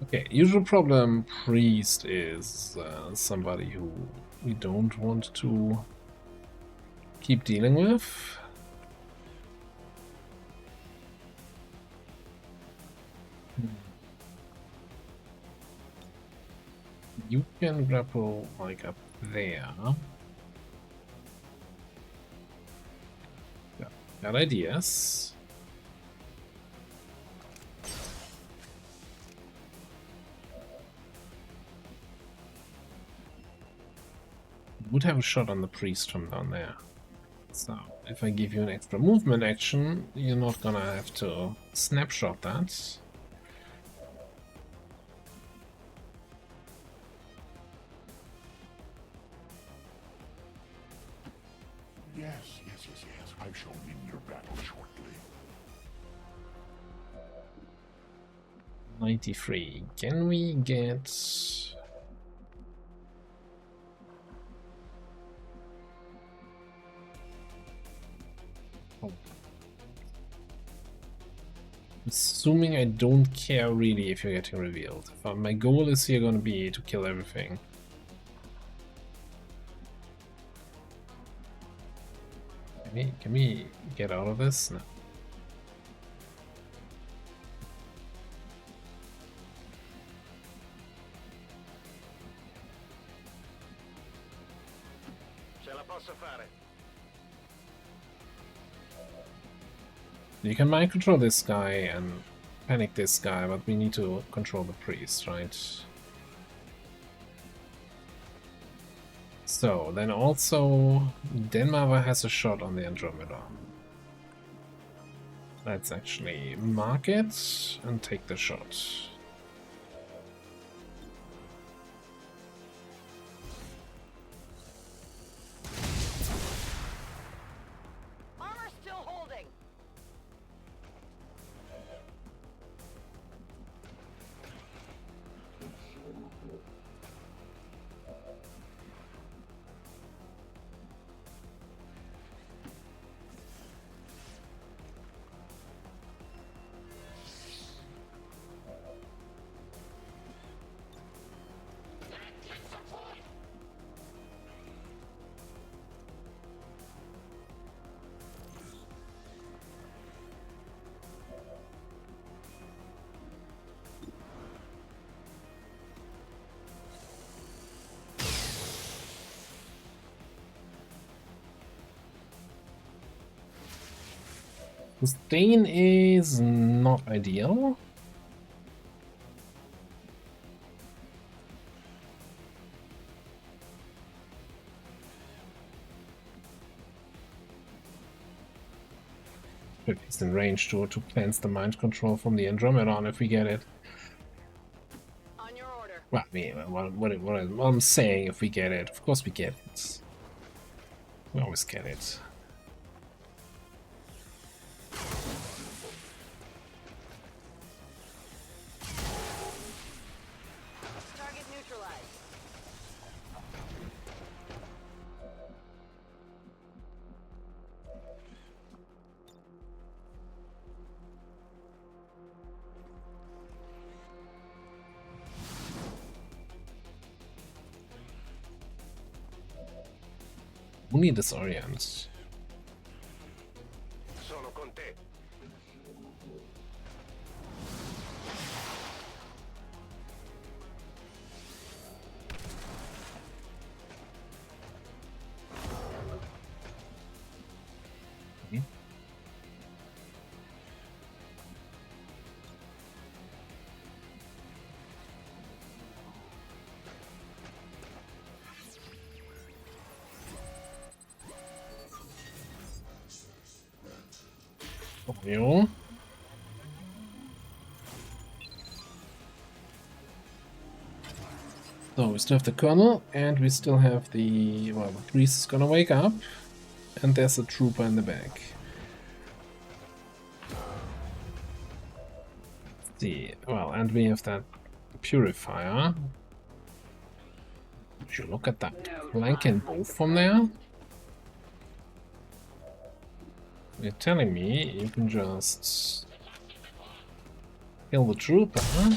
Okay, usual problem, priest is somebody who we don't want to keep dealing with. You can grapple like up there. Got ideas. would have a shot on the priest from down there. So, if I give you an extra movement action, you're not gonna have to snapshot that. Yes. I shall win your battle shortly. 93. Can we get... Oh. Assuming I don't care really if you're getting revealed. My goal is here gonna be to kill everything. Can we get out of this? No. You can mind control this guy and panic this guy, but we need to control the priest, right? So, then also DerAva has a shot on the Andromeda. Let's actually mark it and take the shot. Armor still holding. Sustain is not ideal. If he's in range to cleanse the mind control from the Andromedon if we get it. On your order. Well, I mean, what I'm saying, if we get it, of course we get it. We always get it. Target neutralized. Only disorient. Sono con te. You. So we still have the Colonel, and we still have the... well, the priest is gonna wake up, and there's a trooper in the back. Let's see, well, and we have that purifier. Would you look at that flank and bow from there? You're telling me you can just kill the trooper, huh?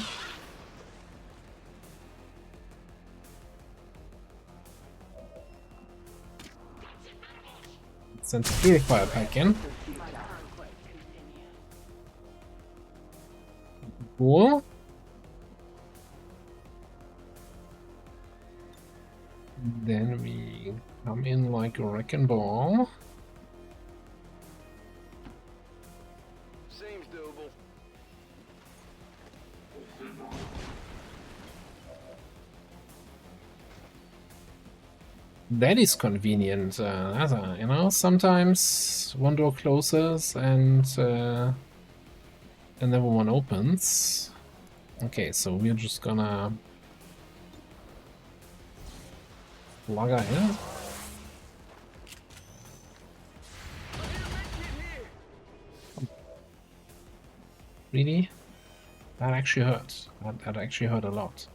Send the purifier back in. Cool. Then we come in like a wrecking ball. Seems doable. That is convenient. You know, sometimes one door closes and another one opens. Okay, so we're just gonna log in. Really? That actually hurt. That actually hurt a lot.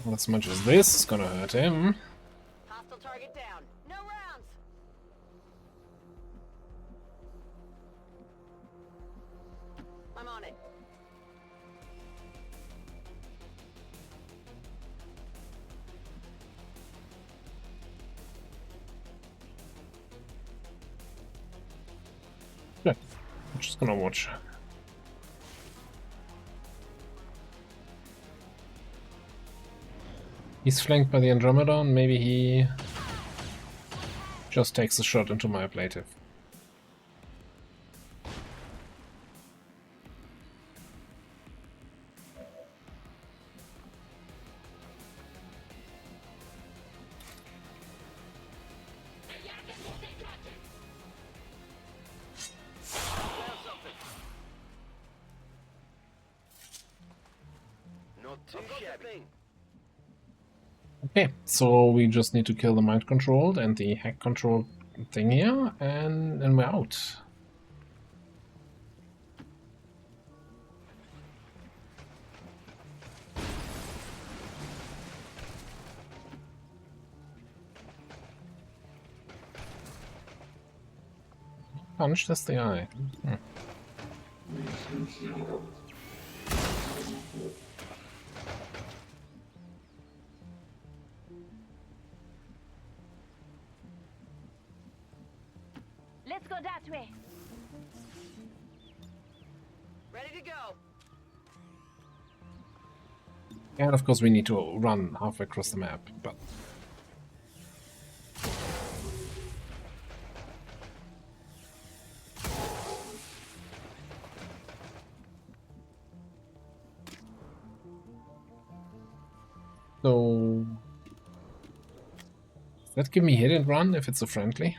Not as much as this is gonna hurt him. Hostile target down. No rounds. I'm on it. Good. I'm just gonna watch. He's flanked by the Andromedon. Maybe he just takes a shot into my ablative. Not too shabby. Okay, so we just need to kill the mind controlled and the hack controlled thing here, and we're out. Punch this the eye. Let's go that way. Ready to go. And of course we need to run halfway across the map, but so does that give me hit and run if it's a friendly?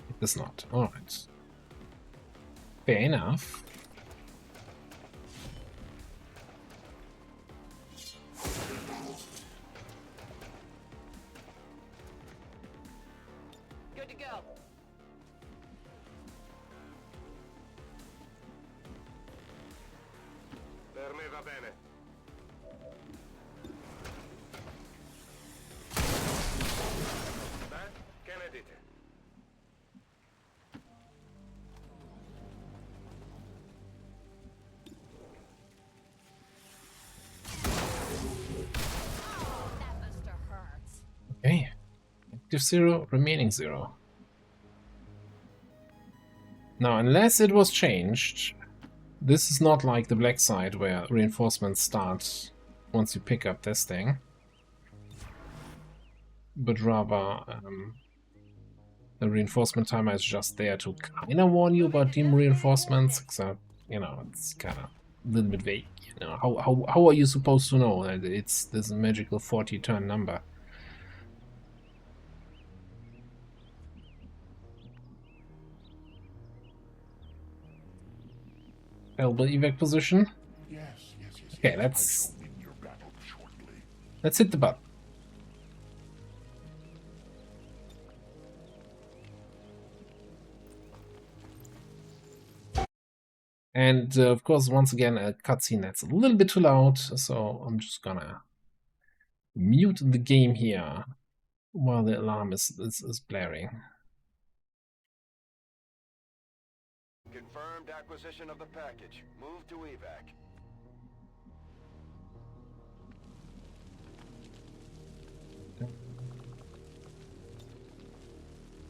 It does not. Alright. Fair enough. Good to go. Per me va bene. Beh, che ne dite? That buster hurts. Okay. Active 0, remaining 0. Now, unless it was changed, this is not like the black side where reinforcements start once you pick up this thing, but rather the reinforcement timer is just there to kind of warn you about dim reinforcements, except, you know, it's kind of a little bit vague. You know, how are you supposed to know that it's this magical 40 turn number? Elbow evac position. Yes. Okay, I let's shall win your battle shortly. hit the button. And of course, once again, a cutscene that's a little bit too loud, so I'm just gonna mute the game here while the alarm is blaring. Confirmed acquisition of the package. Move to evac.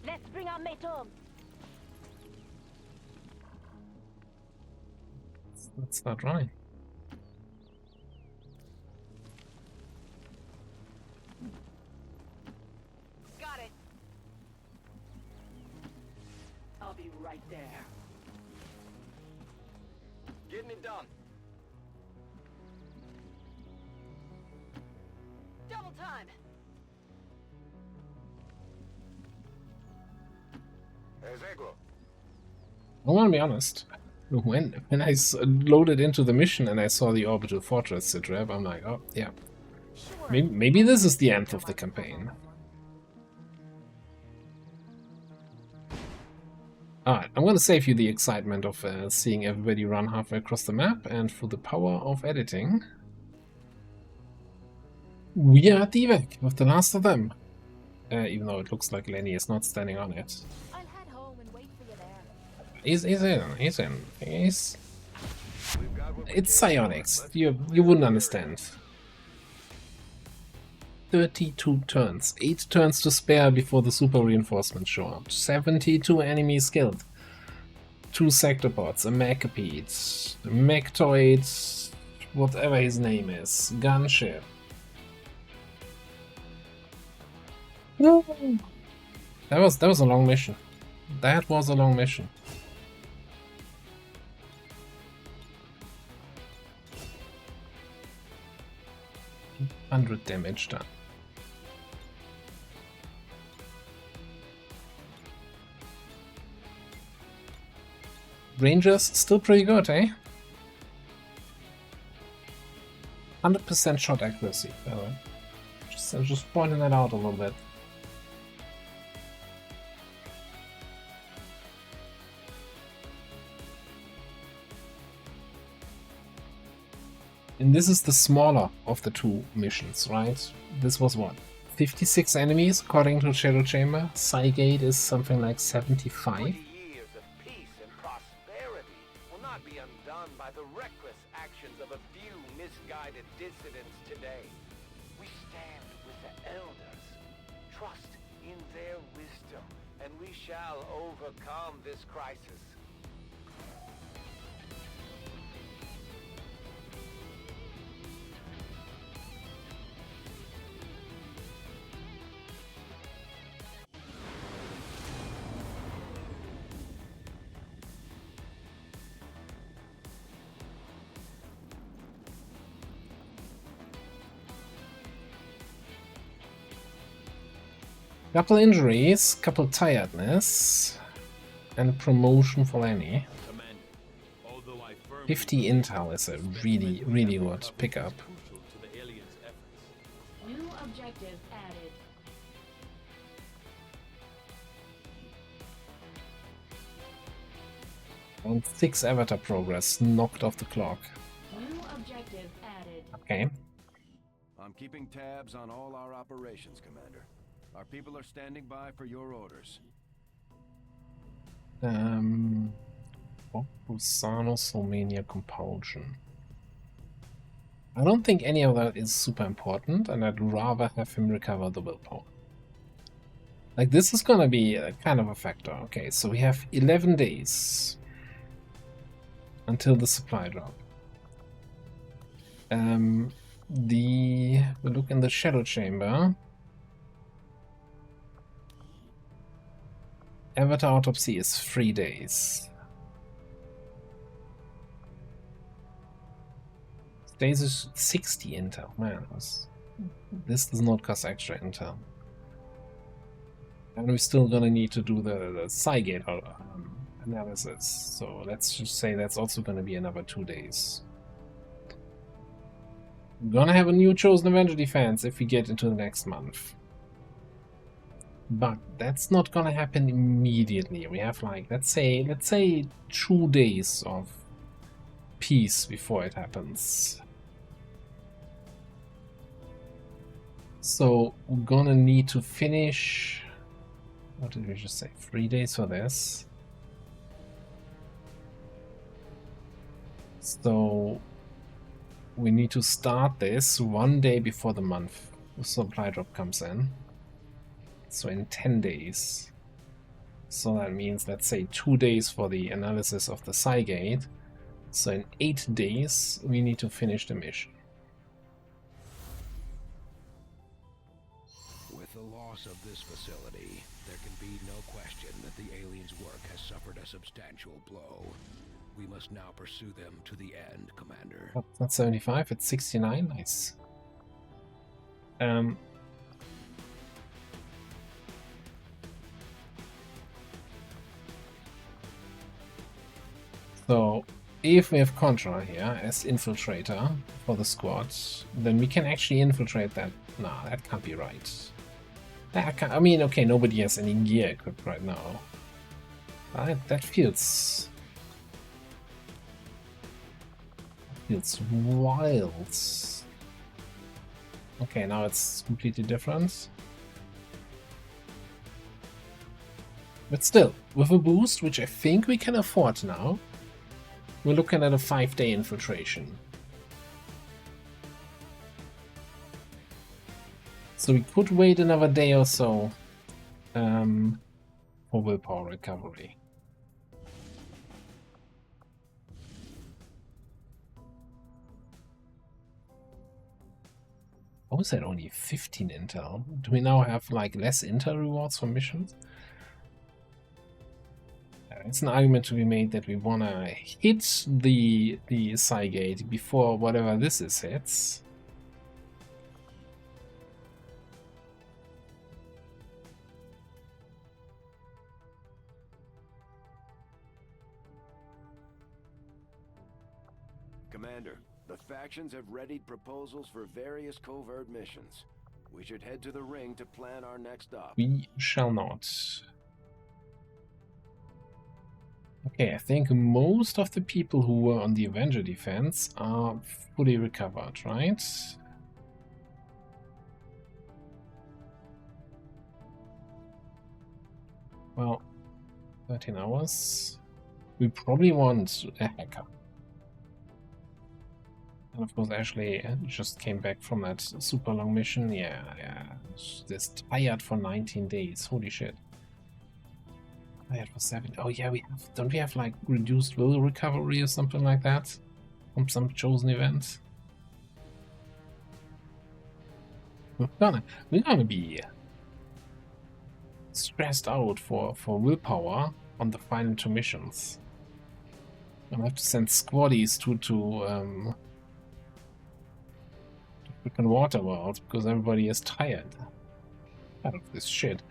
Let's bring our mate home. Let's start running. right there. Getting it done. Double time. Ezego. I want to be honest. When loaded into the mission and I saw the orbital fortress sit rep, I'm like, oh yeah, Sure. maybe this is the end of the campaign. Alright, I'm gonna save you the excitement of seeing everybody run halfway across the map, and for the power of editing, we are at the evac with the last of them. Even though it looks like Lenny is not standing on it. I'll head home and wait for you there. He's in. We've got what we It's came for. psionics. Let's You wouldn't understand. 32 turns. 8 turns to spare before the super reinforcements show up. 72 enemies killed. 2 sectopods, a mechapede, a mechtoid, whatever his name is, gunship. Woo! That was a long mission. That was a long mission. 100 damage done. Rangers still pretty good, eh? 100% shot accuracy, by the way. Just pointing that out a little bit. And this is the smaller of the 2 missions, right? This was what? 56 enemies according to Shadow Chamber. Cygate is something like 75. 20 years of peace and prosperity will not be undone by the reckless actions of a few misguided dissidents today. We stand with the elders, trust in their wisdom, and we shall overcome this crisis. Couple injuries, couple tiredness, and a promotion for Lenny. 50 intel is a really, really good pickup. New objective added. And 6 avatar progress knocked off the clock. New objective added. Okay. I'm keeping tabs on all our operations, Commander. Our people are standing by for your orders. Busanos Romania compulsion. I don't think any of that is super important, and I'd rather have him recover the willpower. Like, this is gonna be a kind of a factor. Okay, so we have 11 days until the supply drop. We look in the Shadow Chamber. Avatar Autopsy is 3 days. Days is 60 intel. Man, this does not cost extra intel. And we're still gonna need to do the Cygate analysis. So let's just say that's also gonna be another 2 days. We're gonna have a new Chosen Avenger defense if we get into the next month. But that's not gonna happen immediately. We have, like, let's say 2 days of peace before it happens. So we're gonna need to finish, what did we just say, 3 days for this. So we need to start this 1 day before the month supply drop comes in. So in 10 days. So that means, let's say, 2 days for the analysis of the Cygate. So in 8 days, we need to finish the mission. With the loss loss of this facility, there can be no question that the aliens' work has suffered a substantial blow. We must now pursue them to the end, Commander. That's not 75, it's 69. Nice. So, if we have Contra here as infiltrator for the squad, then we can actually infiltrate that. Nah, that can't be right. That can't, I mean, okay, nobody has any gear equipped right now. That feels wild. Okay, now it's completely different. But still, with a boost, which I think we can afford now, we're looking at a 5-day infiltration. So we could wait another day or so for willpower recovery. How is that only 15 intel? Do we now have like less intel rewards for missions? It's an argument to be made that we wanna hit the Cygate before whatever this is hits. Commander, the factions have readied proposals for various covert missions. We should head to the ring to plan our next op. We shall not. Okay, I think most of the people who were on the Avenger defense are fully recovered, right? Well, 13 hours. We probably want a hacker. And of course, Ashley just came back from that super long mission. Yeah. She's tired for 19 days. Holy shit. Tired for 7. Oh yeah, we have. Don't we have like reduced will recovery or something like that from some chosen event? We're gonna be stressed out for willpower on the final 2 missions. I'm gonna have to send squaddies to freaking Waterworld because everybody is tired out of this shit.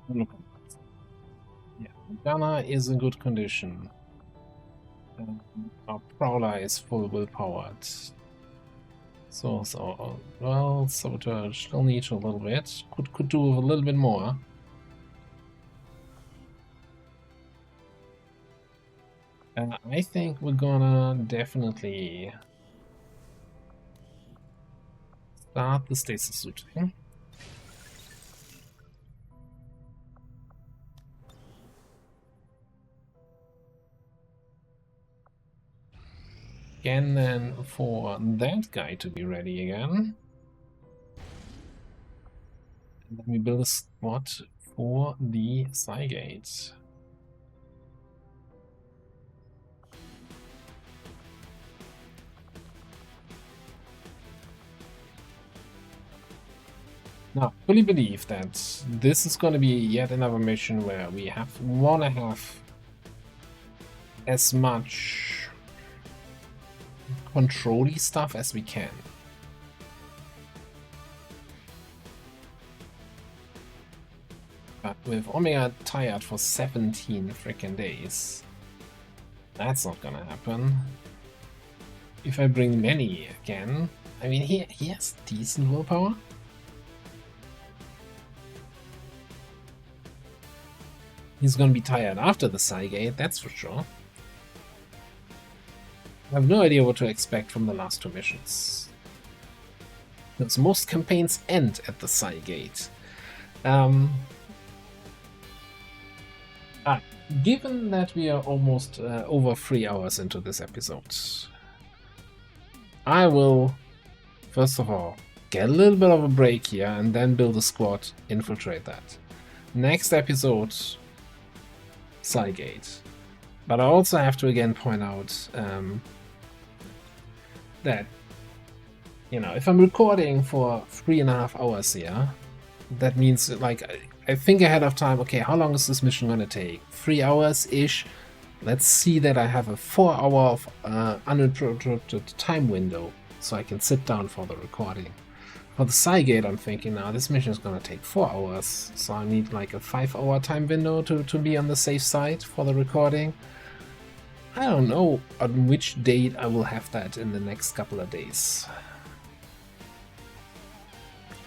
Look, yeah, Gunner is in good condition. Our Prowler is full willpowered. So well, Saboteur still needs a little bit. Could do with a little bit more. I think we're gonna definitely start the stasis suit thing. And then for that guy to be ready again. And then we build a squad for the Cygate. Now, I fully believe that this is going to be yet another mission where we want to have as much control-y stuff as we can. But with Omega tired for 17 freaking days, that's not gonna happen. If I bring Manny again, I mean, he has decent willpower. He's gonna be tired after the Cygate, that's for sure. I have no idea what to expect from the last 2 missions. Because most campaigns end at the Cygate. Given that we are almost over 3 hours into this episode, I will, first of all, get a little bit of a break here and then build a squad, infiltrate that. Next episode, Cygate. But I also have to again point out that, you know, if I'm recording for 3.5 hours here, that means, like, I think ahead of time, okay, how long is this mission gonna take? 3 hours-ish. Let's see that I have a 4-hour of uninterrupted time window, so I can sit down for the recording. For the Cygate, I'm thinking now this mission is gonna take 4 hours, so I need like a 5-hour time window to be on the safe side for the recording. I don't know on which date I will have that in the next couple of days.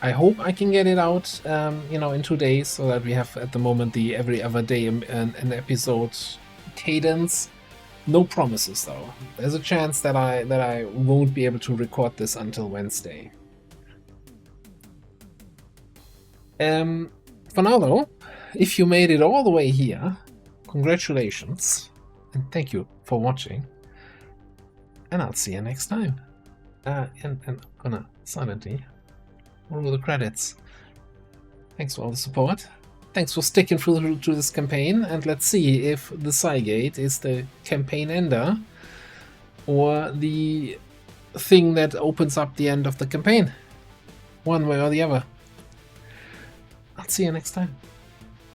I hope I can get it out, you know, in 2 days, so that we have at the moment the every other day an episode cadence. No promises though. There's a chance that I won't be able to record this until Wednesday. For now though, if you made it all the way here, congratulations and thank you for watching, and I'll see you next time. And I'm gonna silently roll the credits. Thanks for all the support. Thanks for sticking through to this campaign, and let's see if the Cygate is the campaign ender or the thing that opens up the end of the campaign. One way or the other. I'll see you next time.